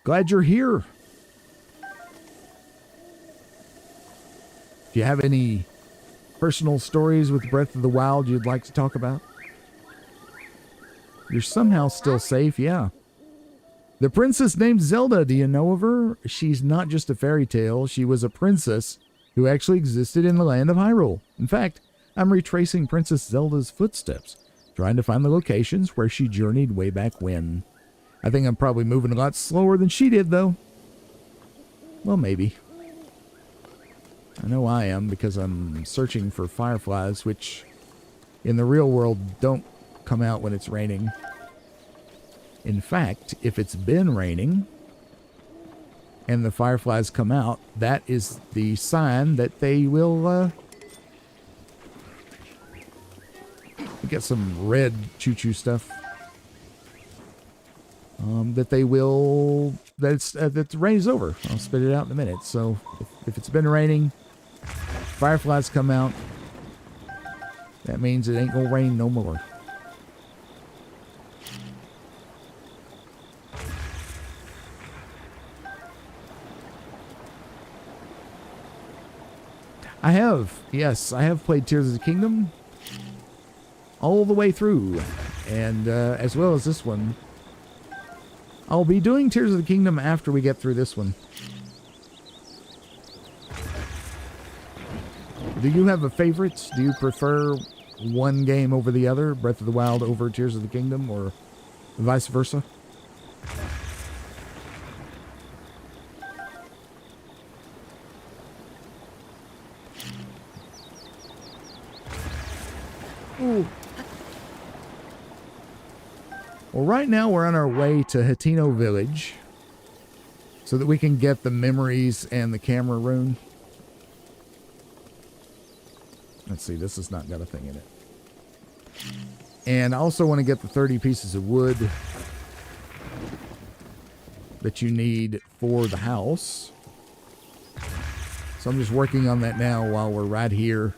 Glad you're here. Do you have any personal stories with Breath of the Wild you'd like to talk about? You're somehow still safe, yeah. The princess named Zelda, do you know of her? She's not just a fairy tale. She was a princess who actually existed in the land of Hyrule. In fact, I'm retracing Princess Zelda's footsteps, trying to find the locations where she journeyed way back when. I think I'm probably moving a lot slower than she did, though. Well, maybe. I know I am, because I'm searching for fireflies, which in the real world don't come out when it's raining. In fact, if it's been raining and the fireflies come out, that is the sign that they will, get some red choo-choo stuff. That that the rain is over. I'll spit it out in a minute. So if it's been raining, fireflies come out. That means it ain't gonna rain no more. Yes, I have played Tears of the Kingdom all the way through, and as well as this one. I'll be doing Tears of the Kingdom after we get through this one. Do you have a favorite? Do you prefer one game over the other? Breath of the Wild over Tears of the Kingdom, or vice versa? Ooh. Well, right now we're on our way to Hateno Village so that we can get the memories and the camera rune. Let's see, this has not got a thing in it. And I also want to get the 30 pieces of wood that you need for the house. So I'm just working on that now while we're right here.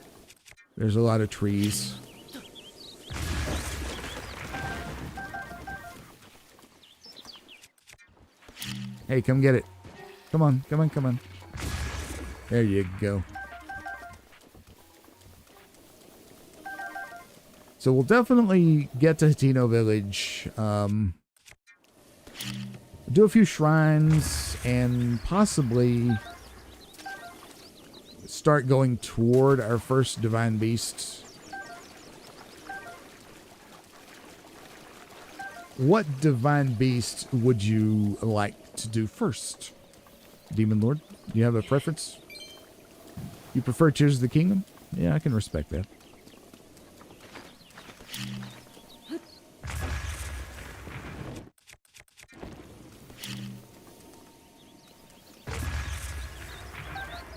There's a lot of trees. Hey, come get it. Come on, come on, come on. There you go. So we'll definitely get to Hateno Village. Do a few shrines and possibly start going toward our first divine beast. What divine beast would you like to do first? Demon Lord, do you have a preference? You prefer Tears of the Kingdom? Yeah, I can respect that.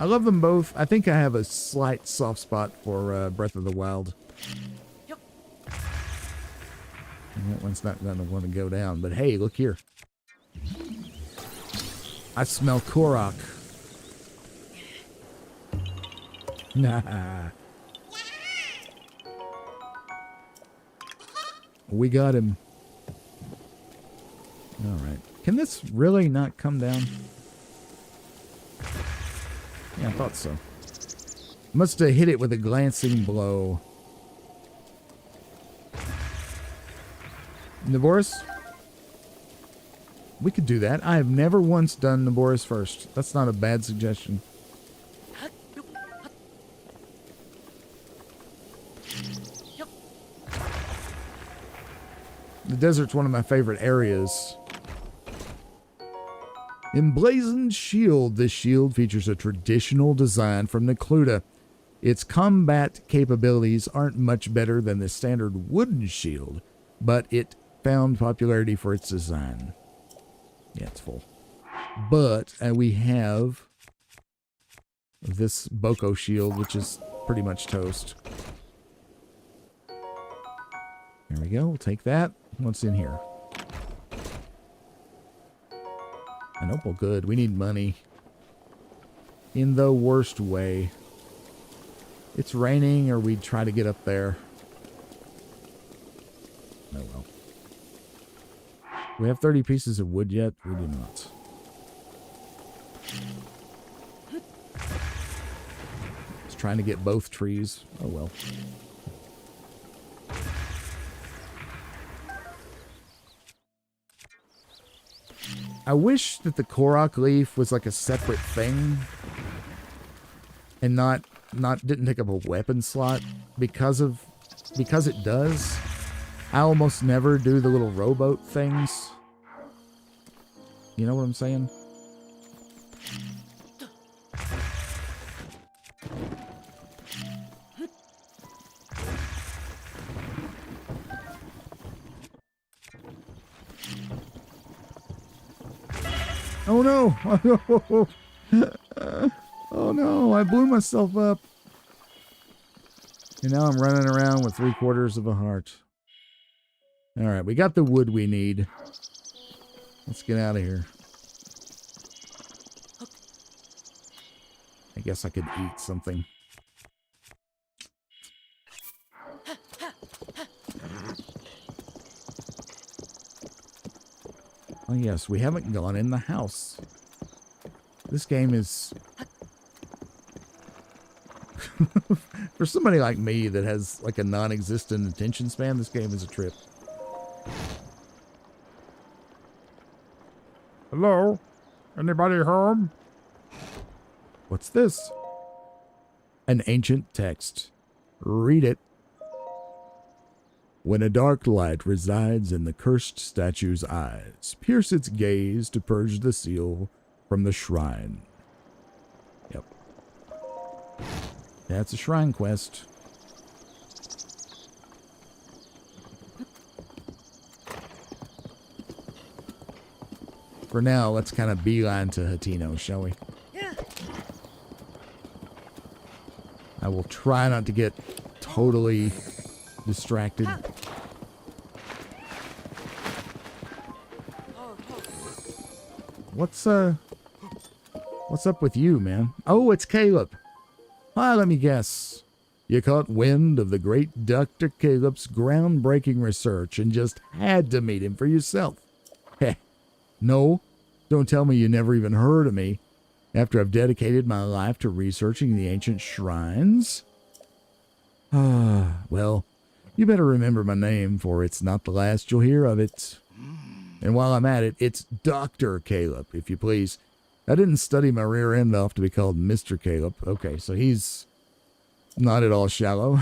I love them both. I think I have a slight soft spot for Breath of the Wild. And that one's not going to want to go down. But hey, look here. I smell Korok. Nah. We got him. Alright. Can this really not come down? Yeah, I thought so. Must have hit it with a glancing blow. Naboris? We could do that. I have never once done Naboris first. That's not a bad suggestion. The desert's one of my favorite areas. Emblazoned Shield. This shield features a traditional design from Necluda. Its combat capabilities aren't much better than the standard wooden shield, but it found popularity for its design. Yeah, it's full. But we have this Boko shield, which is pretty much toast. There we go. We'll take that. What's in here? An opal, good. We need money. In the worst way. It's raining, or we'd try to get up there. Oh well. Do we have 30 pieces of wood yet? We do not. Just trying to get both trees. Oh well. I wish that the Korok leaf was like a separate thing and not didn't take up a weapon slot because it does. I almost never do the little rowboat things. You know what I'm saying? Oh no! Oh no, I blew myself up. And now I'm running around with 3/4 of a heart. Alright, we got the wood we need. Let's get out of here. I guess I could eat something. Oh yes, we haven't gone in the house. This game is... For somebody like me that has like a non-existent attention span, this game is a trip. Hello? Anybody home? What's this? An ancient text. Read it. When a dark light resides in the cursed statue's eyes, pierce its gaze to purge the seal from the shrine. Yep. That's a shrine quest. For now, let's kind of beeline to Hatino, shall we? I will try not to get totally distracted. What's up with you, man? Oh, it's Caleb. Ah, let me guess. You caught wind of the great Dr. Caleb's groundbreaking research and just had to meet him for yourself. Heh. No, don't tell me you never even heard of me after I've dedicated my life to researching the ancient shrines. Ah, well, you better remember my name, for it's not the last you'll hear of it. And while I'm at it, it's Dr. Caleb, if you please. I didn't study my rear end off to be called Mr. Caleb. Okay, so he's not at all shallow.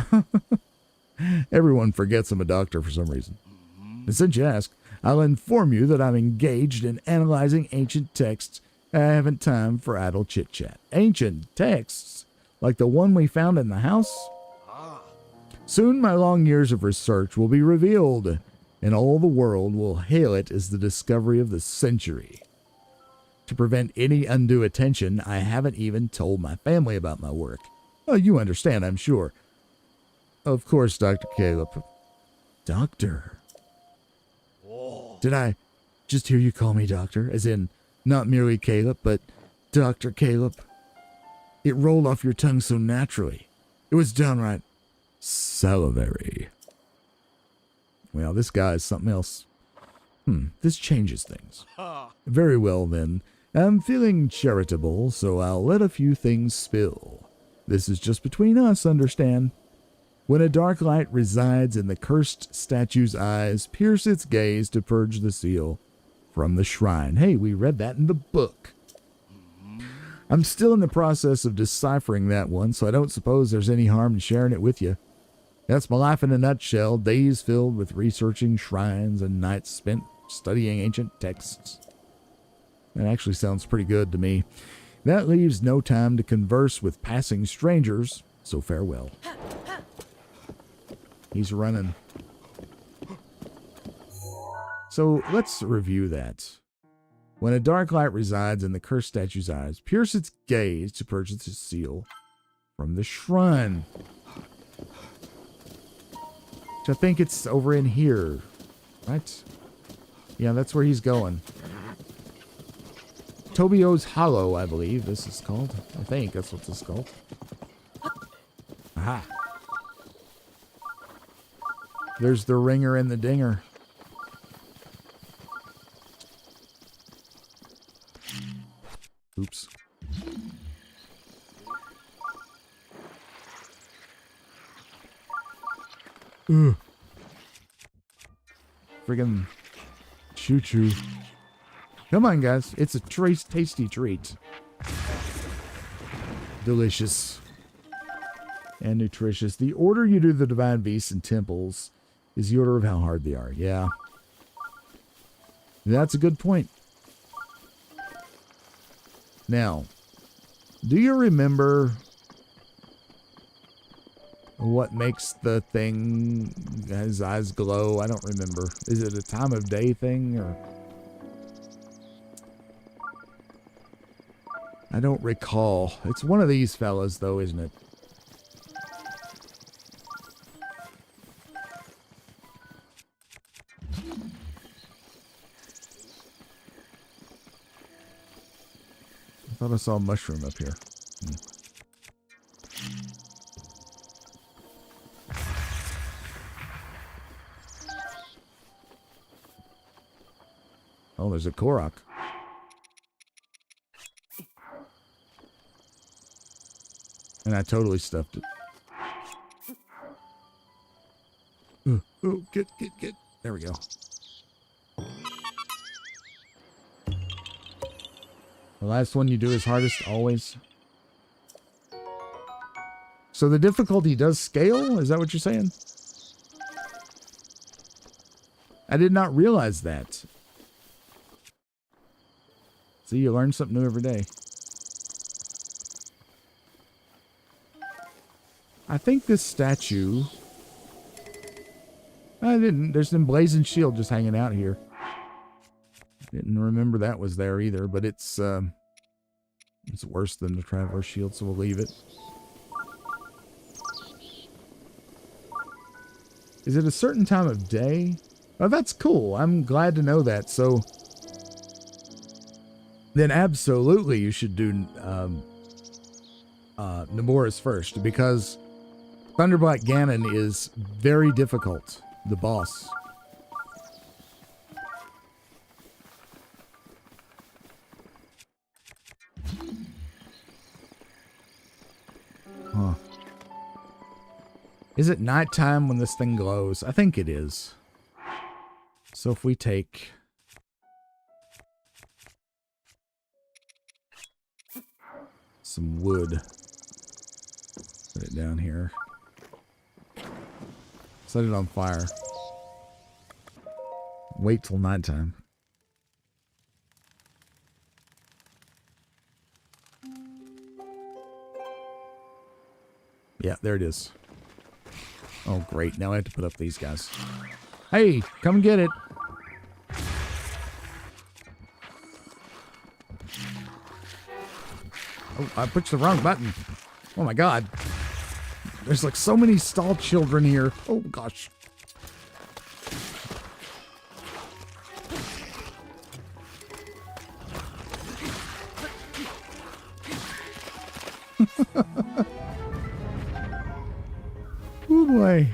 Everyone forgets I'm a doctor for some reason. And since you ask, I'll inform you that I'm engaged in analyzing ancient texts. I haven't time for idle chit-chat. Ancient texts? Like the one we found in the house? Soon my long years of research will be revealed, and all the world will hail it as the discovery of the century. To prevent any undue attention, I haven't even told my family about my work. Oh, you understand, I'm sure. Of course, Dr. Caleb. Doctor? Did I just hear you call me doctor? As in, not merely Caleb, but Dr. Caleb? It rolled off your tongue so naturally. It was downright salivary. Well, this guy is something else. This changes things. Very well, then. I'm feeling charitable, so I'll let a few things spill. This is just between us, understand? When a dark light resides in the cursed statue's eyes, pierce its gaze to purge the seal from the shrine. Hey, we read that in the book. I'm still in the process of deciphering that one, so I don't suppose there's any harm in sharing it with you. That's my life in a nutshell, days filled with researching shrines and nights spent studying ancient texts. That actually sounds pretty good to me. That leaves no time to converse with passing strangers, so farewell. He's running. So let's review that. When a dark light resides in the cursed statue's eyes, pierce its gaze to purge its seal from the shrine. Which I think it's over in here, right? Yeah, that's where he's going. Tobio's Hollow, I believe this is called. I think that's what this is called. Aha. There's the ringer and the dinger. Oops. Ugh. Friggin' choo-choo. Come on, guys. It's a tasty treat. Delicious. And nutritious. The order you do the divine beasts and temples is the order of how hard they are. Yeah. That's a good point. Now, do you remember what makes the thing, his eyes glow? I don't remember. Is it a time of day thing or? I don't recall. It's one of these fellas though, isn't it? I thought I saw a mushroom up here. Oh, there's a Korok. And I totally stuffed it. Oh, get. There we go. The last one you do is hardest always. So the difficulty does scale? Is that what you're saying? I did not realize that. See, you learn something new every day. I think this statue... I didn't. There's an emblazoned shield just hanging out here. Didn't remember that was there either, but it's worse than the Traveler Shield, so we'll leave it. Is it a certain time of day? Oh, that's cool. I'm glad to know that. So then absolutely you should do Naboris first, because Thunderblack Ganon is very difficult, the boss. Huh. Is it nighttime when this thing glows? I think it is. So if we take... some wood. Put it down here. Set it on fire. Wait till nighttime. Yeah, there it is. Oh, great. Now I have to put up these guys. Hey, come get it. Oh, I pushed the wrong button. Oh my god. There's like so many stall children here. Oh gosh. Oh boy.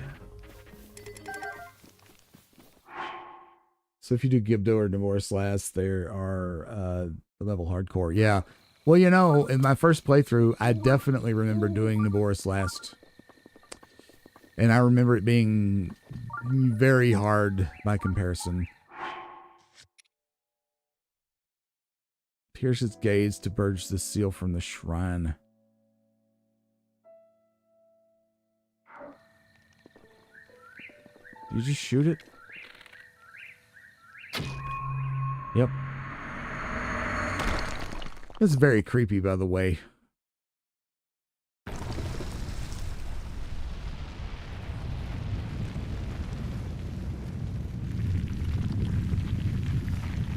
So if you do Gibdo or Divorce last, there are level hardcore. Yeah. Well, you know, in my first playthrough, I definitely remember doing Naboris last. And I remember it being very hard by comparison. Pierce its gaze to purge the seal from the shrine. Did you just shoot it? Yep. That's very creepy, by the way.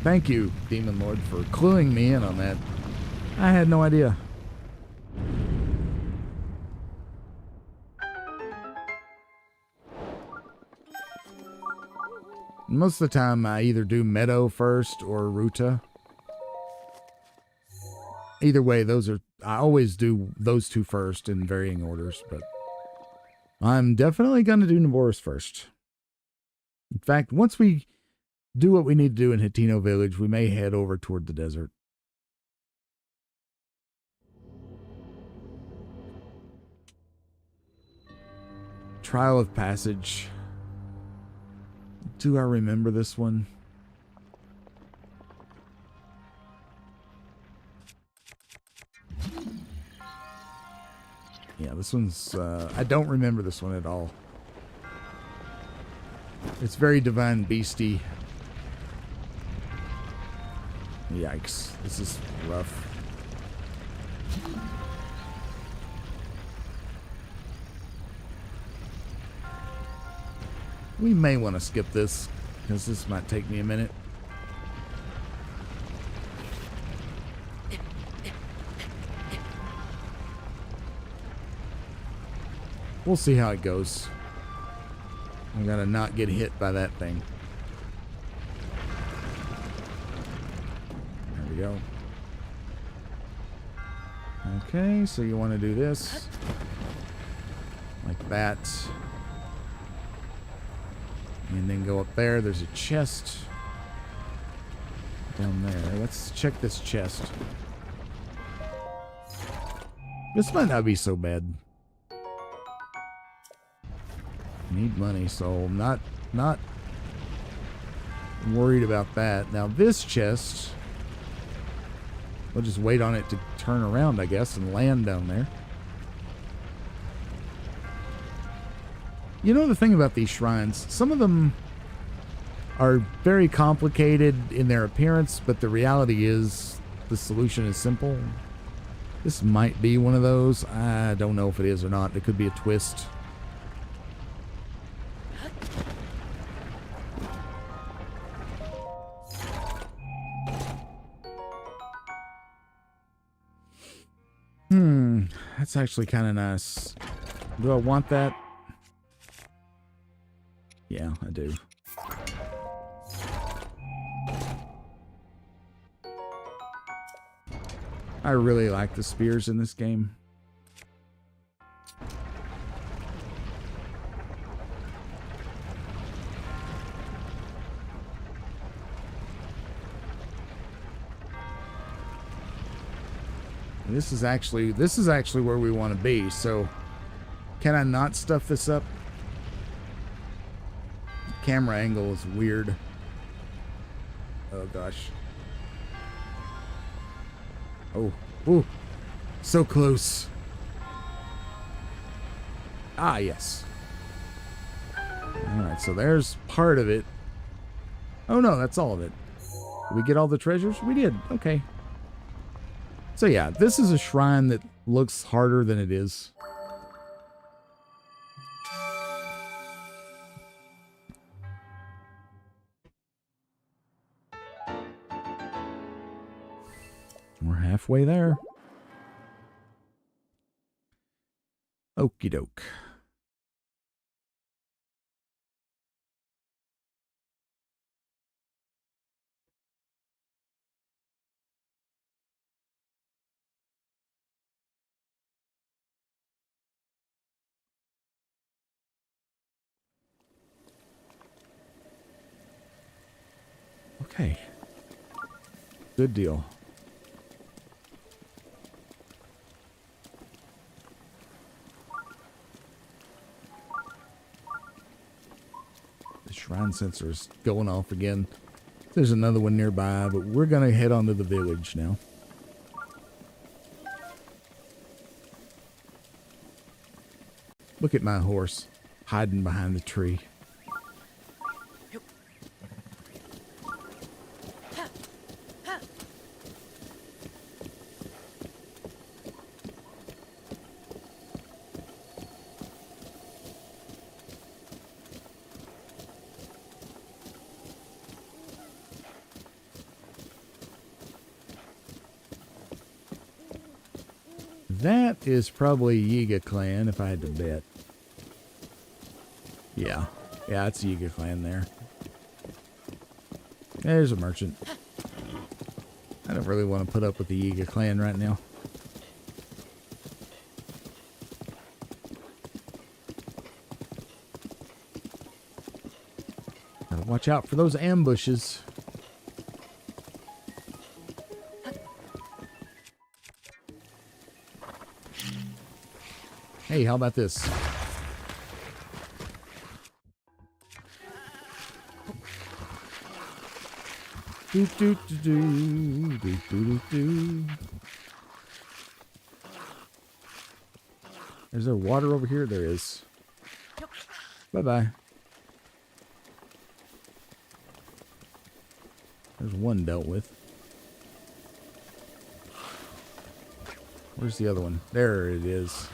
Thank you, Demon Lord, for cluing me in on that. I had no idea. Most of the time, I either do Meadow first or Ruta. Either way, I always do those two first in varying orders, but I'm definitely going to do Naboris first. In fact, once we do what we need to do in Hateno Village, we may head over toward the desert. Trial of Passage. Do I remember this one? Yeah, this one's, I don't remember this one at all. It's very Divine Beastie. Yikes, this is rough. We may want to skip this, because this might take me a minute. We'll see how it goes. I gotta not get hit by that thing. There we go. Okay, so you want to do this. Like that. And then go up there. There's a chest. Down there. Let's check this chest. This might not be so bad. Need money, so I'm not worried about that. Now this chest, we'll just wait on it to turn around, I guess, and land down there. You know the thing about these shrines, some of them are very complicated in their appearance, but the reality is the solution is simple. This might be one of those. I don't know if it is or not. It could be a twist. That's actually kind of nice. Do I want that? Yeah, I do. I really like the spears in this game. This is actually where we want to be. So, can I not stuff this up? Camera angle is weird. Oh gosh. Oh, ooh, so close. Ah, yes. All right, so there's part of it. Oh no, that's all of it. Did we get all the treasures? We did. Okay. So yeah, this is a shrine that looks harder than it is. We're halfway there. Okie doke. Okay. Good deal. The shrine sensor is going off again. There's another one nearby, but we're going to head on to the village now. Look at my horse hiding behind the tree. That is probably Yiga clan, if I had to bet. Yeah. Yeah, it's Yiga clan there. There's a merchant. I don't really want to put up with the Yiga clan right now. Gotta watch out for those ambushes. Hey, how about this? Do, do, do, do, do, do, do. Is there water over here? There is. Bye-bye. There's one dealt with. Where's the other one? There it is.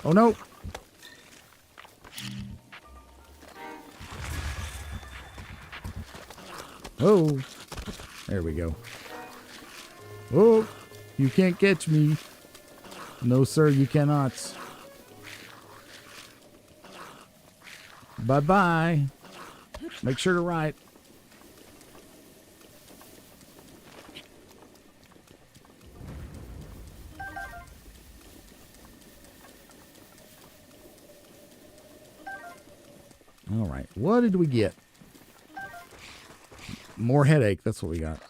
Oh no! Oh! There we go. Oh! You can't catch me. No, sir, you cannot. Bye-bye. Make sure to write. All right. What did we get? More headache. That's what we got.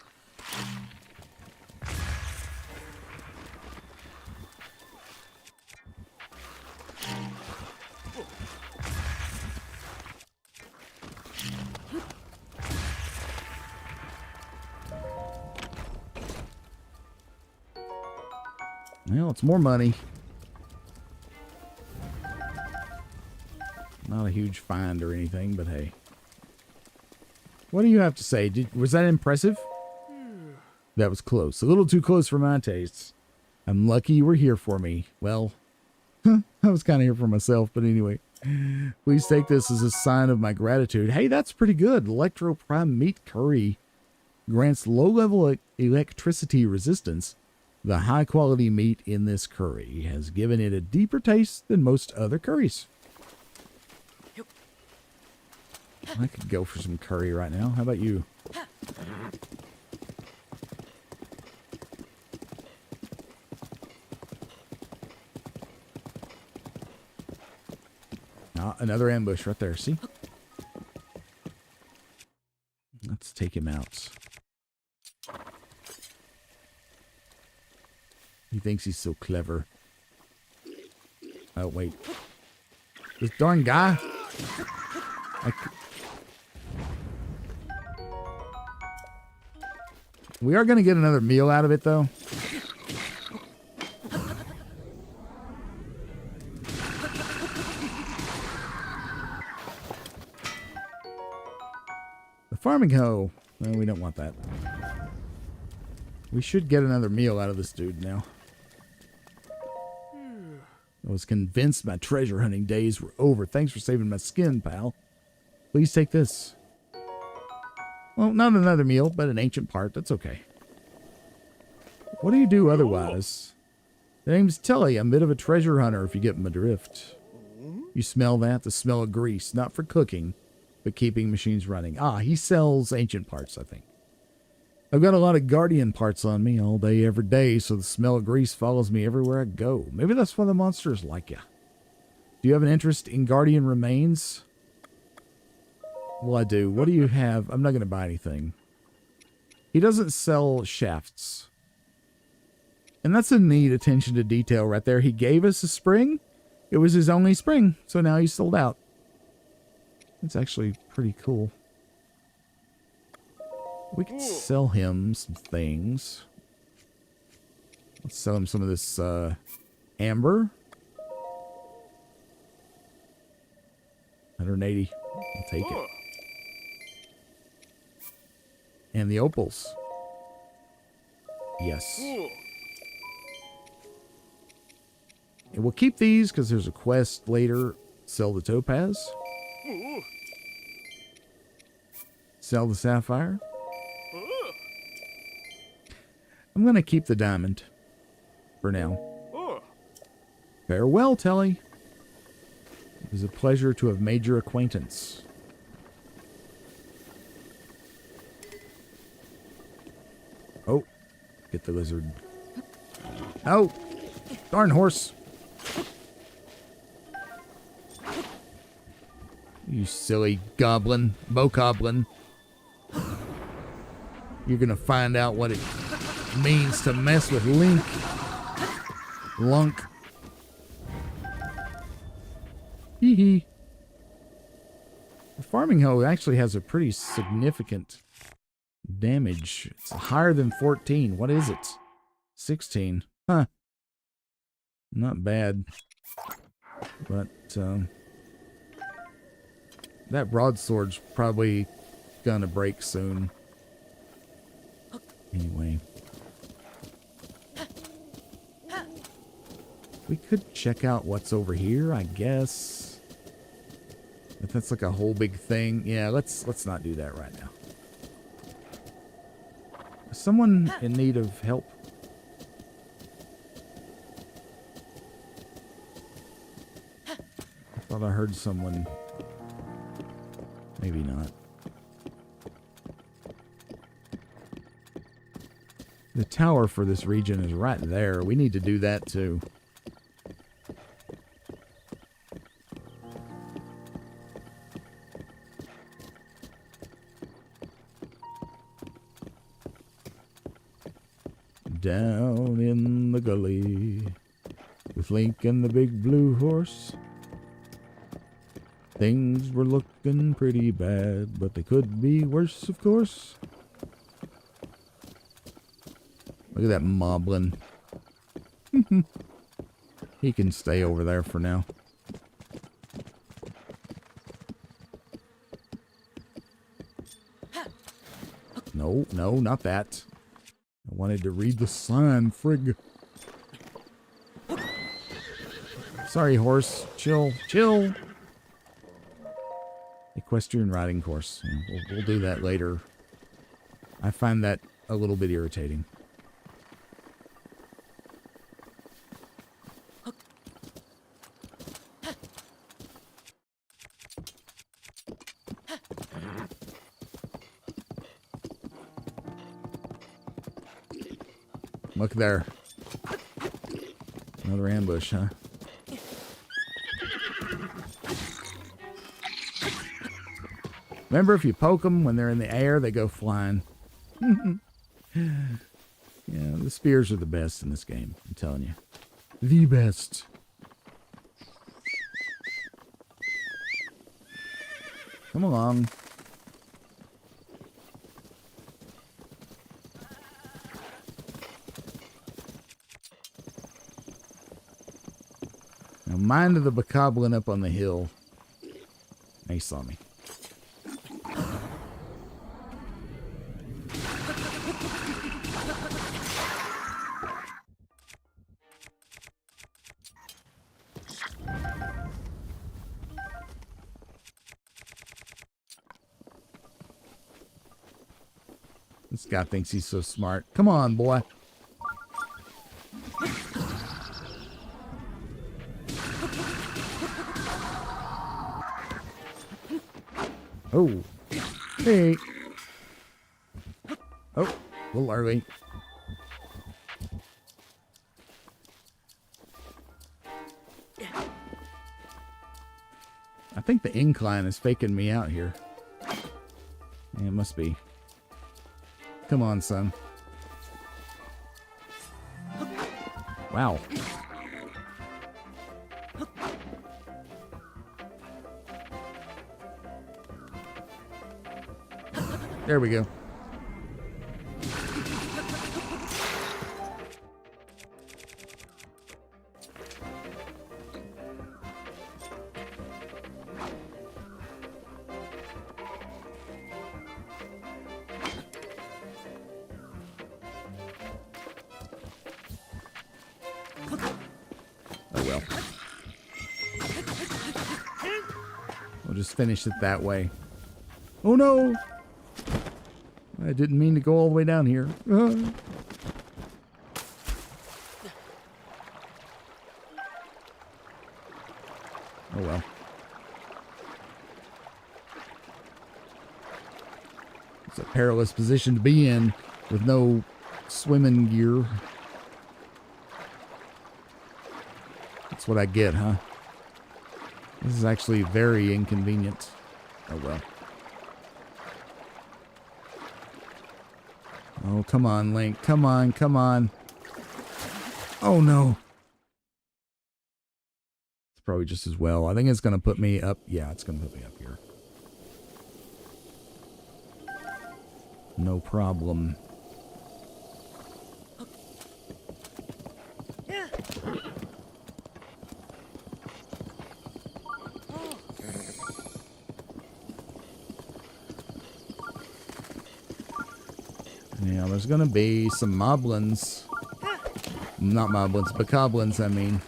Well, it's more money. Not a huge find or anything, but hey. What do you have to say? Was that impressive? That was close. A little too close for my tastes. I'm lucky you were here for me. Well, I was kind of here for myself, but anyway. Please take this as a sign of my gratitude. Hey, that's pretty good. Electro Prime Meat Curry grants low-level electricity resistance. The high-quality meat in this curry has given it a deeper taste than most other curries. I could go for some curry right now. How about you? Ah, another ambush right there. See? Let's take him out. He thinks he's so clever. Oh, wait. This darn guy. We are going to get another meal out of it, though. The farming hoe. No, we don't want that. We should get another meal out of this dude now. I was convinced my treasure hunting days were over. Thanks for saving my skin, pal. Please take this. Well, not another meal, but an ancient part. That's okay. What do you do otherwise? The name's Telly. I'm a bit of a treasure hunter, if you get my drift. You smell that? The smell of grease. Not for cooking, but keeping machines running. Ah, he sells ancient parts, I think. I've got a lot of guardian parts on me all day, every day, so the smell of grease follows me everywhere I go. Maybe that's why the monsters like you. Do you have an interest in guardian remains? Well, I do. What do you have? I'm not going to buy anything. He doesn't sell shafts. And that's a neat attention to detail right there. He gave us a spring. It was his only spring, so now he's sold out. It's actually pretty cool. We could sell him some things. Let's sell him some of this amber. 180. I'll take it. And the opals. Yes. And we'll keep these because there's a quest later. Sell the topaz. Sell the sapphire. I'm going to keep the diamond for now. Farewell, Telly. It was a pleasure to have made your acquaintance. Oh, get the lizard. Oh, darn horse. You silly goblin, bokoblin. You're going to find out what it means to mess with Link. Lunk. Hee hee. The farming hoe actually has a pretty significant damage. It's higher than 14. What is it? 16. Huh. Not bad. But, that broadsword's probably gonna break soon. Anyway. We could check out what's over here, I guess. If that's like a whole big thing. Yeah, let's not do that right now. Is someone in need of help? I thought I heard someone. Maybe not. The tower for this region is right there. We need to do that too. Down in the gully with Link and the big blue horse. Things were looking pretty bad, but they could be worse, of course. Look at that moblin. He can stay over there for now. No, no, not that. I wanted to read the sign, frig. Sorry, horse. Chill, chill. Equestrian riding course. Yeah, we'll do that later. I find that a little bit irritating. Look there. Another ambush, huh? Remember, if you poke them when they're in the air, they go flying. Yeah, the spears are the best in this game, I'm telling you. The best. Come along. Now, mind of the bokoblin up on the hill. He saw me. This guy thinks he's so smart. Come on, boy. Oh. Hey. Oh, a little early. I think the incline is faking me out here. Yeah, it must be. Come on, son. Wow. There we go. Oh well. We'll just finish it that way. Oh no! I didn't mean to go all the way down here. Oh well. It's a perilous position to be in with no swimming gear. That's what I get, huh? This is actually very inconvenient. Oh well. Oh, come on, Link. Come on, come on. Oh, no. It's probably just as well. I think it's going to put me up. Yeah, it's going to put me up here. No problem. Yeah, there's gonna be some moblins. Not moblins, bokoblins, I mean.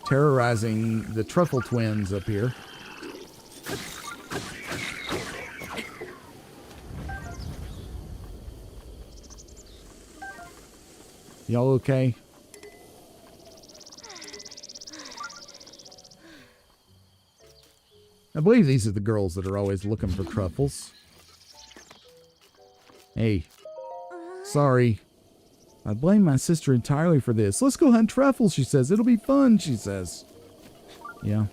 Terrorizing the truffle twins up here. Y'all okay? I believe these are the girls that are always looking for truffles. Hey. Sorry. I blame my sister entirely for this. Let's go hunt truffles, she says. It'll be fun, she says. Yeah.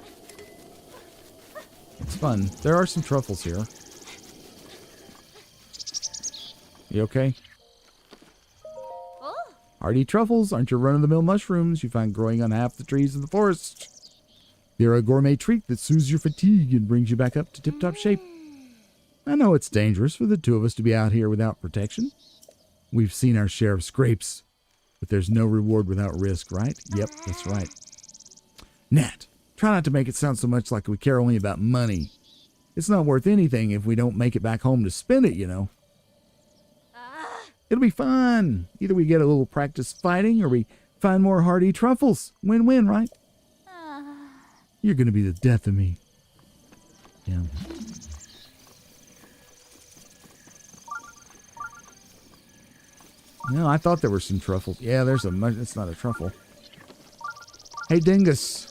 It's fun. There are some truffles here. You okay? Hardy truffles aren't your run-of-the-mill mushrooms you find growing on half the trees in the forest. They're a gourmet treat that soothes your fatigue and brings you back up to tip-top shape. I know it's dangerous for the two of us to be out here without protection. We've seen our share of scrapes, but there's no reward without risk, right? Yep, that's right. Nat, try not to make it sound so much like we care only about money. It's not worth anything if we don't make it back home to spend it, you know. It'll be fun. Either we get a little practice fighting or we find more hardy truffles. Win-win, right? You're going to be the death of me. Yeah. No, I thought there were some truffles. Yeah, there's a... It's not a truffle. Hey, Dingus.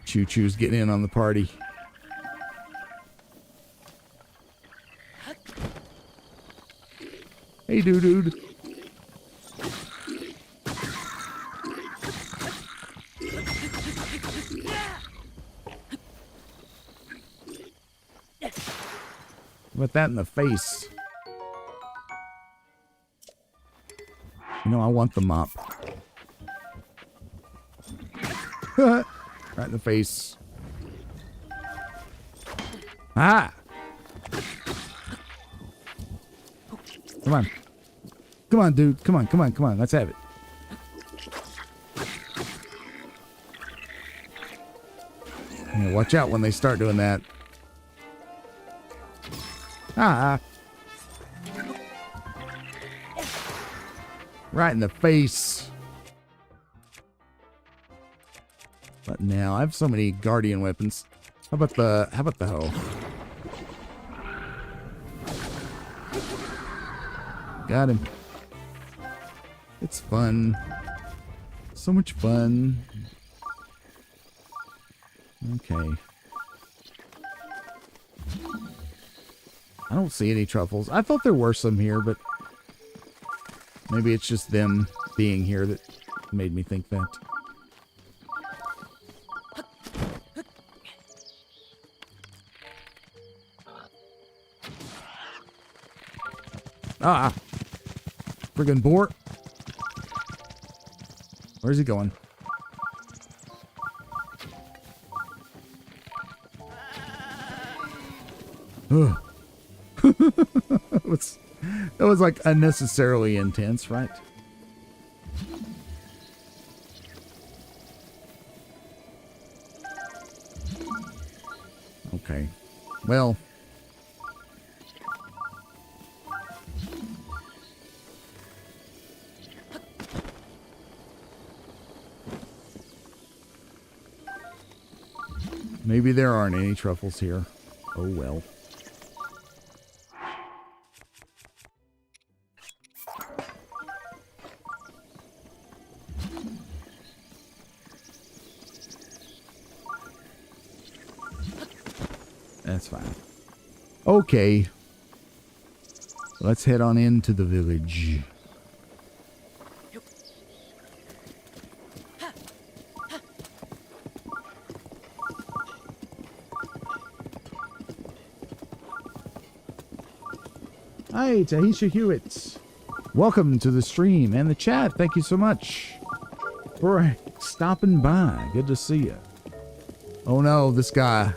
Choo-choo's getting in on the party. Hey, dude. With that in the face. You know, I want the mop. Right in the face. Ah! Come on. Come on, dude. Come on. Let's have it. Yeah, watch out when they start doing that. Ah! Right in the face. But now I have so many guardian weapons. How about the hoe? Got him. It's fun. So much fun. Okay. I don't see any truffles. I thought there were some here, but maybe it's just them being here that made me think that. Ah! Friggin' boar. Where's he going? Ugh. That was like unnecessarily intense, right? Okay. Well. Maybe there aren't any truffles here. Oh well. That's fine. Okay. Let's head on into the village. Hi, Tahisha Hewitt. Welcome to the stream and the chat. Thank you so much for stopping by. Good to see you. Oh no, this guy.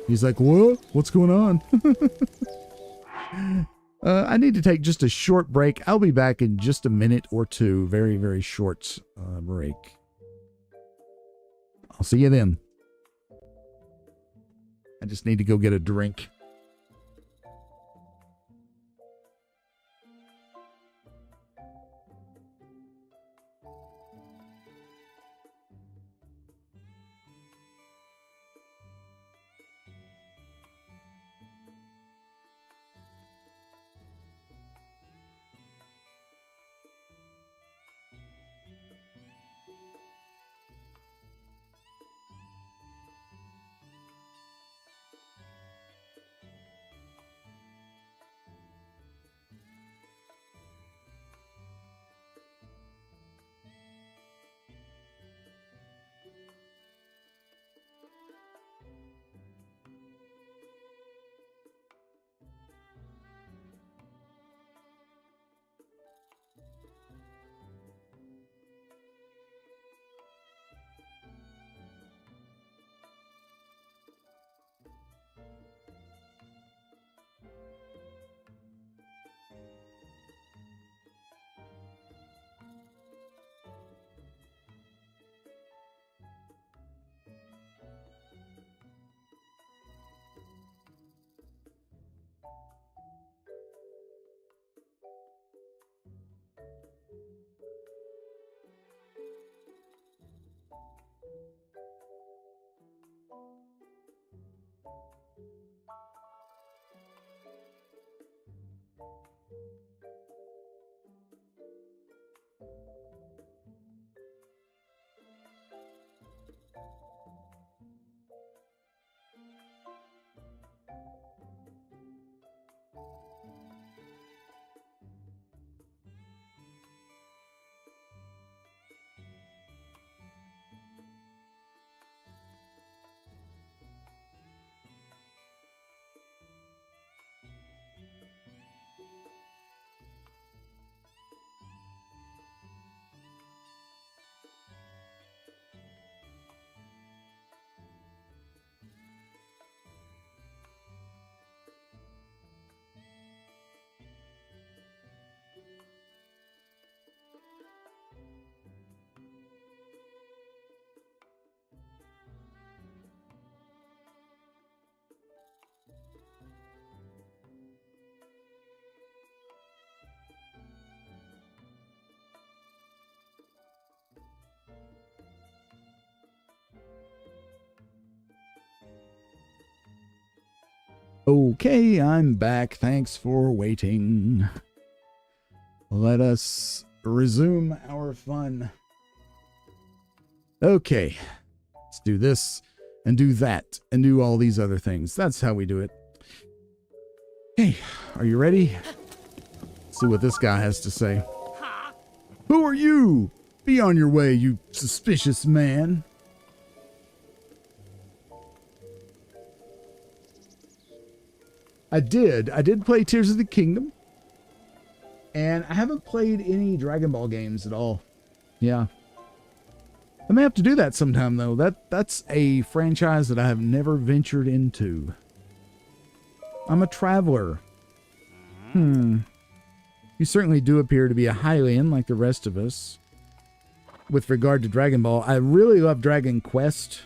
He's like, what? What's going on? I need to take just a short break. I'll be back in just a minute or two. Very, very short break. I'll see you then. I just need to go get a drink. Okay, I'm back. Thanks for waiting. Let us resume our fun. Okay, let's do this and do that and do all these other things. That's how we do it. Hey, are you ready? Let's see what this guy has to say. Who are you? Be on your way, you suspicious man. I did play Tears of the Kingdom. And I haven't played any Dragon Ball games at all. Yeah. I may have to do that sometime, though. That's a franchise that I have never ventured into. I'm a traveler. You certainly do appear to be a Hylian like the rest of us. With regard to Dragon Ball, I really love Dragon Quest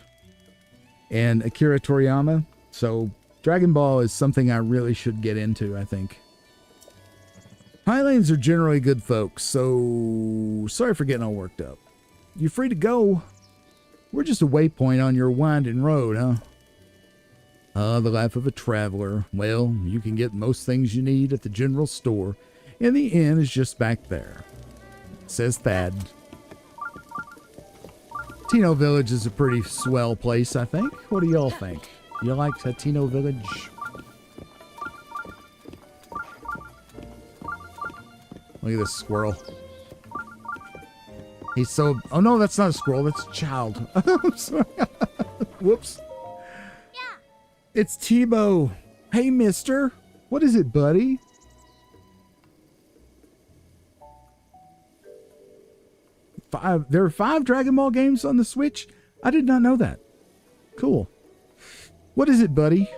and Akira Toriyama. So Dragon Ball is something I really should get into, I think. Hylians are generally good folks, so sorry for getting all worked up. You're free to go. We're just a waypoint on your winding road, huh? The life of a traveler. Well, you can get most things you need at the general store, and the inn is just back there. Says Thad. Tino Village is a pretty swell place, I think. What do y'all think? You like Tino Village? Look at this squirrel. He's so... Oh, no, that's not a squirrel. That's a child. I'm sorry. Whoops. Yeah. It's Tebow. Hey, mister. What is it, buddy? There are 5 Dragon Ball games on the Switch? I did not know that. Cool. What is it, buddy?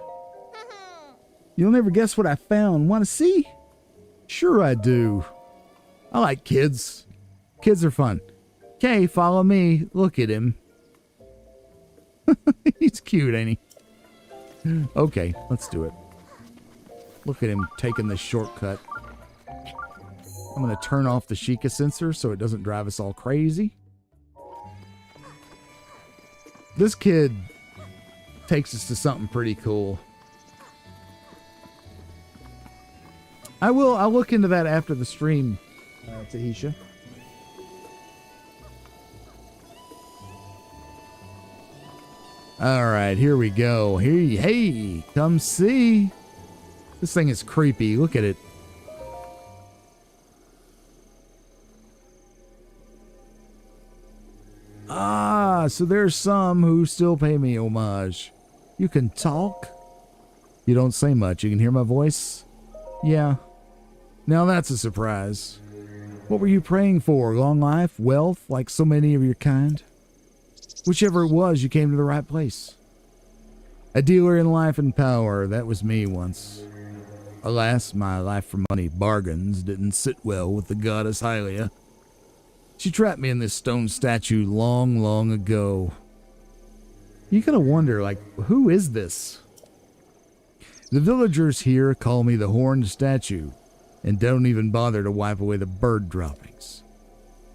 You'll never guess what I found. Want to see? Sure I do. I like kids. Kids are fun. Okay, follow me. Look at him. He's cute, ain't he? Okay, let's do it. Look at him taking the shortcut. I'm going to turn off the Sheikah sensor so it doesn't drive us all crazy. This kid takes us to something pretty cool. I'll look into that after the stream, Tahisha. All right, here we go. Hey, come see. This thing is creepy. Look at it. Ah, so there's some who still pay me homage. You can talk? You don't say much. You can hear my voice? Yeah. Now that's a surprise. What were you praying for? Long life? Wealth? Like so many of your kind? Whichever it was, you came to the right place. A dealer in life and power. That was me once. Alas, my life for money bargains didn't sit well with the goddess Hylia. She trapped me in this stone statue long, long ago. You gotta wonder, like, who is this? The villagers here call me the horned statue, and don't even bother to wipe away the bird droppings.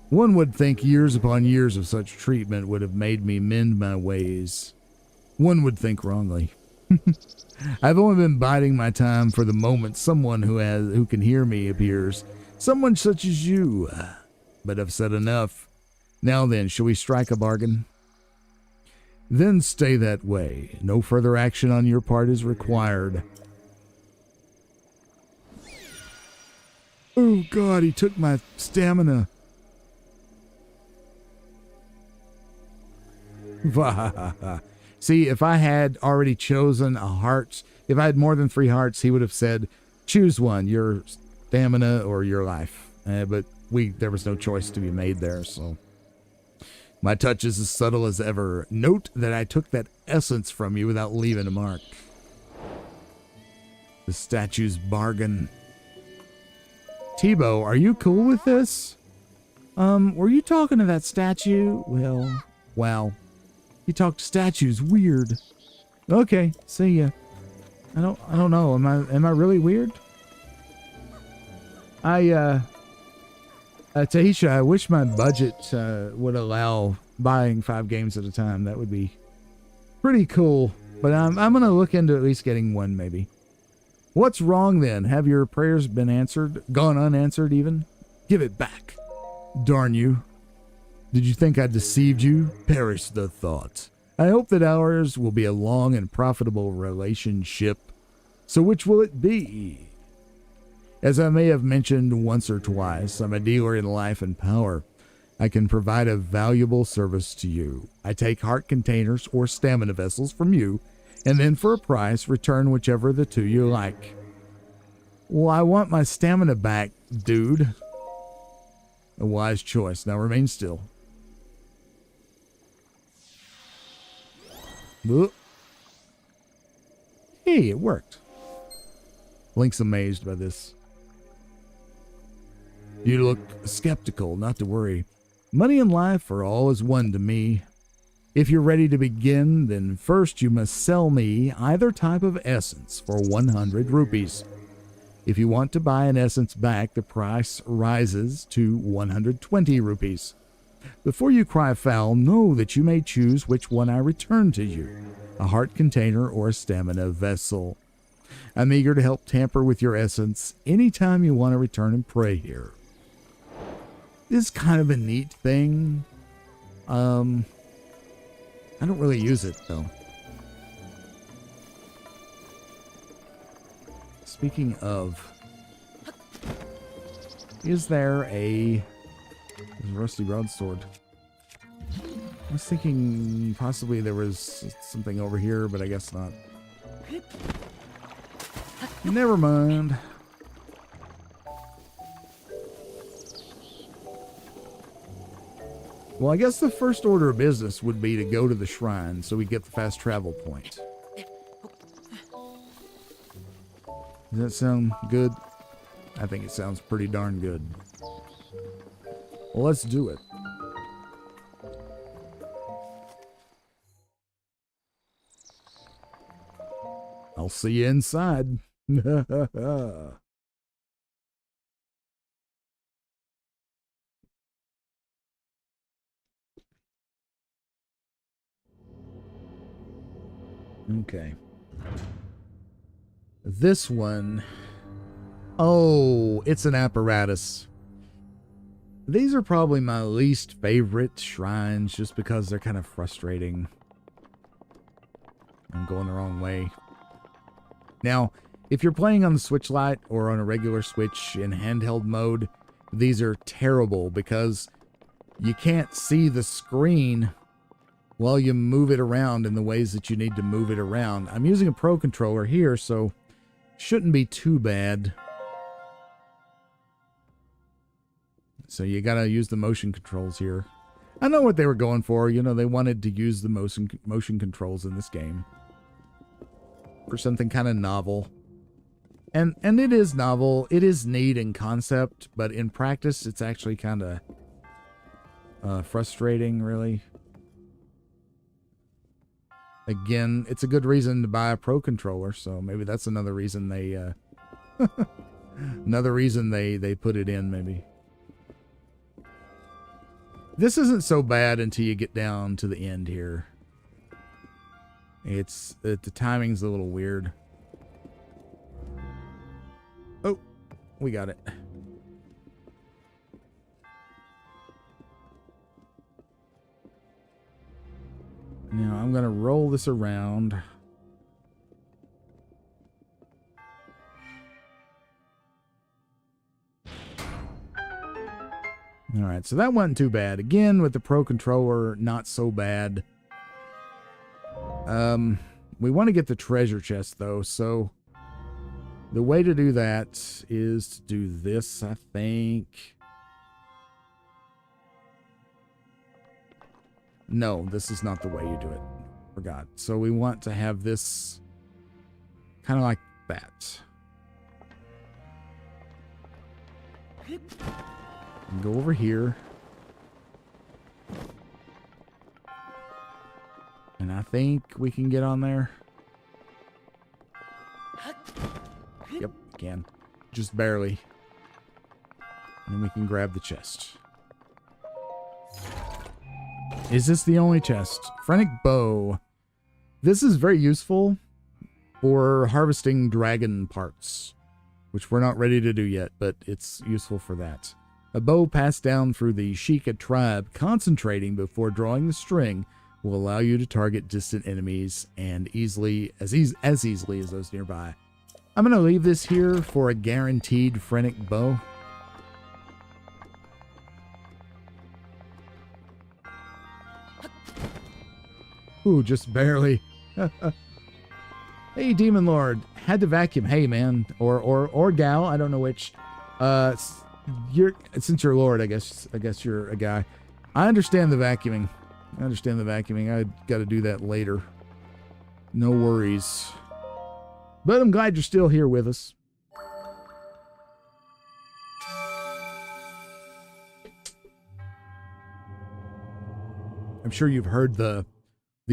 One would think years upon years of such treatment would have made me mend my ways. One would think wrongly. I've only been biding my time for the moment someone who can hear me appears. Someone such as you. But I've said enough. Now then, shall we strike a bargain? Then stay that way. No further action on your part is required. Oh God, he took my stamina. See, if I had already chosen a heart, if I had more than 3 hearts, he would have said, choose one, your stamina or your life. But there was no choice to be made there, so. My touch is as subtle as ever. Note that I took that essence from you without leaving a mark. The statue's bargain. Tebow, are you cool with this? Were you talking to that statue? Well, wow. You talk to statues, weird. Okay, see ya. I don't know. Am I really weird? Tahisha, I wish my budget would allow buying 5 games at a time. That would be pretty cool. But I'm gonna look into at least getting one, maybe. What's wrong then? Have your prayers been answered? Gone unanswered even? Give it back. Darn you. Did you think I deceived you? Perish the thought. I hope that ours will be a long and profitable relationship. So which will it be? As I may have mentioned once or twice, I'm a dealer in life and power. I can provide a valuable service to you. I take heart containers or stamina vessels from you, and then for a price, return whichever the two you like. Well, I want my stamina back, dude. A wise choice. Now remain still. Whoop. Hey, it worked. Link's amazed by this. You look skeptical, not to worry. Money and life are all as one to me. If you're ready to begin, then first you must sell me either type of essence for 100 rupees. If you want to buy an essence back, the price rises to 120 rupees. Before you cry foul, know that you may choose which one I return to you, a heart container or a stamina vessel. I'm eager to help tamper with your essence anytime you want to return and pray here. This is kind of a neat thing. I don't really use it, though. Speaking of, is there a rusty broadsword? I was thinking possibly there was something over here, but I guess not. Never mind. Well, I guess the first order of business would be to go to the shrine so we get the fast travel point. Does that sound good? I think it sounds pretty darn good. Well, let's do it. I'll see you inside. Okay. This one. Oh, it's an apparatus. These are probably my least favorite shrines just because they're kind of frustrating. I'm going the wrong way. Now, if you're playing on the Switch Lite or on a regular Switch in handheld mode, these are terrible because you can't see the screen while you move it around in the ways that you need to move it around. I'm using a Pro controller here, so shouldn't be too bad. So you gotta use the motion controls here. I know what they were going for. You know, they wanted to use the motion controls in this game for something kind of novel. And it is novel. It is neat in concept, but in practice, it's actually kind of frustrating, really. Again, it's a good reason to buy a Pro controller, so maybe that's another reason they they put it in, maybe. This isn't so bad until you get down to the end here. It's the timing's a little weird. Oh, we got it. Now I'm going to roll this around. All right, so that wasn't too bad. Again, with the Pro controller, not so bad. We want to get the treasure chest, though, so the way to do that is to do this, I think. No, this is not the way you do it. Forgot. So we want to have this kind of like that. And go over here. And I think we can get on there. Yep, we can. Just barely. And then we can grab the chest. Is this the only chest? Phrenic bow. This is very useful. for harvesting dragon parts, which we're not ready to do yet, but it's useful for that. A bow passed down through the Sheikah tribe, concentrating before drawing the string, will allow you to target distant enemies and easily as easily as those nearby. I'm going to leave this here for a guaranteed phrenic bow. Ooh, just barely. Hey, Demon Lord, had to vacuum. Hey, man, or gal, I don't know which. Since you're Lord, I guess you're a guy. I understand the vacuuming. I got to do that later. No worries. But I'm glad you're still here with us. I'm sure you've heard the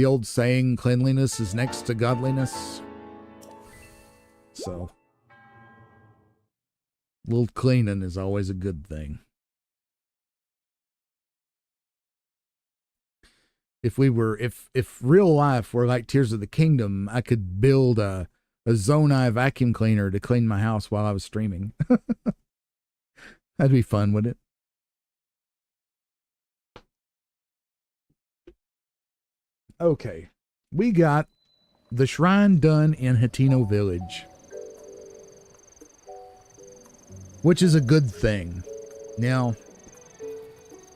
old saying, cleanliness is next to godliness. So, a little cleaning is always a good thing. If real life were like Tears of the Kingdom, I could build a Zonai vacuum cleaner to clean my house while I was streaming. That'd be fun, wouldn't it? Okay, we got the shrine done in Hateno Village, which is a good thing. Now,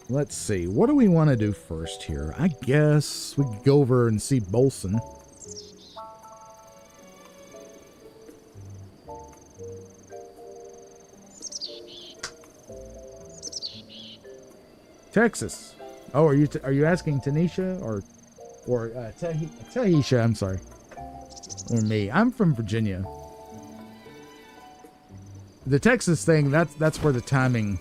let's see. What do we want to do first here? I guess we could go over and see Bolson. Texas. Oh, are you asking Tanisha or Tahisha? I'm sorry. Or me. I'm from Virginia. The Texas thing, that's where the timing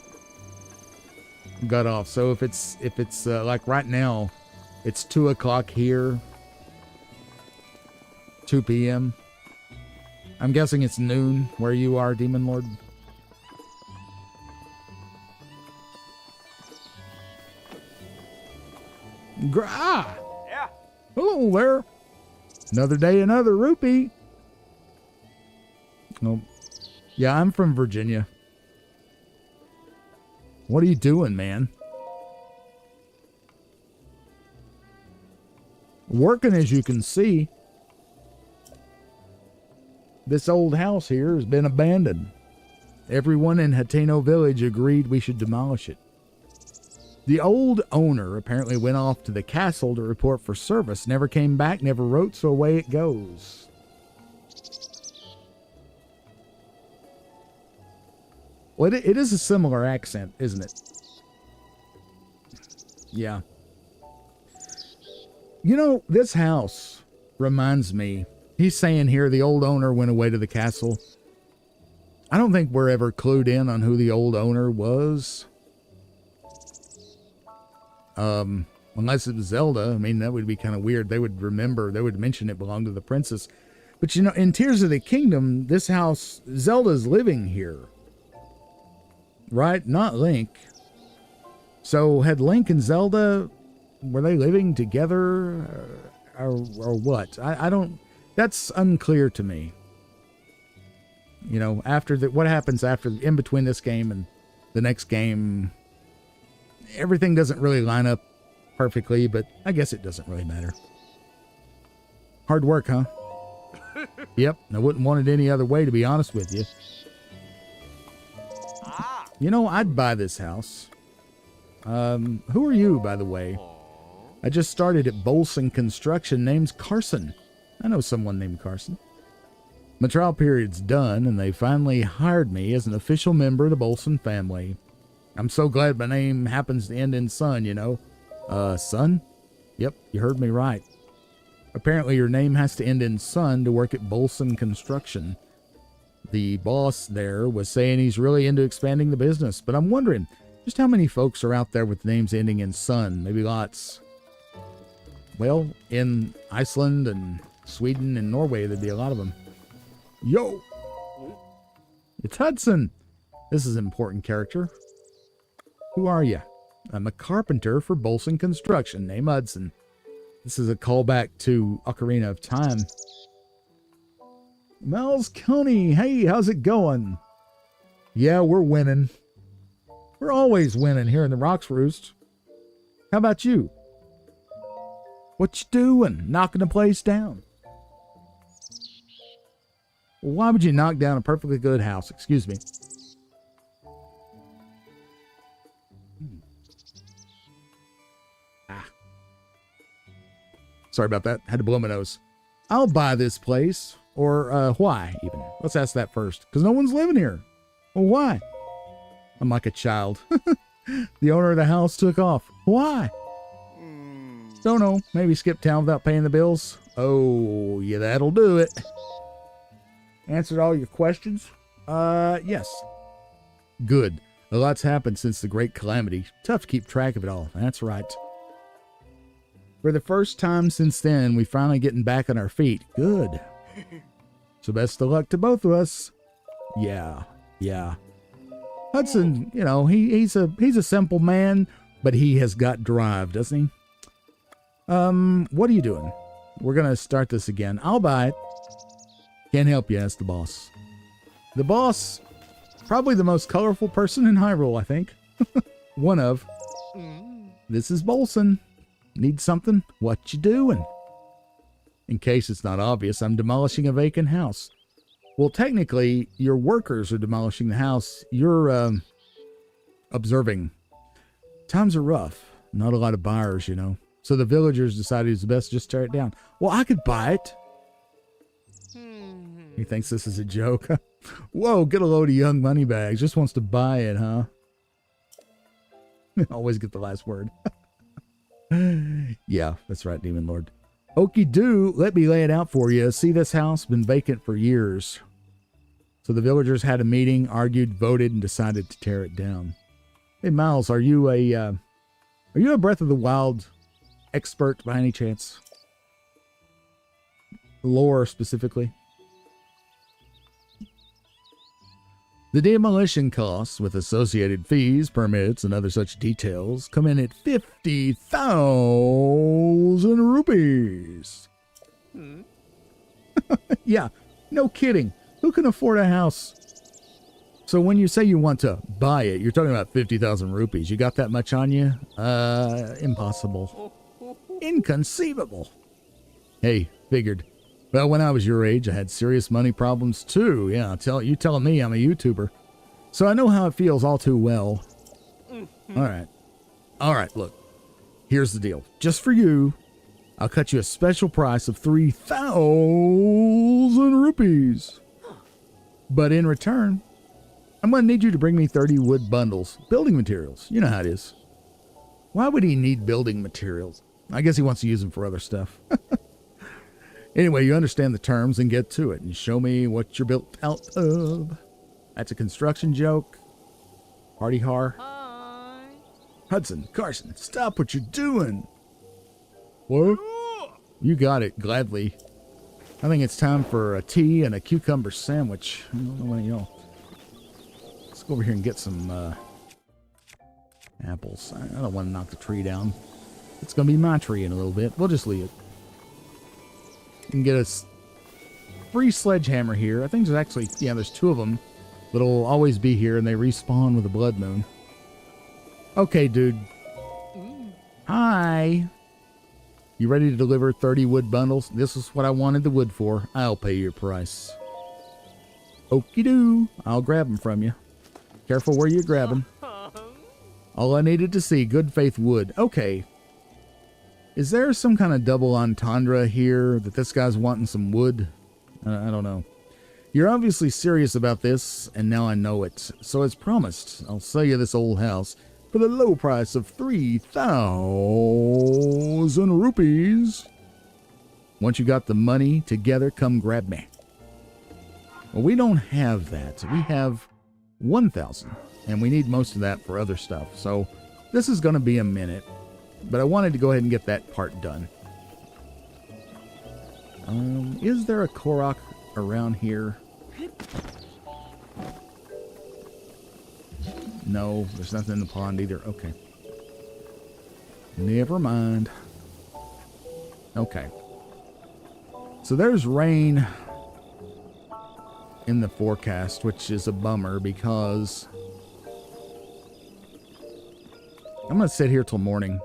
got off. So if it's like right now, it's 2 o'clock here, 2 p.m. I'm guessing it's noon where you are, Demon Lord. Yeah. Hello there. Another day, another rupee. Oh, yeah, I'm from Virginia. What are you doing, man? Working, as you can see. This old house here has been abandoned. Everyone in Hateno Village agreed we should demolish it. The old owner apparently went off to the castle to report for service, never came back, never wrote, so away it goes. Well, it is a similar accent, isn't it? Yeah. You know, this house reminds me, he's saying here the old owner went away to the castle. I don't think we're ever clued in on who the old owner was. Unless it was Zelda. I mean, that would be kind of weird. They would mention it belonged to the princess. But you know, in Tears of the Kingdom, this house, Zelda's living here. Right? Not Link. So had Link and Zelda, were they living together or what? I don't, that's unclear to me. You know, what happens in between this game and the next game, everything doesn't really line up perfectly, but I guess it doesn't really matter. Hard work, huh? Yep, I wouldn't want it any other way, to be honest with you. You know, I'd buy this house. Who are you, by the way? I just started at Bolson Construction. Name's Carson. I know someone named Carson. My trial period's done, and they finally hired me as an official member of the Bolson family. I'm so glad my name happens to end in son, you know. Son? Yep, you heard me right. Apparently your name has to end in son to work at Bolson Construction. The boss there was saying he's really into expanding the business, but I'm wondering just how many folks are out there with names ending in son. Maybe lots. Well, in Iceland and Sweden and Norway, there'd be a lot of them. Yo! It's Hudson! This is an important character. Who are you? I'm a carpenter for Bolson Construction, named Hudson. This is a callback to Ocarina of Time. Miles County, hey, how's it going? Yeah, we're winning. We're always winning here in the Rocks Roost. How about you? What you doing? Knocking the place down? Well, why would you knock down a perfectly good house? Excuse me. Sorry about that. Had to blow my nose. I'll buy this place. Or why, even? Let's ask that first. Because no one's living here. Well, why? I'm like a child. The owner of the house took off. Why? Don't know. Maybe skip town without paying the bills. Oh, yeah, that'll do it. Answered all your questions? Yes. Good. A lot's happened since the Great Calamity. Tough to keep track of it all. That's right. For the first time since then, we finally getting back on our feet. Good. So best of luck to both of us. Yeah. Hudson, you know, he's a simple man, but he has got drive, doesn't he? What are you doing? We're gonna start this again. I'll buy it. Can't help you, asked the boss. The boss, probably the most colorful person in Hyrule, I think. One of. This is Bolson. Need something? What you doing? In case it's not obvious, I'm demolishing a vacant house. Well, technically, your workers are demolishing the house. You're, observing. Times are rough. Not a lot of buyers, you know. So the villagers decided it's best to just tear it down. Well, I could buy it. He thinks this is a joke. Whoa, get a load of young moneybags. Just wants to buy it, huh? Always get the last word. Yeah, that's right, Demon Lord. Okie do, let me lay it out for you. See, this house been vacant for years. So the villagers had a meeting, argued, voted, and decided to tear it down. Hey, Miles, are you a Breath of the Wild expert by any chance? Lore specifically. The demolition costs, with associated fees, permits, and other such details, come in at 50,000 rupees. Yeah, no kidding. Who can afford a house? So when you say you want to buy it, you're talking about 50,000 rupees. You got that much on you? Impossible. Inconceivable. Hey, figured. Well, when I was your age, I had serious money problems too. Yeah, you telling me I'm a YouTuber. So I know how it feels all too well. All right, look. Here's the deal. Just for you, I'll cut you a special price of 3,000 rupees. But in return, I'm going to need you to bring me 30 wood bundles. Building materials. You know how it is. Why would he need building materials? I guess he wants to use them for other stuff. Anyway, you understand the terms and get to it and show me what you're built out of. That's a construction joke. Party har. Hi. Hudson, Carson, stop what you're doing. What? You got it, gladly. I think it's time for a tea and a cucumber sandwich. I don't know about y'all. Let's go over here and get some apples. I don't want to knock the tree down. It's going to be my tree in a little bit. We'll just leave it. You can get a free sledgehammer here. I think there's actually, yeah, there's 2 of them that'll always be here, and they respawn with a blood moon. Okay, dude. Hi. You ready to deliver 30 wood bundles? This is what I wanted the wood for. I'll pay your price. Okie doo. I'll grab them from you. Careful where you're grabbing. All I needed to see, good faith wood. Okay. Is there some kind of double entendre here that this guy's wanting some wood? I don't know. You're obviously serious about this, and now I know it. So as promised, I'll sell you this old house for the low price of 3,000 rupees. Once you got the money together, come grab me. Well, we don't have that. We have 1,000, and we need most of that for other stuff. So this is going to be a minute. But I wanted to go ahead and get that part done. Is there a Korok around here? No, there's nothing in the pond either. Okay. Never mind. Okay. So there's rain. in the forecast, which is a bummer because I'm going to sit here till morning.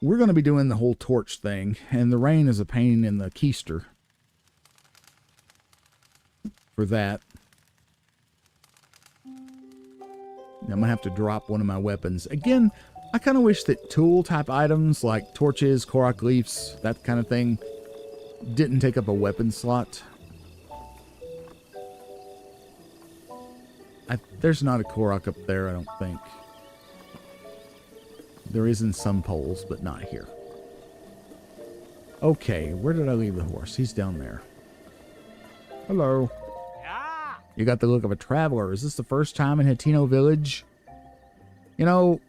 We're going to be doing the whole torch thing, and the rain is a pain in the keister for that. I'm going to have to drop one of my weapons. Again, I kind of wish that tool-type items like torches, korok leaves, that kind of thing, didn't take up a weapon slot. There's not a korok up there, I don't think. There is in some poles, but not here. Okay, where did I leave the horse? He's down there. Hello. You got the look of a traveler. Is this the first time in Hateno Village? You know,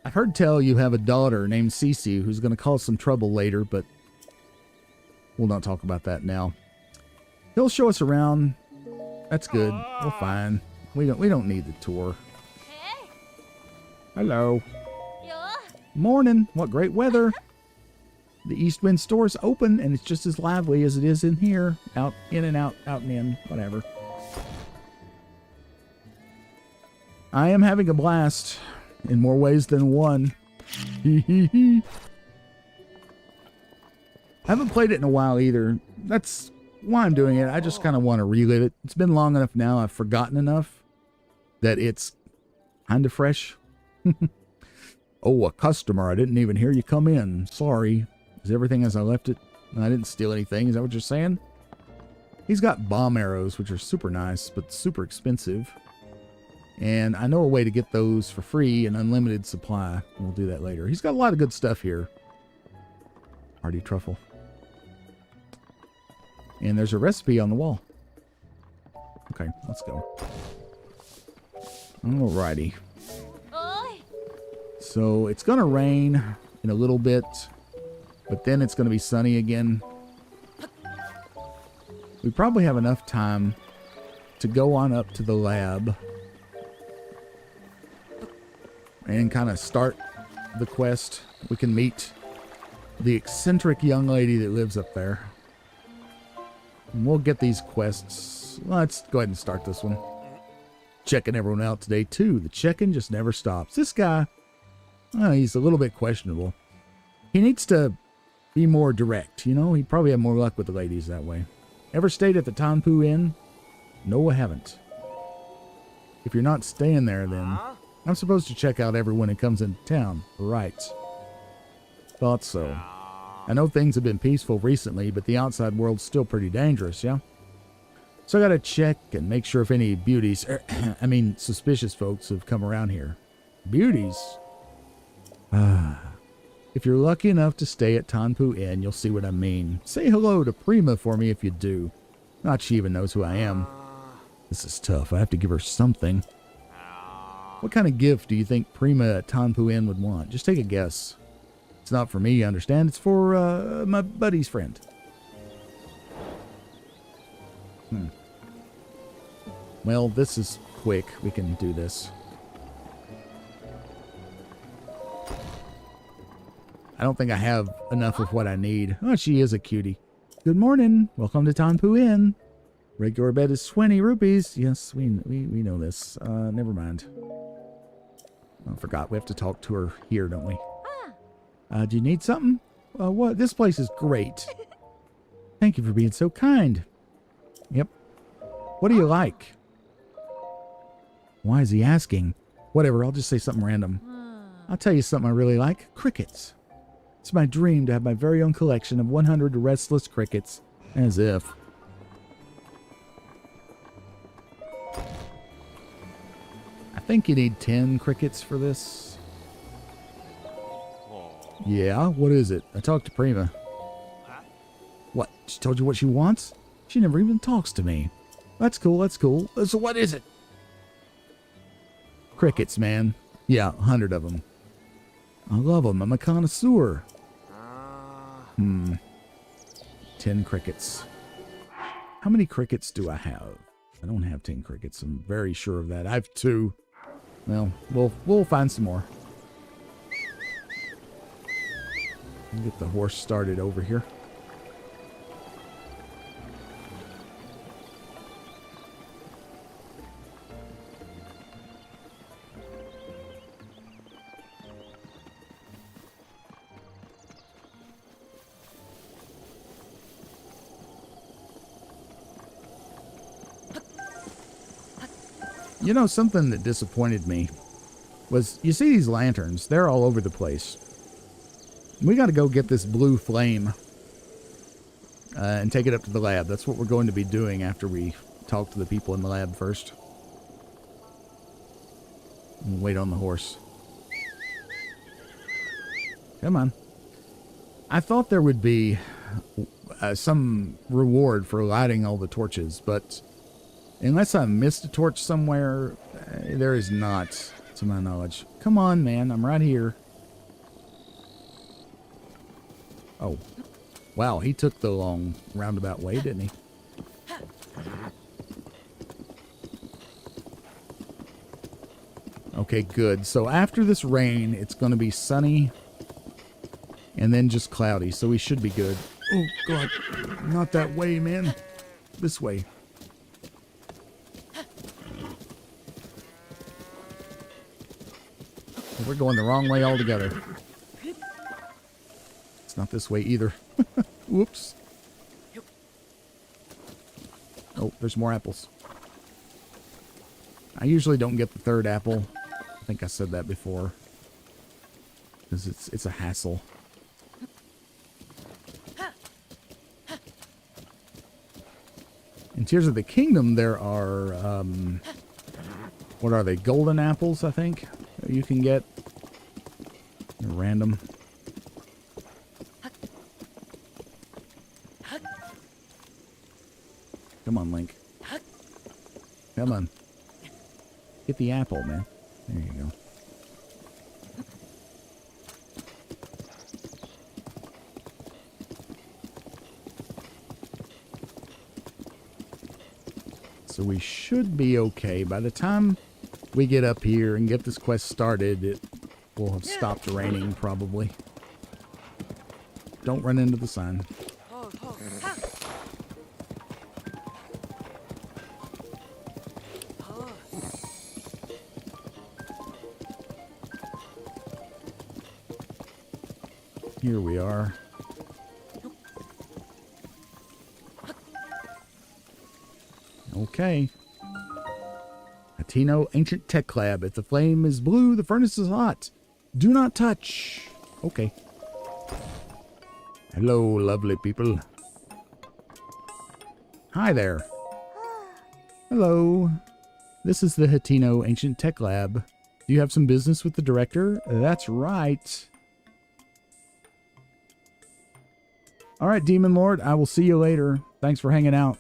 I've heard tell you have a daughter named Cece who's going to cause some trouble later, but we'll not talk about that now. He'll show us around. That's good. We're fine. We don't need the tour. Hello. Morning. What great weather. The East Wind store is open, and it's just as lively as it is in here. Out, in and out, out and in, whatever. I am having a blast in more ways than one. I haven't played it in a while either. That's why I'm doing it. I just kind of want to relive it. It's been long enough now. I've forgotten enough that it's kind of fresh. Oh, a customer. I didn't even hear you come in. Sorry. Is everything as I left it? I didn't steal anything. Is that what you're saying? He's got bomb arrows, which are super nice, but super expensive. And I know a way to get those for free and unlimited supply. We'll do that later. He's got a lot of good stuff here. Hardy truffle. And there's a recipe on the wall. Okay, let's go. Alrighty. So it's going to rain in a little bit, but then it's going to be sunny again. We probably have enough time to go on up to the lab and kind of start the quest. We can meet the eccentric young lady that lives up there. And we'll get these quests. Let's go ahead and start this one. Checking everyone out today, too. The checking just never stops. This guy, he's a little bit questionable. He needs to be more direct, you know? He'd probably have more luck with the ladies that way. Ever stayed at the Tanpu Inn? No, I haven't. If you're not staying there, then I'm supposed to check out everyone who comes into town. Right. Thought so. I know things have been peaceful recently, but the outside world's still pretty dangerous, yeah? So I gotta check and make sure if any beauties, suspicious folks have come around here. Beauties? If you're lucky enough to stay at Tanpu Inn, you'll see what I mean. Say hello to Prima for me if you do. Not she even knows who I am. This is tough. I have to give her something. What kind of gift do you think Prima at Tanpu Inn would want? Just take a guess. It's not for me, you understand? It's for my buddy's friend. Well, this is quick. We can do this. I don't think I have enough of what I need. Oh, she is a cutie. Good morning. Welcome to Tanpu Inn. Regular bed is 20 rupees. Yes, we know this. Never mind. I forgot. We have to talk to her here, don't we? Do you need something? What? This place is great. Thank you for being so kind. Yep. What do you like? Why is he asking? Whatever, I'll just say something random. I'll tell you something I really like. Crickets. It's my dream to have my very own collection of 100 restless crickets. As if. I think you need 10 crickets for this. Yeah, what is it? I talked to Prima. What? She told you what she wants? She never even talks to me. That's cool, that's cool. So what is it? Crickets, man. Yeah, 100 of them. I love them. I'm a connoisseur. 10 crickets. How many crickets do I have? I don't have 10 crickets. I'm very sure of that. I have 2. Well, we'll find some more. Get the horse started over here. You know, something that disappointed me was, you see these lanterns, they're all over the place. We got to go get this blue flame and take it up to the lab. That's what we're going to be doing after we talk to the people in the lab first. And wait on the horse. Come on. I thought there would be some reward for lighting all the torches, but unless I missed a torch somewhere, there is not, to my knowledge. Come on, man. I'm right here. Oh. Wow, he took the long roundabout way, didn't he? Okay, good. So after this rain, it's going to be sunny and then just cloudy, so we should be good. Oh, God. Not that way, man. This way. We're going the wrong way altogether. It's not this way either. Whoops. Oh, there's more apples. I usually don't get the third apple. I think I said that before. Because it's a hassle. In Tears of the Kingdom, there are, what are they? Golden apples, I think, that you can get. They're random. Come on, Link. Come on. Get the apple, man. There you go. So we should be okay. By the time we get up here and get this quest started, it will have stopped raining, probably. Don't run into the sign. Here we are. Okay. Hatino Ancient Tech Lab. If the flame is blue, the furnace is hot. Do not touch. Okay. Hello, lovely people. Hi there. Hello. This is the Hatino Ancient Tech Lab. Do you have some business with the director? That's right. All right, Demon Lord, I will see you later. Thanks for hanging out.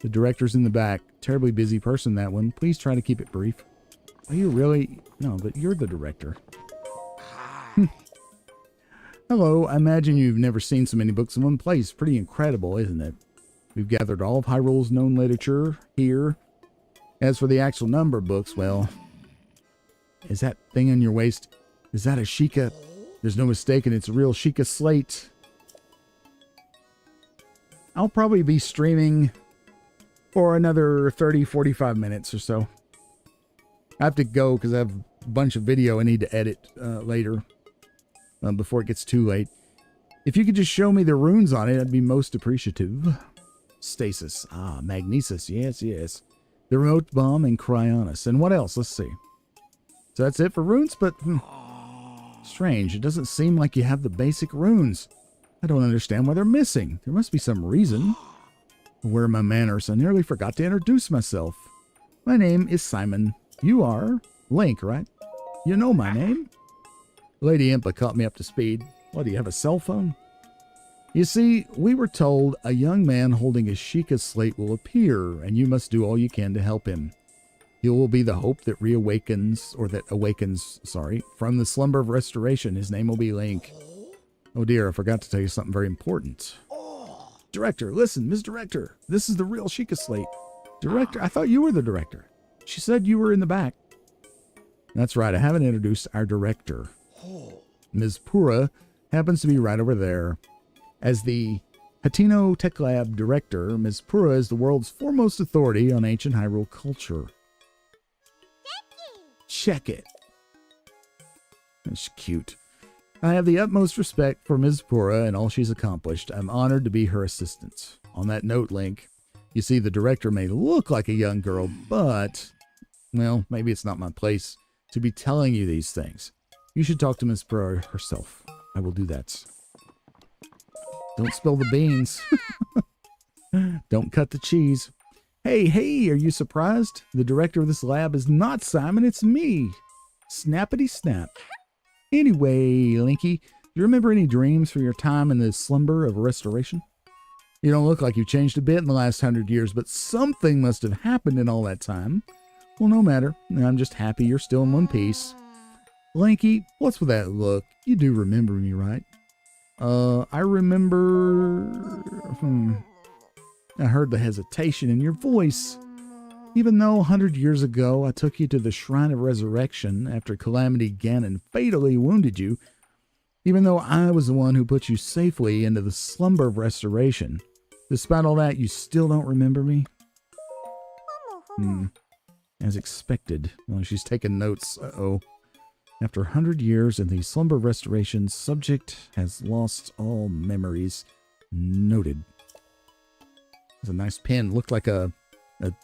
The director's in the back. Terribly busy person, that one. Please try to keep it brief. Are you really? No, but you're the director. Hello, I imagine you've never seen so many books in one place. Pretty incredible, isn't it? We've gathered all of Hyrule's known literature here. As for the actual number of books, well... Is that thing on your waist? Is that a Sheikah? There's no mistaking, it's a real Sheikah slate. I'll probably be streaming for another 30-45 minutes or so. I have to go because I have a bunch of video I need to edit later before it gets too late. If you could just show me the runes on it, I'd be most appreciative. Stasis. Ah, Magnesis. Yes, yes. The remote bomb and Cryonis. And what else? Let's see. So that's it for runes, but strange. It doesn't seem like you have the basic runes. I don't understand why they're missing. There must be some reason. Where are my manners? I nearly forgot to introduce myself. My name is Simon. You are Link, right? You know my name? Lady Impa caught me up to speed. What, do you have a cell phone? You see, we were told a young man holding a Sheikah slate will appear, and you must do all you can to help him. He will be the hope that awakens from the slumber of restoration. His name will be Link. Oh dear, I forgot to tell you something very important. Director, listen, Ms. Director, this is the real Sheikah slate. Director, I thought you were the director. She said you were in the back. That's right, I haven't introduced our director. Ms. Pura happens to be right over there. As the Hatino Tech Lab director, Ms. Pura is the world's foremost authority on ancient Hyrule culture. Check it. That's cute. I have the utmost respect for Ms. Pura and all she's accomplished. I'm honored to be her assistant. On that note, Link, you see, the director may look like a young girl, but Well, maybe it's not my place to be telling you these things. You should talk to Miss Burr herself. I will do that. Don't spill the beans. Don't cut the cheese. Hey, are you surprised? The director of this lab is not Simon, it's me. Snappity snap. Anyway, Linky, do you remember any dreams from your time in the slumber of restoration? You don't look like you've changed a bit in the last 100 years, but something must have happened in all that time. Well, no matter. I'm just happy you're still in one piece. Lanky, what's with that look? You do remember me, right? I remember... I heard the hesitation in your voice. Even though 100 years ago I took you to the Shrine of Resurrection after Calamity Ganon fatally wounded you, even though I was the one who put you safely into the slumber of restoration, despite all that, you still don't remember me? As expected. Well, she's taking notes. Uh-oh. After 100 years in the slumber of restoration, subject has lost all memories. Noted. It's a nice pen. Looked like a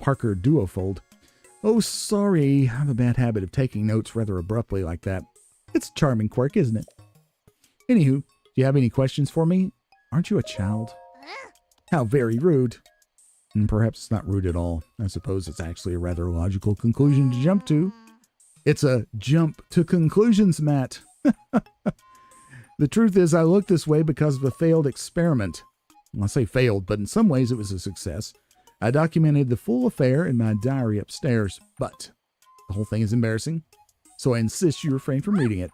Parker duofold. Oh, sorry. I have a bad habit of taking notes rather abruptly like that. It's a charming quirk, isn't it? Anywho, do you have any questions for me? Aren't you a child? How very rude. And perhaps it's not rude at all. I suppose it's actually a rather logical conclusion to jump to. It's a jump to conclusions, Matt. The truth is, I look this way because of a failed experiment. Well, I say failed, but in some ways it was a success. I documented the full affair in my diary upstairs, but the whole thing is embarrassing, so I insist you refrain from reading it.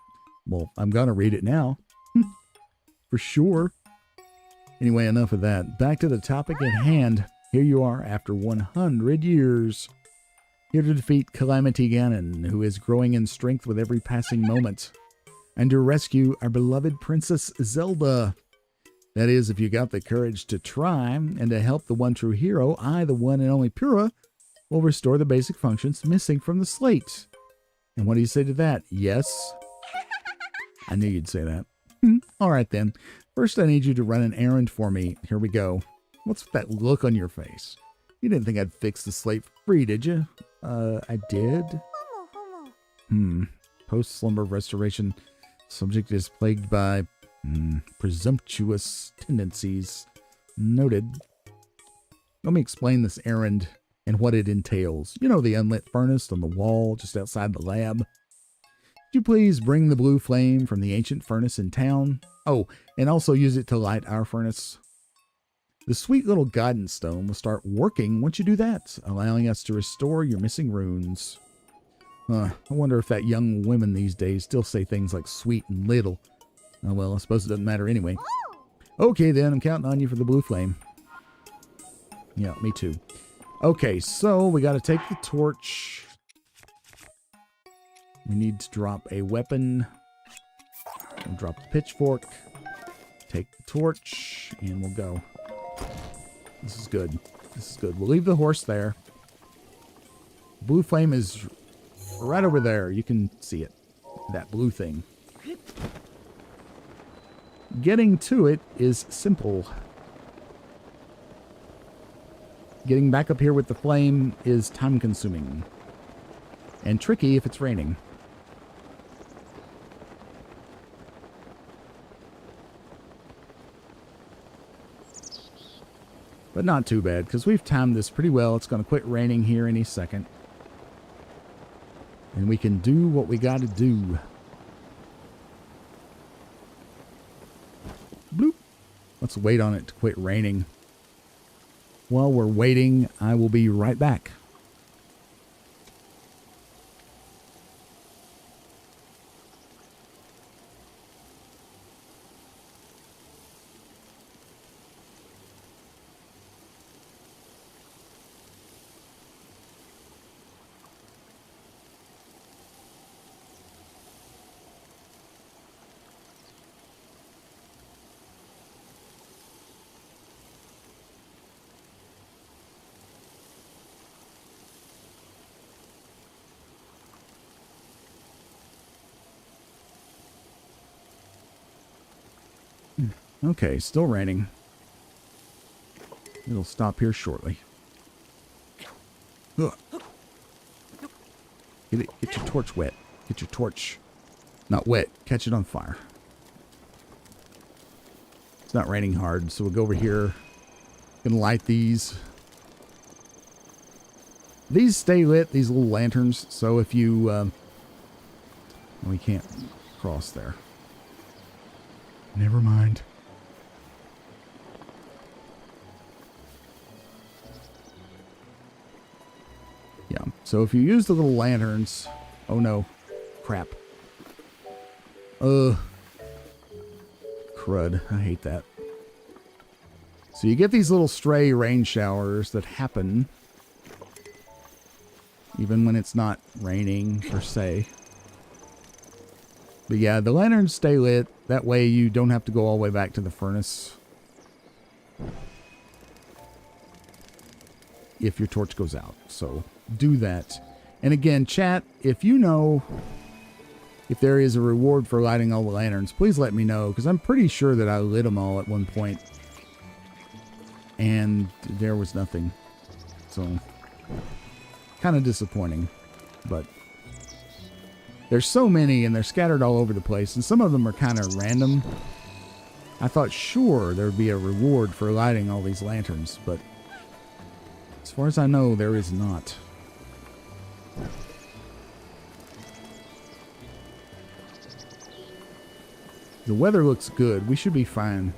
Well, I'm going to read it now. For sure. Anyway, enough of that. Back to the topic at hand. Here you are after 100 years. Here to defeat Calamity Ganon, who is growing in strength with every passing moment. And to rescue our beloved Princess Zelda. That is, if you got the courage to try, and to help the one true hero, I, the one and only Pura, will restore the basic functions missing from the slate. And what do you say to that? Yes? I knew you'd say that. All right, then. First, I need you to run an errand for me. Here we go. What's that look on your face? You didn't think I'd fix the slate free, did you? I did? Post-slumber restoration. Subject is plagued by presumptuous tendencies. Noted. Let me explain this errand and what it entails. You know the unlit furnace on the wall just outside the lab? Could you please bring the blue flame from the ancient furnace in town? Oh, and also use it to light our furnace. The sweet little guidance stone will start working once you do that, allowing us to restore your missing runes. I wonder if that young women these days still say things like sweet and little. Oh well, I suppose it doesn't matter anyway. Okay then, I'm counting on you for the blue flame. Yeah, me too. Okay, so we got to take the torch. We need to drop a weapon. We'll drop the pitchfork. Take the torch, and we'll go. This is good. This is good. We'll leave the horse there. Blue flame is right over there. You can see it. That blue thing. Getting to it is simple. Getting back up here with the flame is time-consuming. And tricky if it's raining. But not too bad, because we've timed this pretty well. It's going to quit raining here any second. And we can do what we got to do. Bloop. Let's wait on it to quit raining. While we're waiting, I will be right back. Okay, still raining. It'll stop here shortly. Ugh. Get it. Get your torch wet. Get your torch not wet. Catch it on fire. It's not raining hard, so we'll go over here. Gonna light these. These stay lit, these little lanterns. So if you, we can't cross there. Never mind. Yeah. So if you use the little lanterns, oh no, crap. Crud. I hate that. So you get these little stray rain showers that happen even when it's not raining per se. But yeah, the lanterns stay lit. That way you don't have to go all the way back to the furnace if your torch goes out. So do that. And again, chat, if you know if there is a reward for lighting all the lanterns, please let me know, because I'm pretty sure that I lit them all at one point and there was nothing. So kind of disappointing, but there's so many and they're scattered all over the place, and some of them are kind of random. I thought sure there would be a reward for lighting all these lanterns, but as far as I know, there is not. The weather looks good. We should be fine.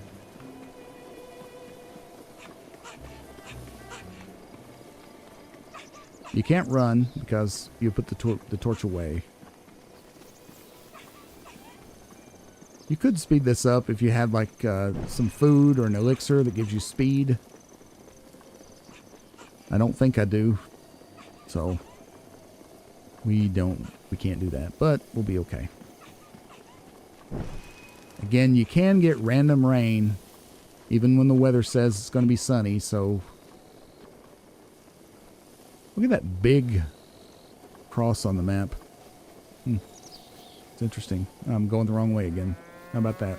You can't run because you put the torch away. You could speed this up if you had like some food or an elixir that gives you speed. I don't think I do. So we can't do that, but we'll be okay. Again, you can get random rain even when the weather says it's going to be sunny, so look at that big cross on the map. It's interesting. I'm going the wrong way again. How about that?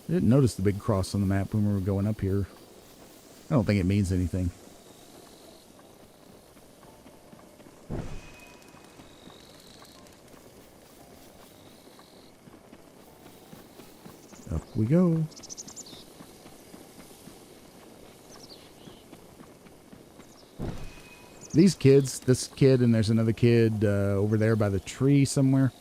I didn't notice the big cross on the map when we were going up here. I don't think it means anything. Up we go. These kids, this kid and there's another kid over there by the tree somewhere.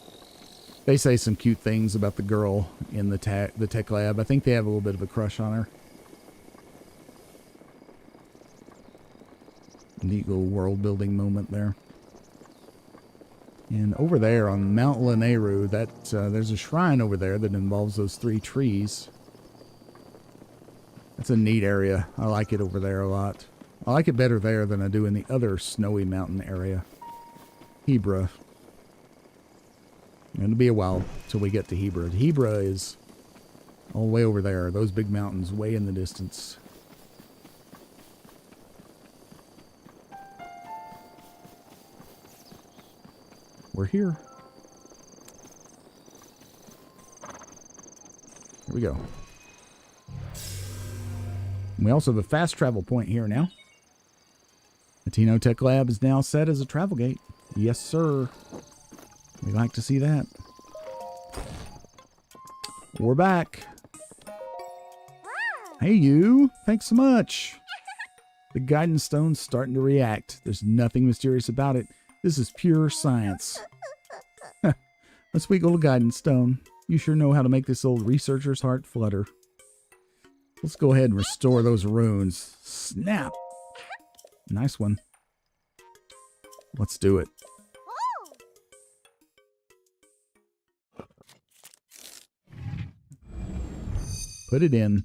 They say some cute things about the girl in the tech lab. I think they have a little bit of a crush on her. Neat little world building moment there. And over there on Mount Lanayru, there's a shrine over there that involves those 3 trees. That's a neat area. I like it over there a lot. I like it better there than I do in the other snowy mountain area. Hebra. It'll be a while till we get to Hebra. Hebra is all the way over there. Those big mountains way in the distance. We're here. Here we go. We also have a fast travel point here now. Latino Tech Lab is now set as a travel gate. Yes, sir. We like to see that. We're back. Hey, you. Thanks so much. The guidance stone's starting to react. There's nothing mysterious about it. This is pure science. A sweet little guidance stone. You sure know how to make this old researcher's heart flutter. Let's go ahead and restore those runes. Snap. Nice one. Let's do it. Put it in.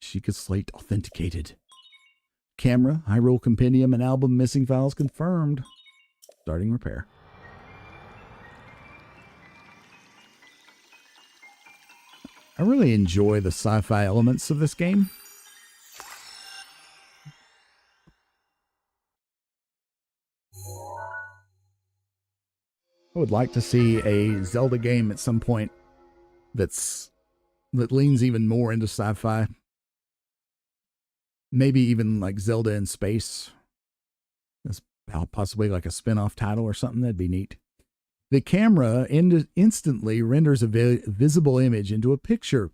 Sheikah slate authenticated. Camera, Hyrule Compendium, and album missing files confirmed. Starting repair. I really enjoy the sci-fi elements of this game. I would like to see a Zelda game at some point that's that leans even more into sci-fi. Maybe even like Zelda in space. That's possibly like a spin-off title or something. That'd be neat. The camera instantly renders a visible image into a picture.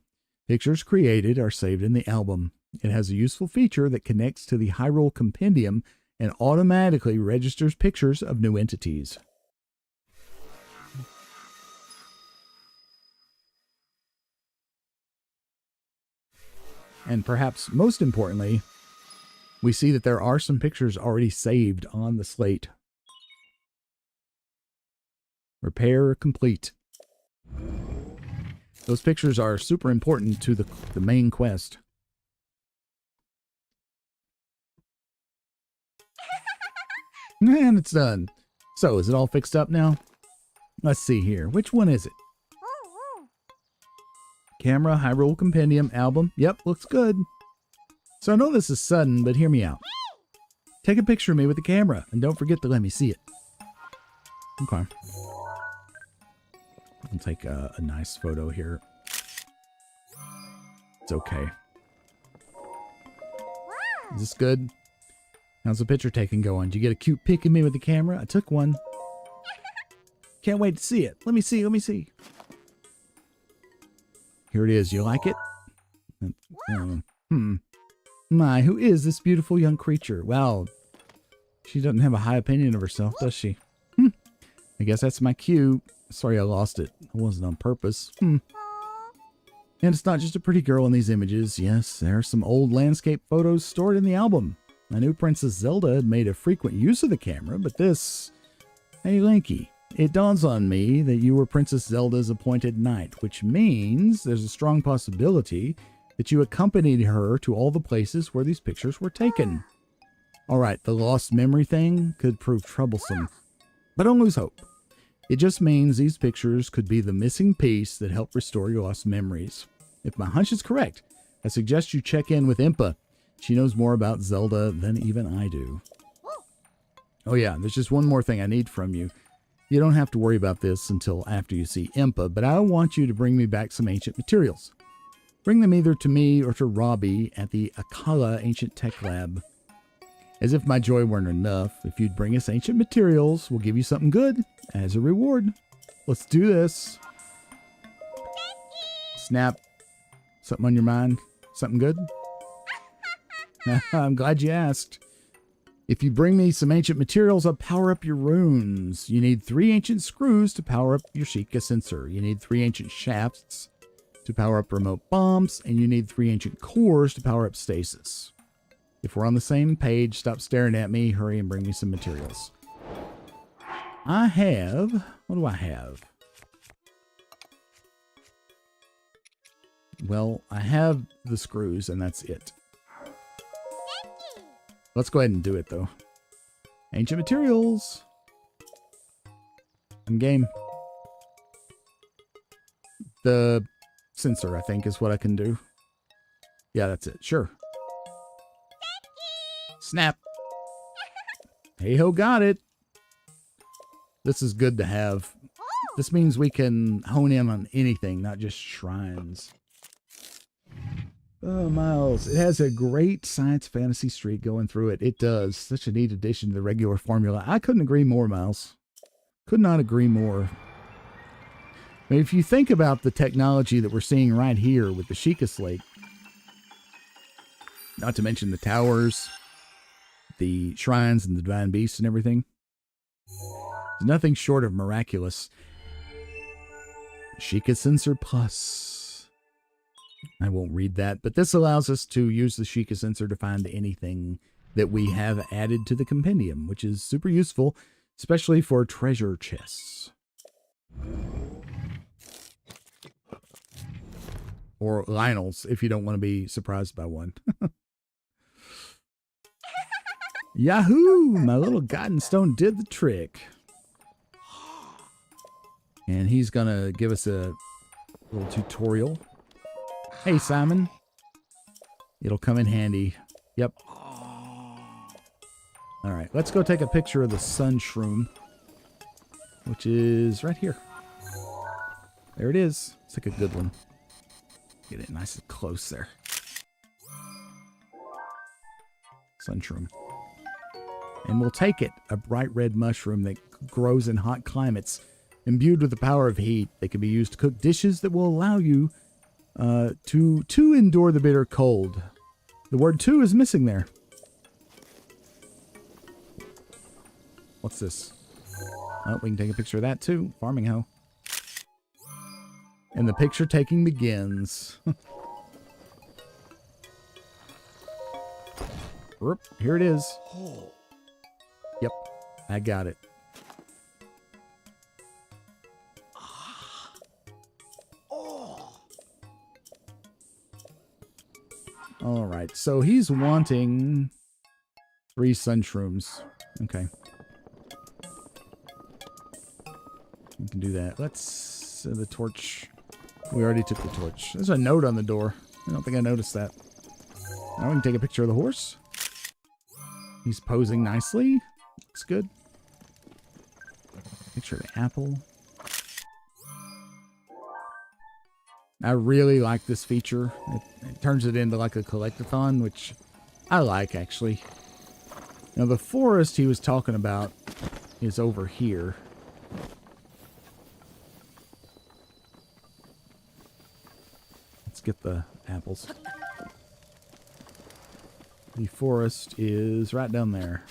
Pictures created are saved in the album. It has a useful feature that connects to the Hyrule Compendium and automatically registers pictures of new entities. And perhaps most importantly, we see that there are some pictures already saved on the slate. Repair complete. Those pictures are super important to the main quest. And it's done. So, is it all fixed up now? Let's see here. Which one is it? Camera, Hyrule Compendium, album. Yep, looks good. So I know this is sudden, but hear me out. Take a picture of me with the camera, and don't forget to let me see it. Okay. I'll take a nice photo here. It's okay. Is this good? How's the picture taking going? Did you get a cute pic of me with the camera? I took one. Can't wait to see it. Let me see, let me see. Here it is. You like it? My, who is this beautiful young creature? Well, she doesn't have a high opinion of herself, does she? I guess that's my cue. Sorry I lost it. It wasn't on purpose. And it's not just a pretty girl in these images. Yes, there are some old landscape photos stored in the album. I knew Princess Zelda had made a frequent use of the camera, but this... Hey, Linky. It dawns on me that you were Princess Zelda's appointed knight, which means there's a strong possibility that you accompanied her to all the places where these pictures were taken. Alright, the lost memory thing could prove troublesome, but don't lose hope. It just means these pictures could be the missing piece that helped restore your lost memories. If my hunch is correct, I suggest you check in with Impa. She knows more about Zelda than even I do. Oh yeah, there's just one more thing I need from you. You don't have to worry about this until after you see Impa, but I want you to bring me back some ancient materials. Bring them either to me or to Robbie at the Akala Ancient Tech Lab. As if my joy weren't enough, if you'd bring us ancient materials, we'll give you something good as a reward. Let's do this. Snap. Something on your mind? Something good? I'm glad you asked. If you bring me some ancient materials, I'll power up your runes. You need 3 ancient screws to power up your Sheikah sensor. You need 3 ancient shafts to power up remote bombs, and you need 3 ancient cores to power up stasis. If we're on the same page, stop staring at me, hurry and bring me some materials. I have... What do I have? Well, I have the screws, and that's it. Let's go ahead and do it, though. Ancient materials. I'm game. The sensor, I think, is what I can do. Yeah, that's it. Sure. Snap. Hey-ho, got it. This is good to have. This means we can hone in on anything, not just shrines. Oh, Miles. It has a great science fantasy streak going through it. It does. Such a neat addition to the regular formula. I couldn't agree more, Miles. Could not agree more. I mean, if you think about the technology that we're seeing right here with the Sheikah Slate, not to mention the towers, the shrines and the divine beasts and everything, it's nothing short of miraculous. Sheikah Sensor Plus. I won't read that, but this allows us to use the Sheikah sensor to find anything that we have added to the compendium, which is super useful, especially for treasure chests. Or Lionel's, if you don't want to be surprised by one. Yahoo! My little Gotten Stone did the trick. And he's going to give us a little tutorial. Hey, Simon. It'll come in handy. Yep. All right, let's go take a picture of the sun shroom, which is right here. There it is. It's like a good one. Get it nice and close there. Sunshroom. And we'll take it. A bright red mushroom that grows in hot climates. Imbued with the power of heat, they can be used to cook dishes that will allow you to endure the bitter cold. The word "to" is missing there. What's this? Oh, we can take a picture of that too. Farming hoe. And the picture taking begins. Whoop, here it is. Yep, I got it. All right, so he's wanting 3 sunshrooms. Okay. We can do that. Let's the torch. We already took the torch. There's a note on the door. I don't think I noticed that. Now we can take a picture of the horse. He's posing nicely. Looks good. Picture of the apple. I really like this feature. It turns it into like a collectathon, which I like, actually. Now, the forest he was talking about is over here. Let's get the apples. The forest is right down there.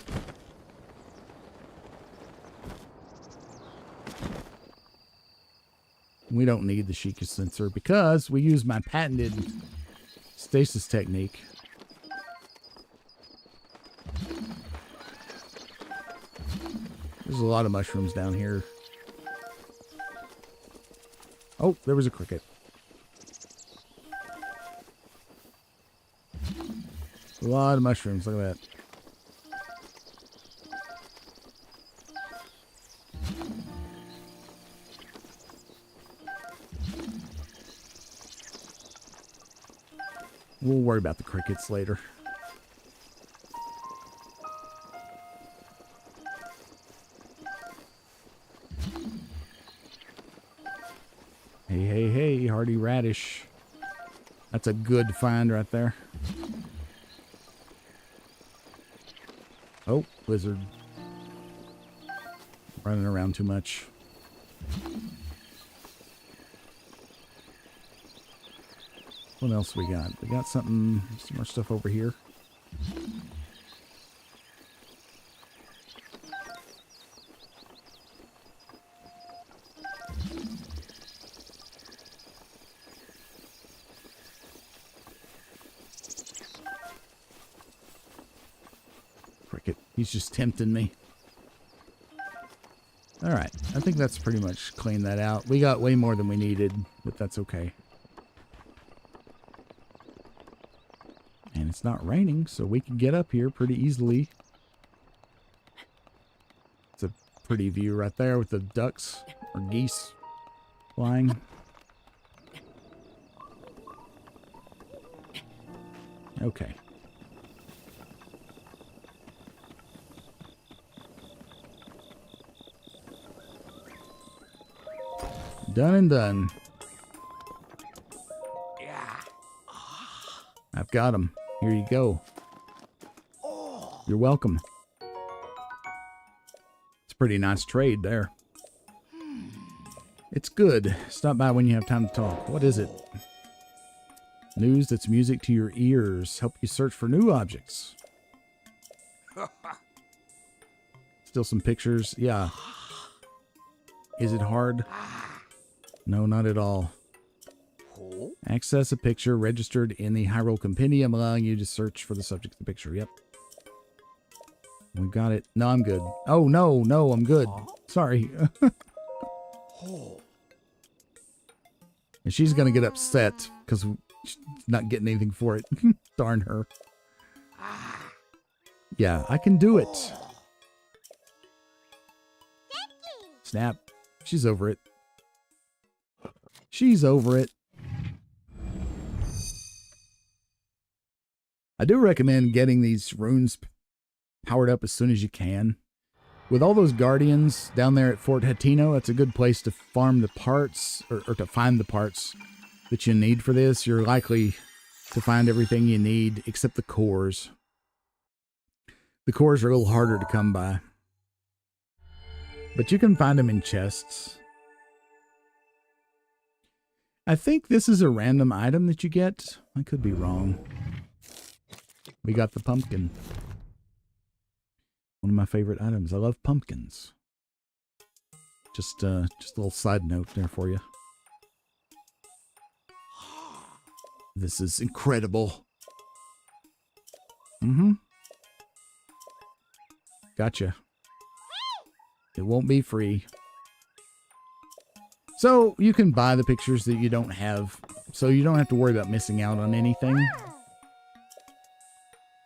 We don't need the Sheikah sensor because we use my patented stasis technique. There's a lot of mushrooms down here. Oh, there was a cricket. A lot of mushrooms. Look at that. We'll worry about the crickets later. Hey, hey, hey, hardy radish. That's a good find right there. Oh, lizard. Running around too much. What else we got? We got some more stuff over here. Cricket, he's just tempting me. All right, I think that's pretty much cleaned that out. We got way more than we needed, but that's okay. And it's not raining, so we can get up here pretty easily. It's a pretty view right there with the ducks or geese flying. Okay. Done and done. I've got him. Here you go. You're welcome. It's a pretty nice trade there. It's good. Stop by when you have time to talk. What is it? News that's music to your ears. Help you search for new objects. Still some pictures. Yeah. Is it hard? No, not at all. Access a picture registered in the Hyrule Compendium, allowing you to search for the subject of the picture. Yep. We got it. No, I'm good. Oh, no, no, I'm good. Sorry. And she's going to get upset because she's not getting anything for it. Darn her. Yeah, I can do it. Snap. She's over it. She's over it. I do recommend getting these runes powered up as soon as you can. With all those guardians down there at Fort Hatino, that's a good place to farm the parts, or to find the parts that you need for this. You're likely to find everything you need except the cores. The cores are a little harder to come by. But you can find them in chests. I think this is a random item that you get. I could be wrong. We got the pumpkin. One of my favorite items. I love pumpkins. Just a little side note there for you. This is incredible. Gotcha. It won't be free. So you can buy the pictures that you don't have, so you don't have to worry about missing out on anything.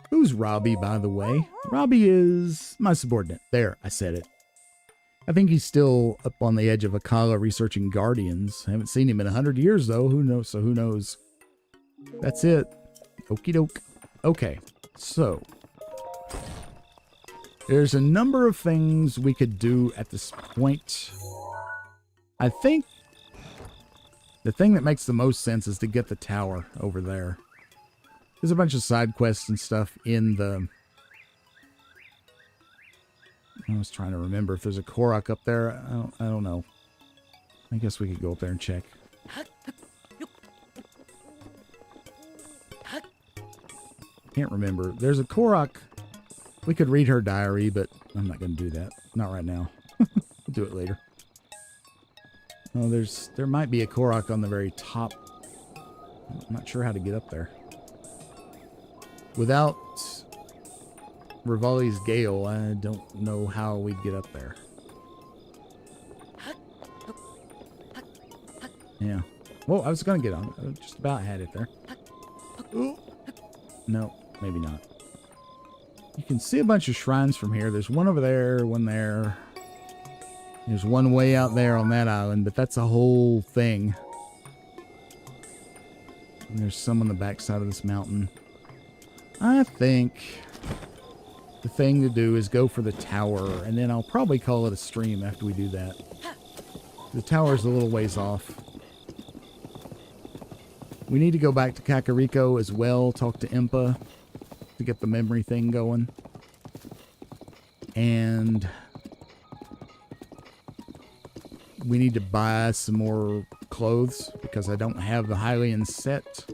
Who's Robbie, by the way? Robbie is my subordinate. There, I said it. I think he's still up on the edge of Akala researching Guardians. I haven't seen him in 100 years, though. Who knows? So who knows? That's it. Okie doke. Okay, so there's a number of things we could do at this point. I think the thing that makes the most sense is to get the tower over there. There's a bunch of side quests and stuff in the... I was trying to remember if there's a Korok up there. I don't know. I guess we could go up there and check. Can't remember. There's a Korok. We could read her diary, but I'm not going to do that. Not right now. We'll do it later. Oh, there might be a Korok on the very top. I'm not sure how to get up there. Without Rivali's Gale, I don't know how we'd get up there. Yeah. Well, I was going to get on. I just about had it there. Ooh. No, maybe not. You can see a bunch of shrines from here. There's one over there, one there. There's one way out there on that island, but that's a whole thing. And there's some on the backside of this mountain. I think the thing to do is go for the tower, and then I'll probably call it a stream after we do that. The tower's a little ways off. We need to go back to Kakariko as well, talk to Impa to get the memory thing going. And we need to buy some more clothes because I don't have the Hylian set.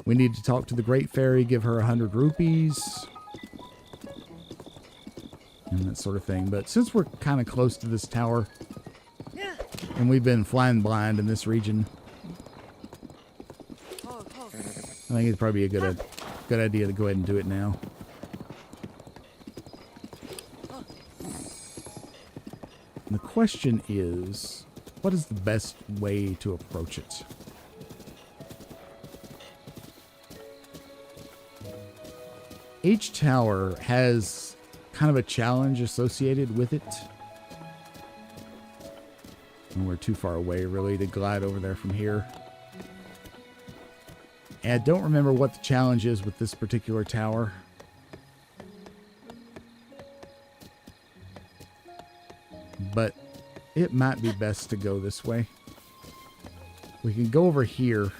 We need to talk to the Great Fairy, give her 100 rupees. And that sort of thing. But since we're kind of close to this tower, and we've been flying blind in this region, I think it'd probably be a good idea to go ahead and do it now. And the question is, what is the best way to approach it? Each tower has kind of a challenge associated with it. And we're too far away, really, to glide over there from here. And I don't remember what the challenge is with this particular tower. But it might be best to go this way. We can go over here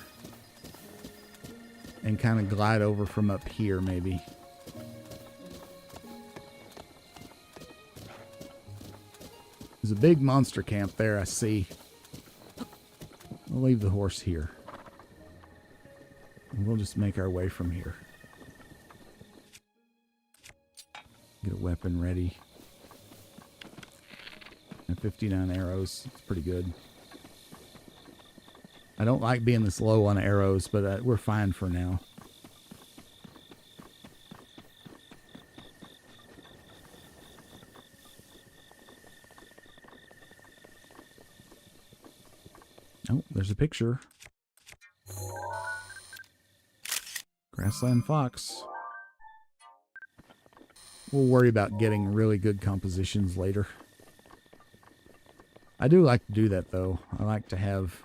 and kind of glide over from up here, maybe. There's a big monster camp there, I see. We'll leave the horse here. And we'll just make our way from here. Get a weapon ready. And 59 arrows. It's pretty good. I don't like being this low on arrows, but we're fine for now. Oh, there's a picture. Grassland fox. We'll worry about getting really good compositions later. I do like to do that, though. I like to have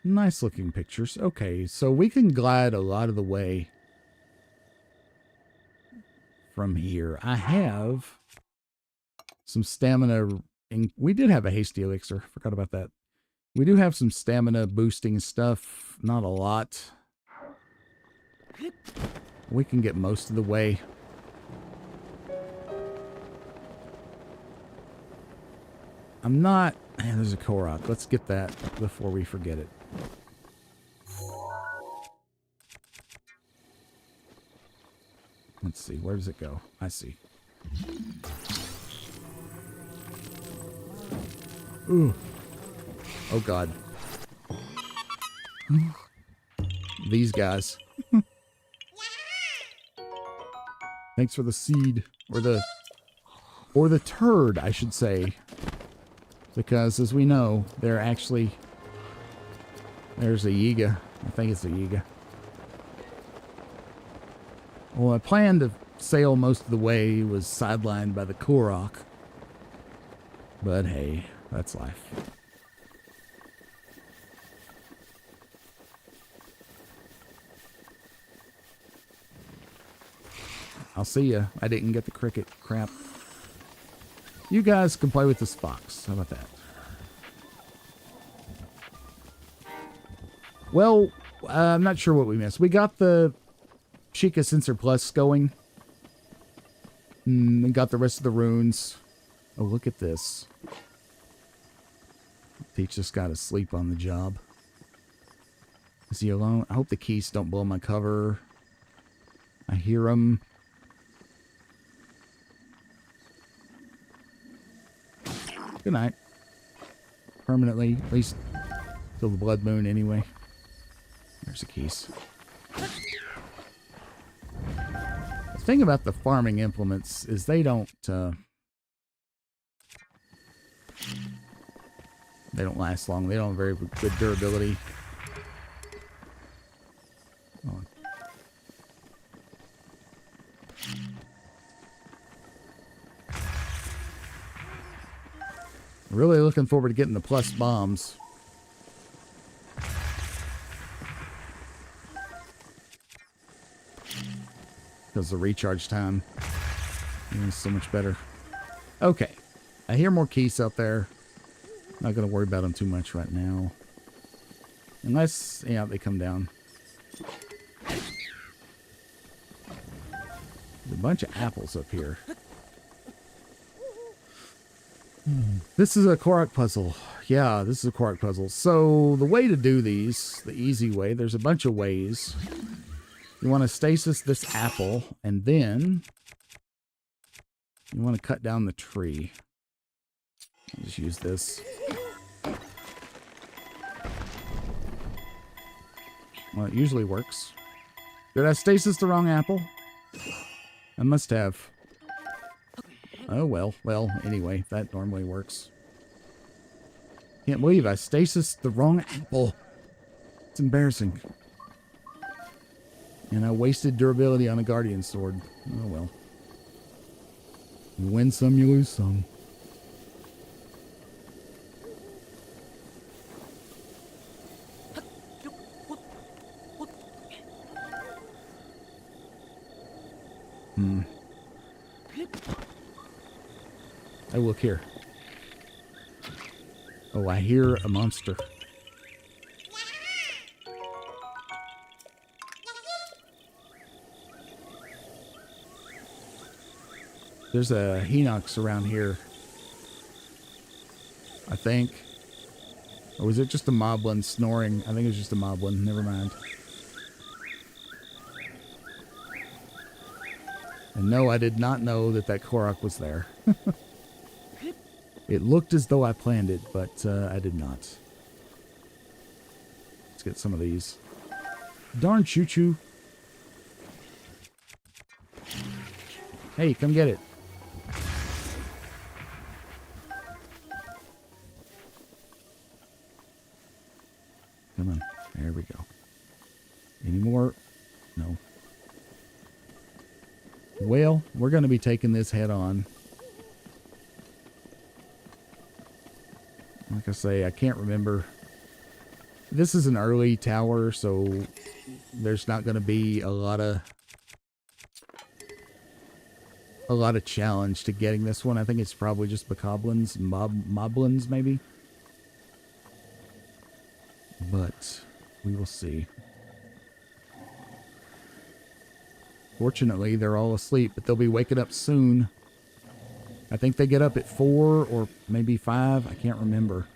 nice looking pictures. Okay, so we can glide a lot of the way from here. I have some stamina. We did have a hasty elixir. Forgot about that. We do have some stamina boosting stuff. Not a lot. We can get most of the way. I'm not... Man, there's a Korok. Let's get that before we forget it. Let's see. Where does it go? I see. Ooh. Oh, God. These guys. Thanks for the seed. Or the turd, I should say. Because, as we know, they're actually... There's a Yiga. I think it's a Yiga. Well, I planned to sail most of the way, was sidelined by the Korok. But hey, that's life. I'll see ya. I didn't get the cricket crap. You guys can play with this fox. How about that? Well, I'm not sure what we missed. We got the Sheikah Sensor Plus going. We got the rest of the runes. Oh, look at this. Teach this guy to sleep on the job. Is he alone? I hope the keys don't blow my cover. I hear him. Good night. Permanently, at least till the blood moon anyway. There's the keys. The thing about the farming implements is they don't last long. They don't have very good durability. Oh. Really looking forward to getting the plus bombs. Because the recharge time is so much better. Okay. I hear more keys out there. Not going to worry about them too much right now. Unless, yeah, they come down. There's a bunch of apples up here. This is a Korok puzzle. Yeah, this is a Korok puzzle. So, the way to do these, the easy way, there's a bunch of ways. You want to stasis this apple, and then you want to cut down the tree. I'll just use this. Well, it usually works. Did I stasis the wrong apple? I must have. Oh, well. Well, anyway, that normally works. Can't believe I stasis the wrong apple. It's embarrassing. And I wasted durability on a guardian sword. Oh, well. You win some, you lose some. Oh, look here. Oh, I hear a monster. There's a Hinox around here. I think. Or was it just a moblin snoring? I think it was just a moblin. Never mind. And no, I did not know that that Korok was there. It looked as though I planned it, but I did not. Let's get some of these. Darn choo-choo. Hey, come get it. Come on. There we go. Any more? No. Well, we're going to be taking this head on. Like I say, I can't remember. This is an early tower, so there's not going to be a lot of challenge to getting this one. I think it's probably just bokoblins, moblins maybe. but we will see. Fortunately, they're all asleep, but they'll be waking up soon. I think they get up at 4 or maybe 5. I can't remember.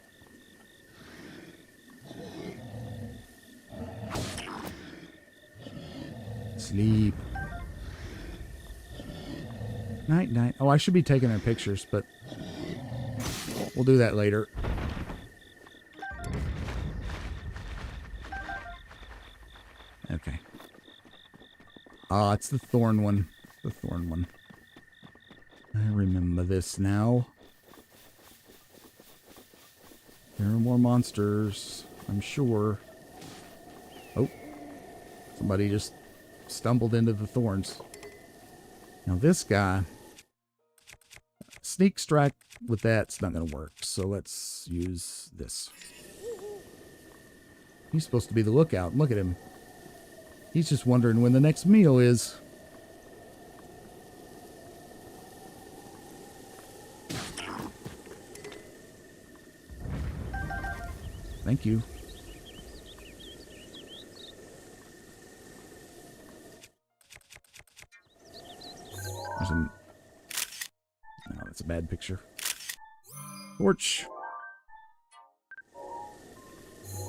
Sleep. Night, night. Oh, I should be taking their pictures, but we'll do that later. Okay. Ah, it's the thorn one. The thorn one. I remember this now. There are more monsters, I'm sure. Oh. Somebody just stumbled into the thorns. Now this guy, sneak strike with that's not going to work. So let's use this. He's supposed to be the lookout. Look at him. He's just wondering when the next meal is. Thank you. There's a... No, that's a bad picture. Torch.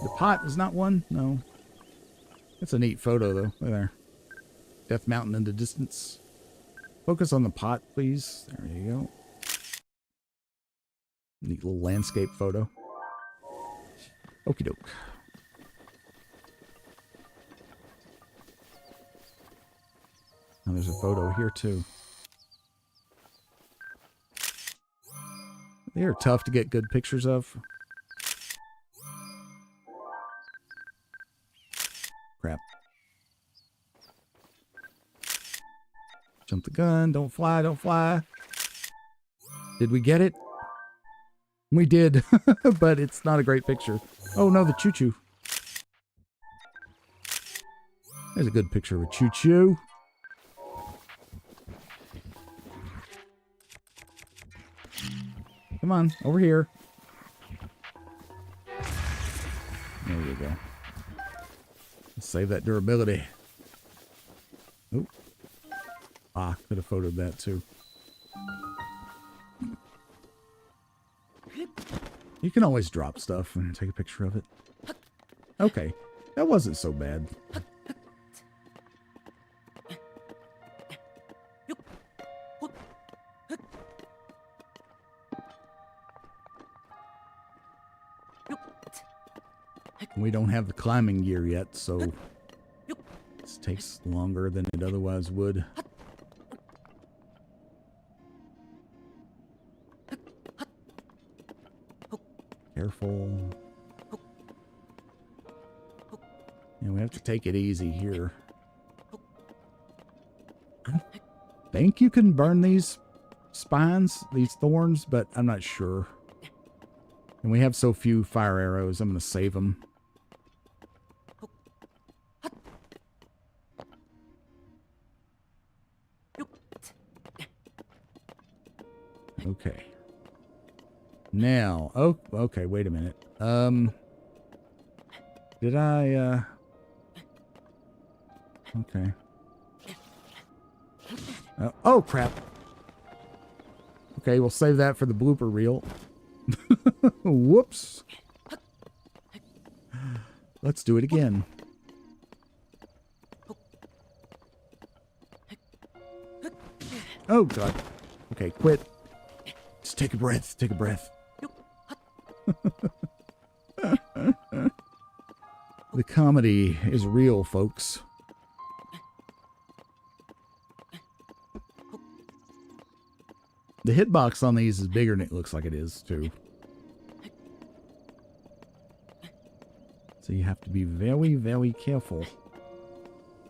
The pot is not one? No. That's a neat photo, though. Look there. Death Mountain in the distance. Focus on the pot, please. There you go. Neat little landscape photo. Okie doke. Now there's a photo here, too. They are tough to get good pictures of. Crap. Jump the gun. Don't fly. Don't fly. Did we get it? We did. But it's not a great picture. Oh, no, the choo-choo. There's a good picture of a choo-choo. Come on, over here. There you go. Let's save that durability. Oh. Ah, could have photoed that too. You can always drop stuff and take a picture of it. Okay, that wasn't so bad. We don't have the climbing gear yet, so this takes longer than it otherwise would. Careful. Yeah, we have to take it easy here. I think you can burn these spines, these thorns, but I'm not sure. And we have so few fire arrows, I'm going to save them. Okay. Now, oh, okay, wait a minute. Did I, okay. Oh, crap. Okay, we'll save that for the blooper reel. Whoops. Let's do it again. Oh, God. Okay, quit. Just take a breath. Take a breath. The comedy is real, folks. The hitbox on these is bigger than it looks like it is, too. So you have to be very, very careful.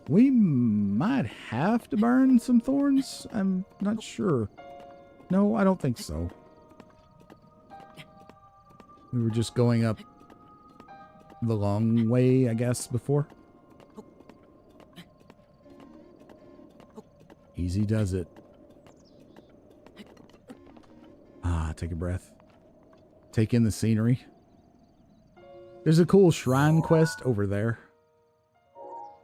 We might have to burn some thorns. I'm not sure. No, I don't think so. We were just going up the long way, I guess, before. Easy does it. Ah, take a breath. Take in the scenery. There's a cool shrine quest over there.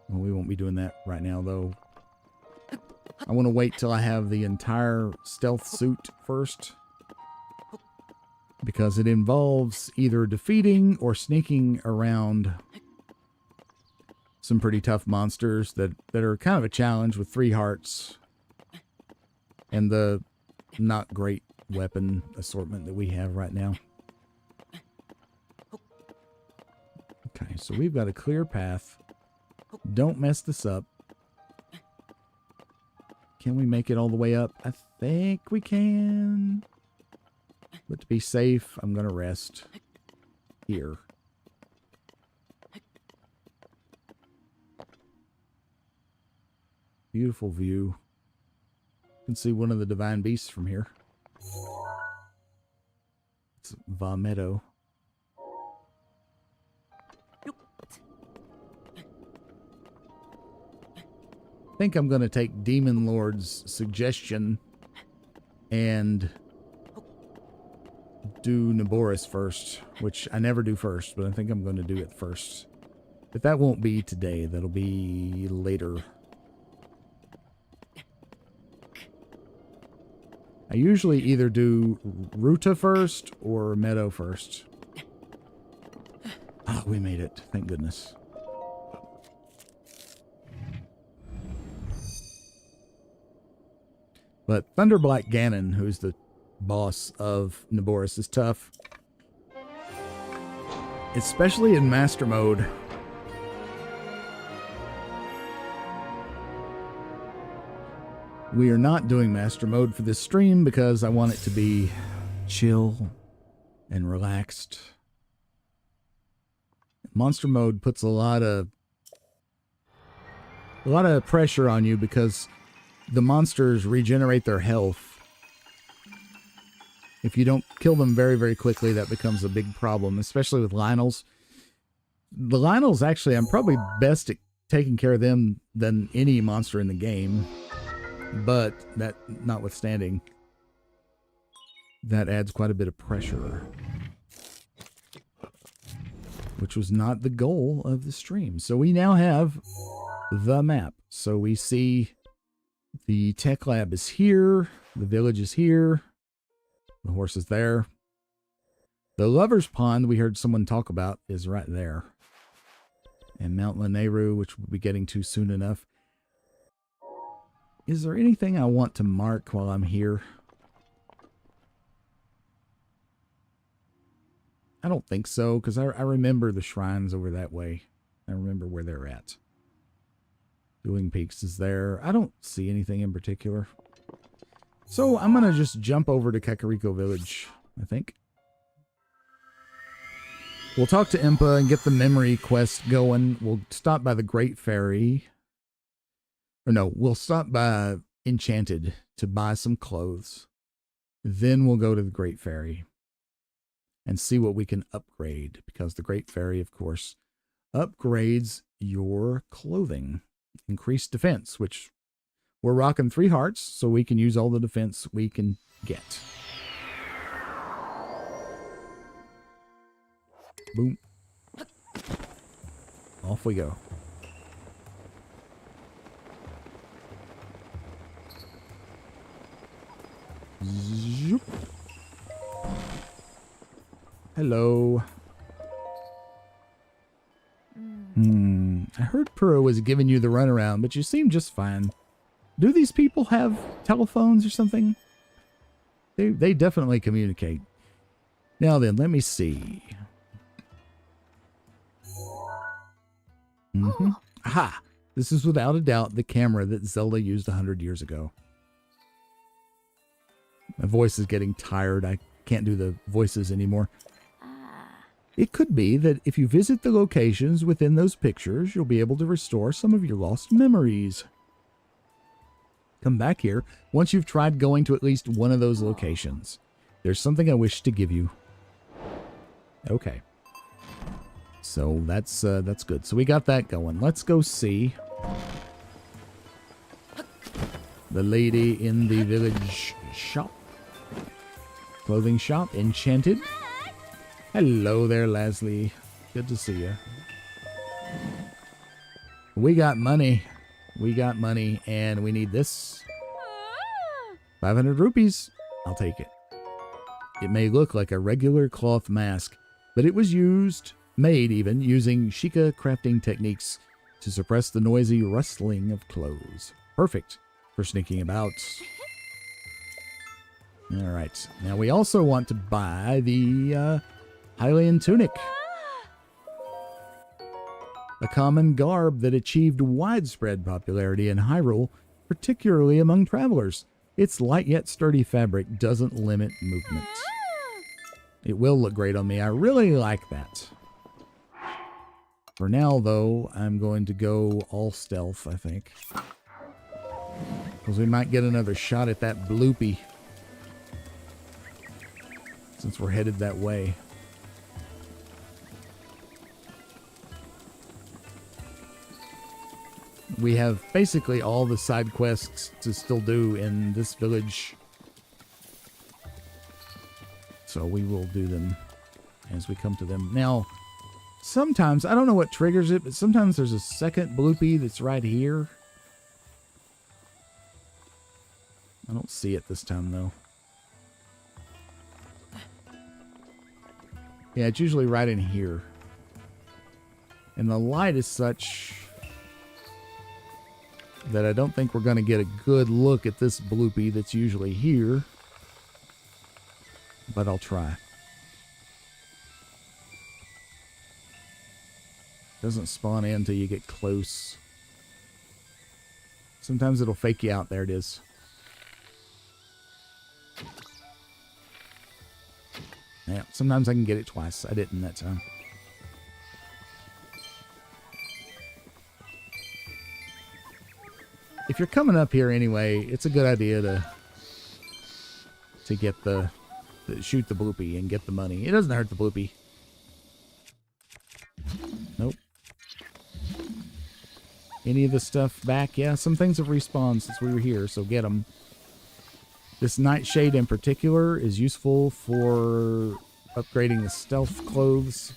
Well, we won't be doing that right now, though. I want to wait till I have the entire stealth suit first, because it involves either defeating or sneaking around some pretty tough monsters that are kind of a challenge with 3 hearts and the not great weapon assortment that we have right now. Okay, so we've got a clear path. Don't mess this up. Can we make it all the way up? I think we can. But to be safe, I'm going to rest here. Beautiful view. You can see one of the divine beasts from here. It's Vamedo. I think I'm going to take Demon Lord's suggestion and do Naboris first, which I never do first, but I think I'm going to do it first. But that won't be today. That'll be later. I usually either do Ruta first or Meadow first. Ah, we made it. Thank goodness. But Thunderblack Ganon, who's the boss of Naboris, is tough. Especially in Master Mode. We are not doing Master Mode for this stream because I want it to be chill and relaxed. Monster Mode puts a lot of pressure on you because the monsters regenerate their health. If you don't kill them very, very quickly, that becomes a big problem, especially with Lionels. The Lionels, actually, I'm probably best at taking care of them than any monster in the game. But that notwithstanding, that adds quite a bit of pressure, which was not the goal of the stream. So we now have the map. So we see the tech lab is here, the village is here, the horse is there. The Lover's Pond we heard someone talk about is right there. And Mount Lanayru, which we'll be getting to soon enough. Is there anything I want to mark while I'm here? I don't think so, because I remember the shrines over that way. I remember where they're at. Dueling Peaks is there. I don't see anything in particular. So I'm going to just jump over to Kakariko Village, I think. We'll talk to Impa and get the memory quest going. We'll stop by the Great Ferry. Or no, we'll stop by Enchanted to buy some clothes. Then we'll go to the Great Ferry and see what we can upgrade. Because the Great Ferry, of course, upgrades your clothing. Increased defense, which we're rocking 3 hearts, so we can use all the defense we can get. Boom. Off we go. Zoop. Hello. I heard Puro was giving you the runaround, but you seem just fine. Do these people have telephones or something? They definitely communicate. Now then, let me see. Aha! This is without a doubt the camera that Zelda used 100 years ago. My voice is getting tired. I can't do the voices anymore. It could be that if you visit the locations within those pictures, you'll be able to restore some of your lost memories. Come back here once you've tried going to at least one of those locations. There's something I wish to give you. Okay. So that's good. So we got that going. Let's go see the lady in the village shop. Clothing shop, Enchanted. Hello there, Leslie. Good to see you. We got money. We got money, and we need this. 500 rupees. I'll take it. It may look like a regular cloth mask, but it was made even, using Sheikah crafting techniques to suppress the noisy rustling of clothes. Perfect for sneaking about. All right. Now we also want to buy the Hylian tunic. A common garb that achieved widespread popularity in Hyrule, particularly among travelers. Its light yet sturdy fabric doesn't limit movement. It will look great on me. I really like that. For now, though, I'm going to go all stealth, I think. Because we might get another shot at that bloopy. Since we're headed that way. We have basically all the side quests to still do in this village. So we will do them as we come to them. Now, sometimes, I don't know what triggers it, but sometimes there's a second bloopy that's right here. I don't see it this time, though. Yeah, it's usually right in here. And the light is such that I don't think we're going to get a good look at this bloopy that's usually here. But I'll try. Doesn't spawn in until you get close. Sometimes it'll fake you out. There it is. Yeah, sometimes I can get it twice. I didn't that time. If you're coming up here anyway, it's a good idea to get to shoot the bloopy and get the money. It doesn't hurt the bloopy. Nope. Any of the stuff back? Yeah, some things have respawned since we were here, so get them. This nightshade in particular is useful for upgrading the stealth clothes.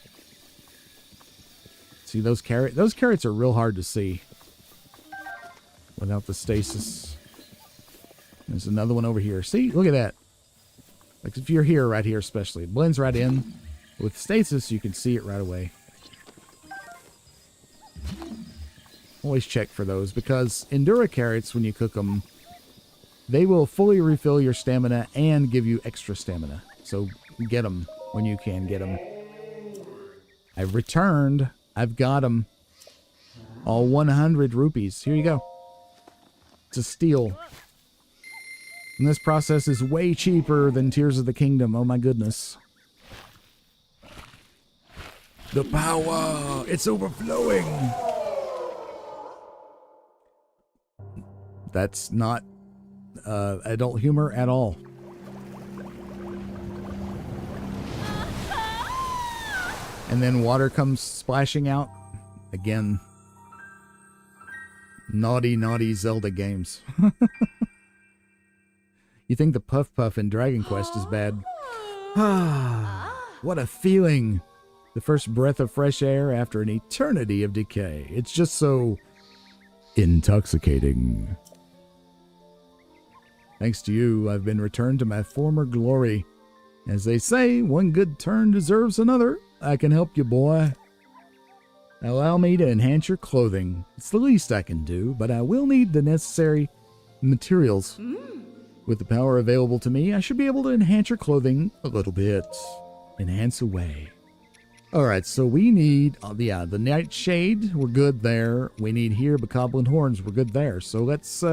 See those carrots? Those carrots are real hard to see without the stasis. There's another one over here. See? Look at that. Like if you're here, right here especially, it blends right in. With stasis, you can see it right away. Always check for those, because Endura carrots, when you cook them, they will fully refill your stamina and give you extra stamina. So get them when you can get them. I've returned. I've got them. All 100 rupees. Here you go. It's a steal. And this process is way cheaper than Tears of the Kingdom. Oh my goodness. The power! It's overflowing! That's not adult humor at all. And then water comes splashing out. Again. Naughty, naughty Zelda games. You think the Puff Puff in Dragon Quest is bad? What a feeling. The first breath of fresh air after an eternity of decay. It's just so intoxicating. Thanks to you, I've been returned to my former glory. As they say, one good turn deserves another. I can help you, boy. Allow me to enhance your clothing. It's the least I can do, but I will need the necessary materials. With the power available to me, I should be able to enhance your clothing a little bit. Enhance away. Alright, so we need, the nightshade, we're good there. We need here bokoblin horns, we're good there. So let's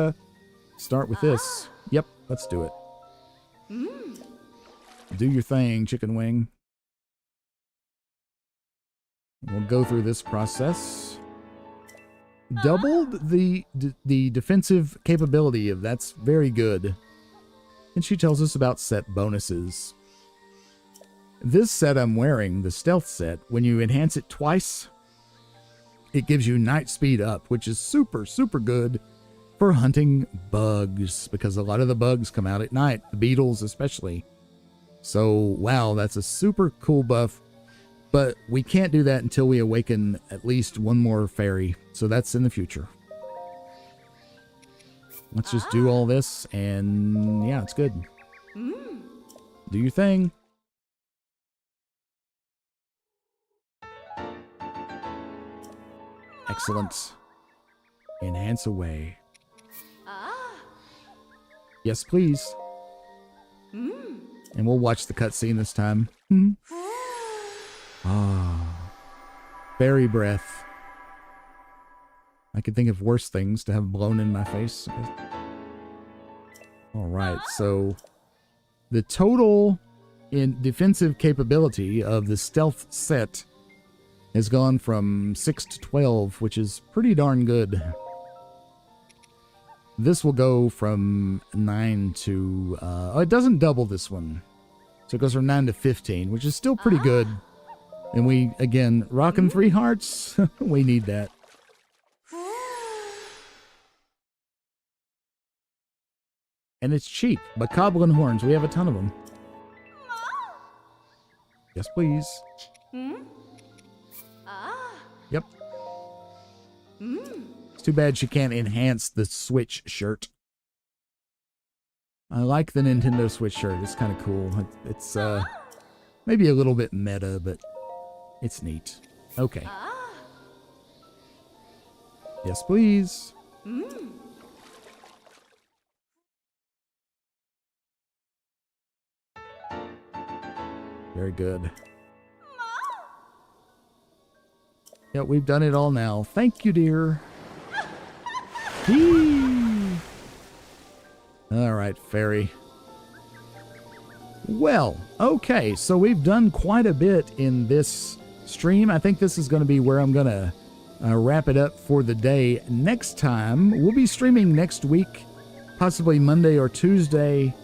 start with this. Yep, let's do it. Do your thing, chicken wing. We'll go through this process. Doubled the defensive capability of that's very good. And she tells us about set bonuses. This set I'm wearing, the stealth set, when you enhance it twice, it gives you night speed up, which is super, super good for hunting bugs, because a lot of the bugs come out at night, the beetles especially. So, wow, that's a super cool buff. But we can't do that until we awaken at least one more fairy. So that's in the future. Let's just do all this, and yeah, it's good. Do your thing. Excellent. Enhance away. Yes, please. And we'll watch the cutscene this time. Fairy breath. I could think of worse things to have blown in my face. Alright, so the total in defensive capability of the stealth set has gone from 6 to 12, which is pretty darn good. This will go from 9 to... it doesn't double this one. So it goes from 9 to 15, which is still pretty good. And we, again, rocking 3 hearts. We need that. And it's cheap. But Goblin Horns, we have a ton of them. Yes, please. Yep. It's too bad she can't enhance the Switch shirt. I like the Nintendo Switch shirt. It's kind of cool. It's maybe a little bit meta, but it's neat. Okay. Yes, please. Very good. Yeah, we've done it all now. Thank you, dear. All right, fairy. Well, okay, so we've done quite a bit in this stream. I think this is going to be where I'm going to wrap it up for the day. Next time, we'll be streaming next week, possibly Monday or Tuesday,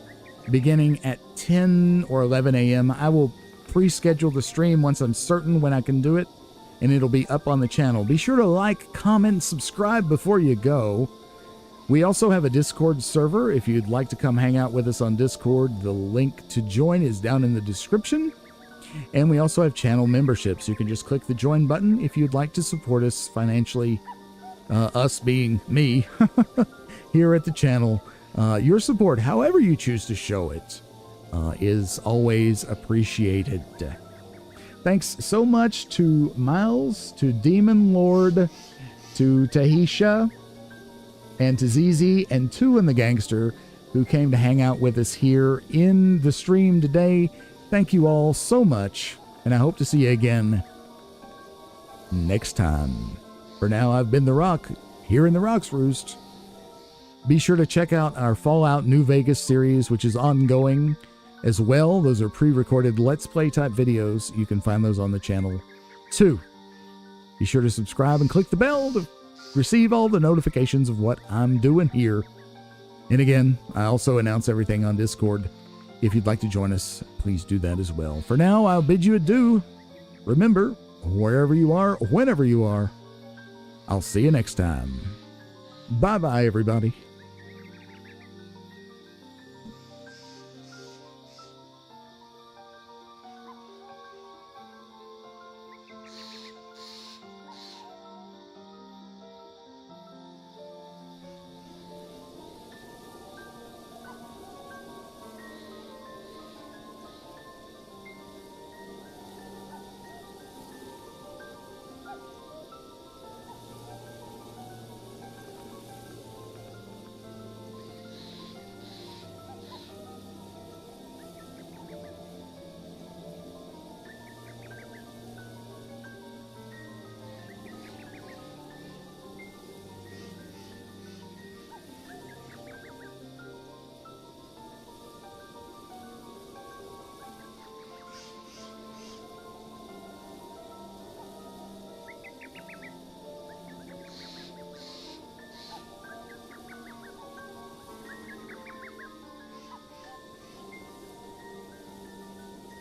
beginning at 10 or 11 a.m. I will pre-schedule the stream once I'm certain when I can do it, and it'll be up on the channel. Be sure to like, comment, subscribe before you go. We also have a Discord server. If you'd like to come hang out with us on Discord, the link to join is down in the description. And we also have channel memberships. You can just click the join button if you'd like to support us financially, us being me, here at the channel. Your support, however you choose to show it, is always appreciated. Thanks so much to Miles, to Demon Lord, to Tahisha, and to ZZ, and Two and the Gangster, who came to hang out with us here in the stream today. Thank you all so much, and I hope to see you again next time. For now, I've been The Rock, here in the Rock's Roost. Be sure to check out our Fallout New Vegas series, which is ongoing as well. Those are pre-recorded Let's Play type videos. You can find those on the channel too. Be sure to subscribe and click the bell to receive all the notifications of what I'm doing here. And again, I also announce everything on Discord. If you'd like to join us, please do that as well. For now, I'll bid you adieu. Remember, wherever you are, whenever you are, I'll see you next time. Bye-bye, everybody.